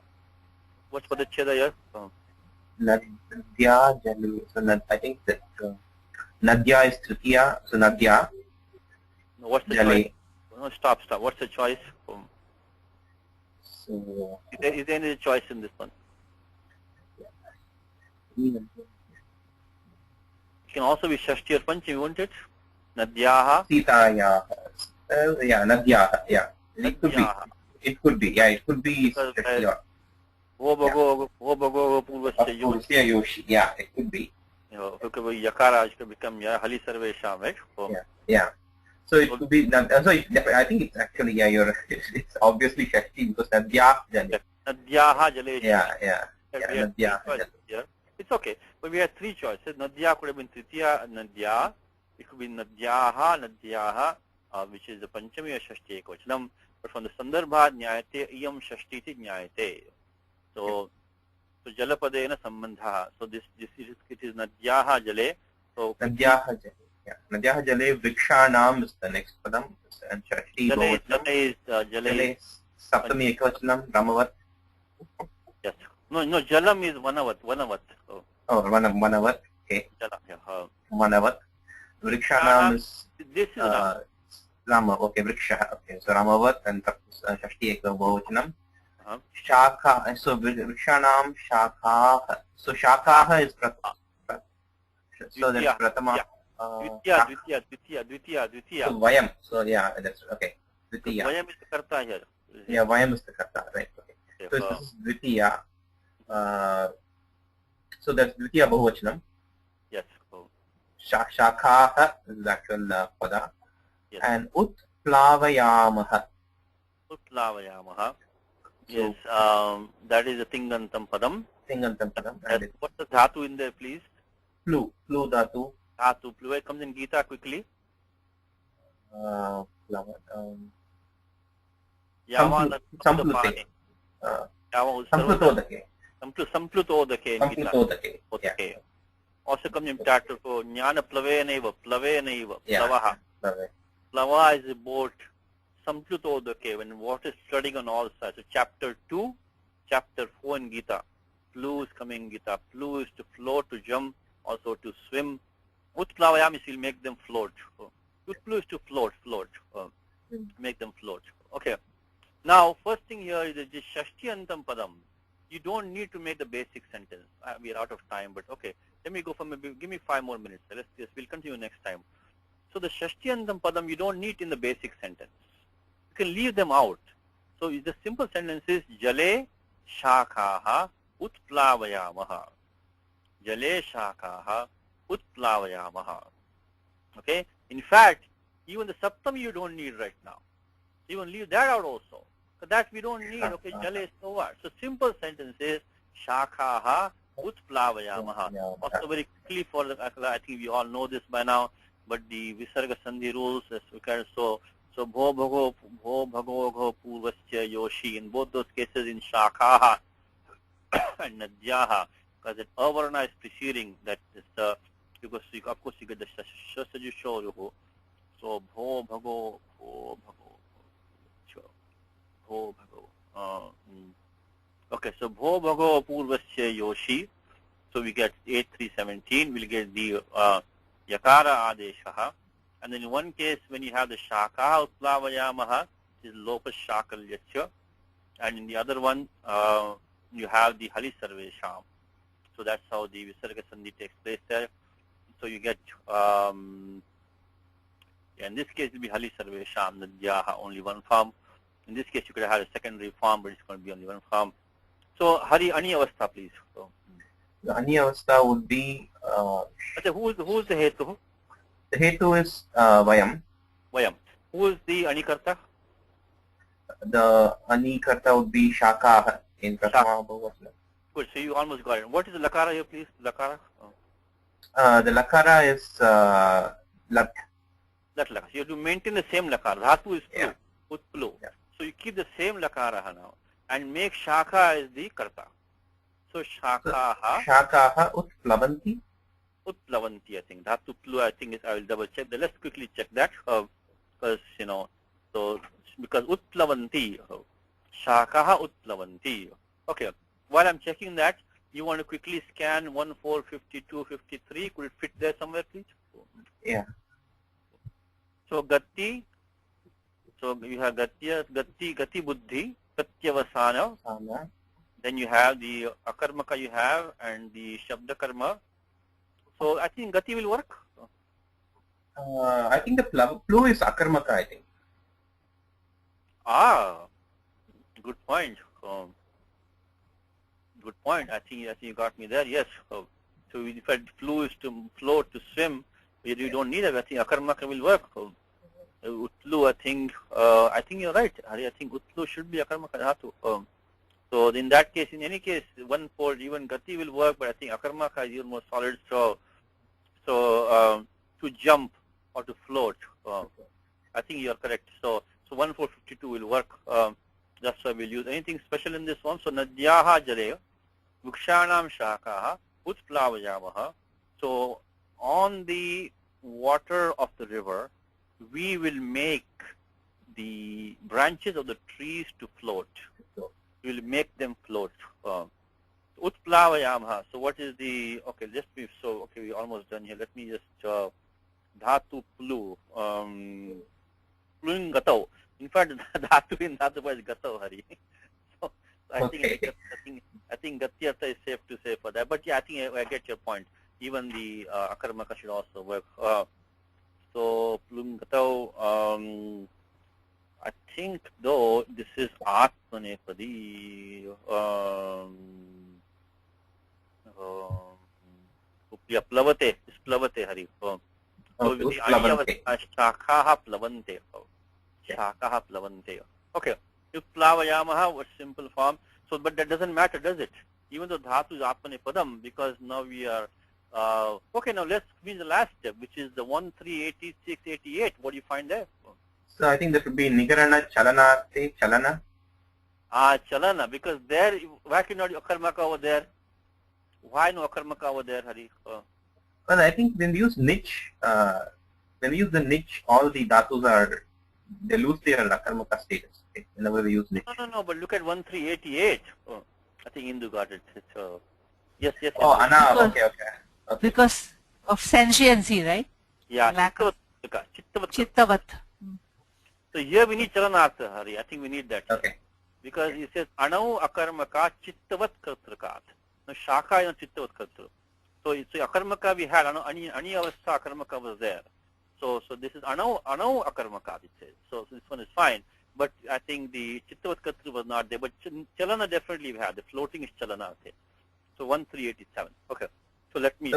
What's for the cheda here? Nadya jale. So I think that Nadya is Tritiya. So Nadya. No, what's the Jale. choice? No, stop. What's the choice? So Is there any choice in this one? It can also be Shashti or Panchami, won't it? Nadyaha. Sitaya. Yeah, Nadya. Yeah. It could be. Nadyaha. It could be. Yeah, it could be. Because Shashti Ho bhago purvasya yoshi. Purvasya Yoshi. Yeah, it could be. It could be Yakara, it could become Hali Sarvesham, right? Yeah. Yeah. So it could be. I think it's actually, yeah, it's obviously Shashti because Nadya Jale. Nadyaha Jale. Yeah. We Yeah, have Nadya. three choices here. It's okay. But we have three choices. Nadya could have been Tritiya Nadya. It could be Nadyaha, which is the Panchami or Shashti Ekvachanam. But from the Sandarbha Nyayate, Iyam Shashti iti Nyayate. So Jalapadena Sambandha. So it is Nadyaha Jale. So Nadyaha Jale. Yeah. Nadyaha Jale Vrikshanam is the next padam. And Shashti Jale. Saptami Ekvachanam Ramavat. Yes. No, Jalam is Vanavat. Oh, Vanavat. Okay. Jalam, yeah. Vanavat. Vrikshanam is This is Rama. Okay, Vriksha. Okay, so Ramavat and Shashti Ekvachanam. Uh-huh. Shakha. So Vrikshanam Shakha. So Shakha is Pratama. So that's Pratama. Dvitiya. So Vayam. So yeah, that's okay. Dvitiya. Vayam is the karta here. Yeah, Vayam is the karta, right? Okay. So this is Dvitiya. So that's Dvitiya Bahuvachanam. Yes. Shakha is the actual pada. Yes. And Utplavayamaha. Utplavayamaha. Yes, that is a Tingantam Padam. Tingantam padam. Yes. What's the dhatu in there, please? Plu dhatu. Dhatu. Where comes in Gita quickly? Samplute. Samplutodake. Samplutodake in Gita. Samplutodake. Okay. Also comes in chapter 4. Jnana Plavenaiva. Plavaha. Plava is a boat. Samplutodake, when water is flooding on all sides. So chapter 2, chapter 4 in Gita. Plu is coming in Gita. Plu is to float, to jump, also to swim. Utplavayam is will make them float. Utplu is to float, make them float. Okay. Now, first thing here is this Shashtiyantam Padam. You don't need to make the basic sentence. We are out of time, but okay. Let me go for maybe, give me 5 more minutes. We'll continue next time. So the Shashtiyantam Padam, you don't need in the basic sentence. You can leave them out. So the simple sentence is Jale Shakaha Utplavayamaha. Jale Shakaha Utplavayamaha. Okay? In fact, even the Saptami you don't need right now. Even leave that out also. So that we don't need. Okay, Jale is so what? So simple sentence is Shakaha Utplavayamaha. Also very quickly for the, I think we all know this by now, but the Visarga Sandhi rules, so Bho Bhago Purvasya Yoshi, in both those cases in Shakaha and Nadyaha, because the Avarna is preceding that is the, because of course you get the Shasaju. So Bho Bhago. Okay, so Bho Bhago Purvasya Yoshi. So we get 8317, we'll get the Yakara Adeshaha. And then in one case, when you have the Shaka Utplavayamaha, is Lopas Shakalyasya. And in the other one, you have the Hali Sarvesham. So that's how the Visarga Sandhi takes place there. So you get, in this case, it will be Hali Sarvesham, Nadyaha, only one form. In this case, you could have had a secondary form, but it's going to be only one form. So, Hari, Ani Avastha, please. So, the Ani Avastha would be... who is the Hetu? The Hetu is Vayam. Vayam. Who is the Anikarta? The Anikarta would be Shaka in Pratama Bahuvachanam. Good, so you almost got it. What is the Lakara here, please? Lakara? The Lakara is Lat. That Lakara. So you have to maintain the same Lakara. Dhatu is Plu. Yeah. Utplu. Yeah. So you keep the same Lakara now and make Shaka as the Karta. So Shakaha. Shakaha Utplavanti. Utplavanti, I think. Dhatu plu, I think is, I will double check. Let's quickly check that. Because, so, because Utplavanti, Shakaha Utplavanti. Okay. While I'm checking that, you want to quickly scan 1, 4, 52, 53. Could it fit there somewhere, please? Yeah. So, Gati. So, you have Gati Buddhi, Pratyavasana. Then you have the Akarmaka you have and the Shabda Karma. So, I think Gati will work. I think the plu is Akarmaka, I think. Ah, good point. Good point. I think you got me there. Yes. So if I flew is to float, to swim, you don't need it. I think Akarmaka will work. Utlu, I think you're right, Hari. I think Utlu should be Akarmaka Dhatu. So in that case, in any case, 1, 4, even Gati will work, but I think Akarmaka is even more solid. So to jump or to float, I think you're correct. So 1, 4, 52 will work. That's why we'll use anything special in this one. So Nadyaha Jale, Vukshanam Shakaha, Utplavayamaha. So on the water of the river, we will make the branches of the trees to float. We will make them float. Utplavayamaha. So what is the, okay, we're almost done here. Let me just, Dhatu Plu, Pluing Gatau. In fact, Dhatu in Dhatu is Gatau, Hari. So I think Gatyartha is safe to say for that. But yeah, I think I get your point. Even the Akarmaka should also work. So Pluing Gatau, I think though this is Atmanepadi. Plavate, is Plavate, Hari. So the Shakaha Plavante. Shakaha Plavante. Okay. If Plavayamaha was simple form, so but that doesn't matter, does it? Even though Dhatu is Atmanepadam, because now we are okay, now let's be the last step, which is the 1, 3, 86, 88. What do you find there? So I think that would be Nigarana Chalanate, Chalana. Chalana, because there, why cannot Akarmaka over there? Why no Akarmaka over there, Hari? Well, I think when we use niche, when we use the niche, all the dhatus they lose their Akarmaka status. Okay? Whenever we use niche. No, but look at 1388. I think Indu got it. It's, yes. Oh, Ana, okay. Because of sentiency, right? Yeah, Lack of Chittavat. Chittavat. So here we need Chalanartha, Hari. I think we need that. Okay. Because he says, Anau Akarmaka Chittavat Kartrakat. No, Shaka is Chittavat Kartra. So Akarmaka we had, Ani Avastha Akarmaka was there. So this is Anau Akarmaka, it says. So this one is fine. But I think the Chittavat Kartra was not there. But Chalana definitely we had. The floating is Chalana. So 1387. Okay. So let me.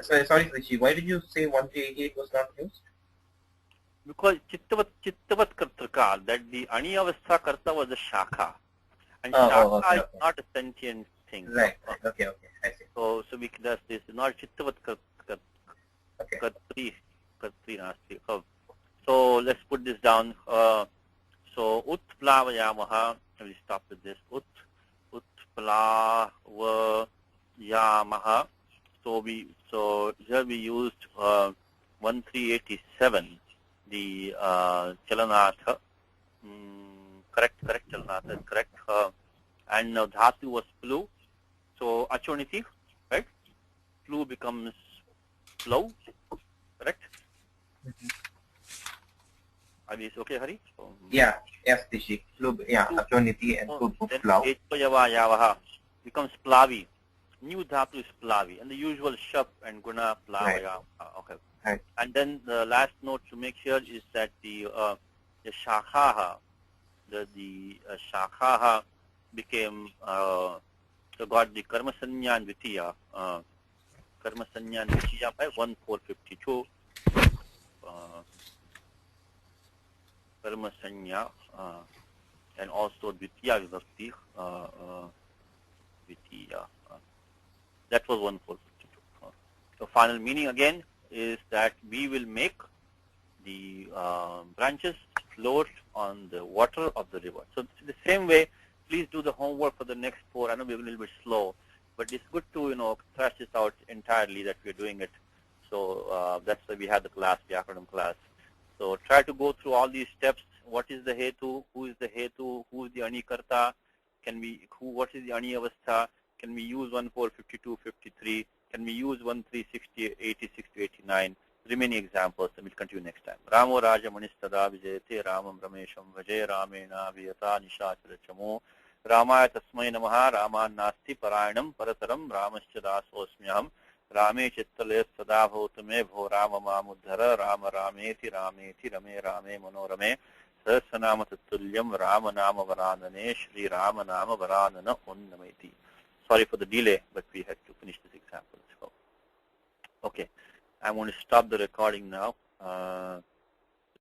Sorry, Rishi, why did you say 1388 was not used? Because Chittavat Kartraka, that the Ani Avastha Karta was a Shaka. And Shaka is not a sentient thing. Right. Okay. I see. So we can this is not Chittavat Kartri Nasti. So let's put this down. So Utplavayamaha, let me stop with this. Utplavayamaha. So here we used 1387, the Chalanartha. Correct Chalanartha is correct. And now Dhatu was Plu. So Achoniti, right? Plu becomes Flow, correct? Are these okay, Hari? Yeah, yes, Tishi. Yeah, Achoniti and Flow. Then becomes Plavi. New Dhatu is Plavi. And the usual Shap and Guna Plavaya. Okay. Right. And then the last note to make here is that the Shakaha, the Shakaha became so got the Karma Sanya and Vitiya. Karma Sanya and Vitiya by 1452. Karma Sanya and also Vitiya Vibhakti. Vitiya. That was 1452. So final meaning again is that we will make the branches float on the water of the river. So the same way, please do the homework for the next 4. I know we're a little bit slow. but it's good to, thrash this out entirely that we're doing it. So that's why we had the class, the acronym class. So try to go through all these steps. What is the hetu? Who is the hetu? Who is the anikarta? What is the aniyavastha? Can we use 1, 4, 52, 53? Can we use 1, 3, 60, 86 to 89? Remaining examples, and we'll continue next time. Ramo Raja Manistada Vijayate Ramam Ramesham Vaje Ramena Viyata Nishachara Chamo Ramaya Tasmai Namaha Raman Nasti Parayanam Parataram Ramaschadas Osmyam Rame Chittale Sada Bhotame Bho Rama Mamudhara Rama Rameti Rameti Rame Rame Manorame Sahasranama Tatulyam Rama Nama Varanane Shri Rama Nama Varanana Unnameti. Sorry for the delay, but we had to finish this example. So, okay, I'm going to stop the recording now.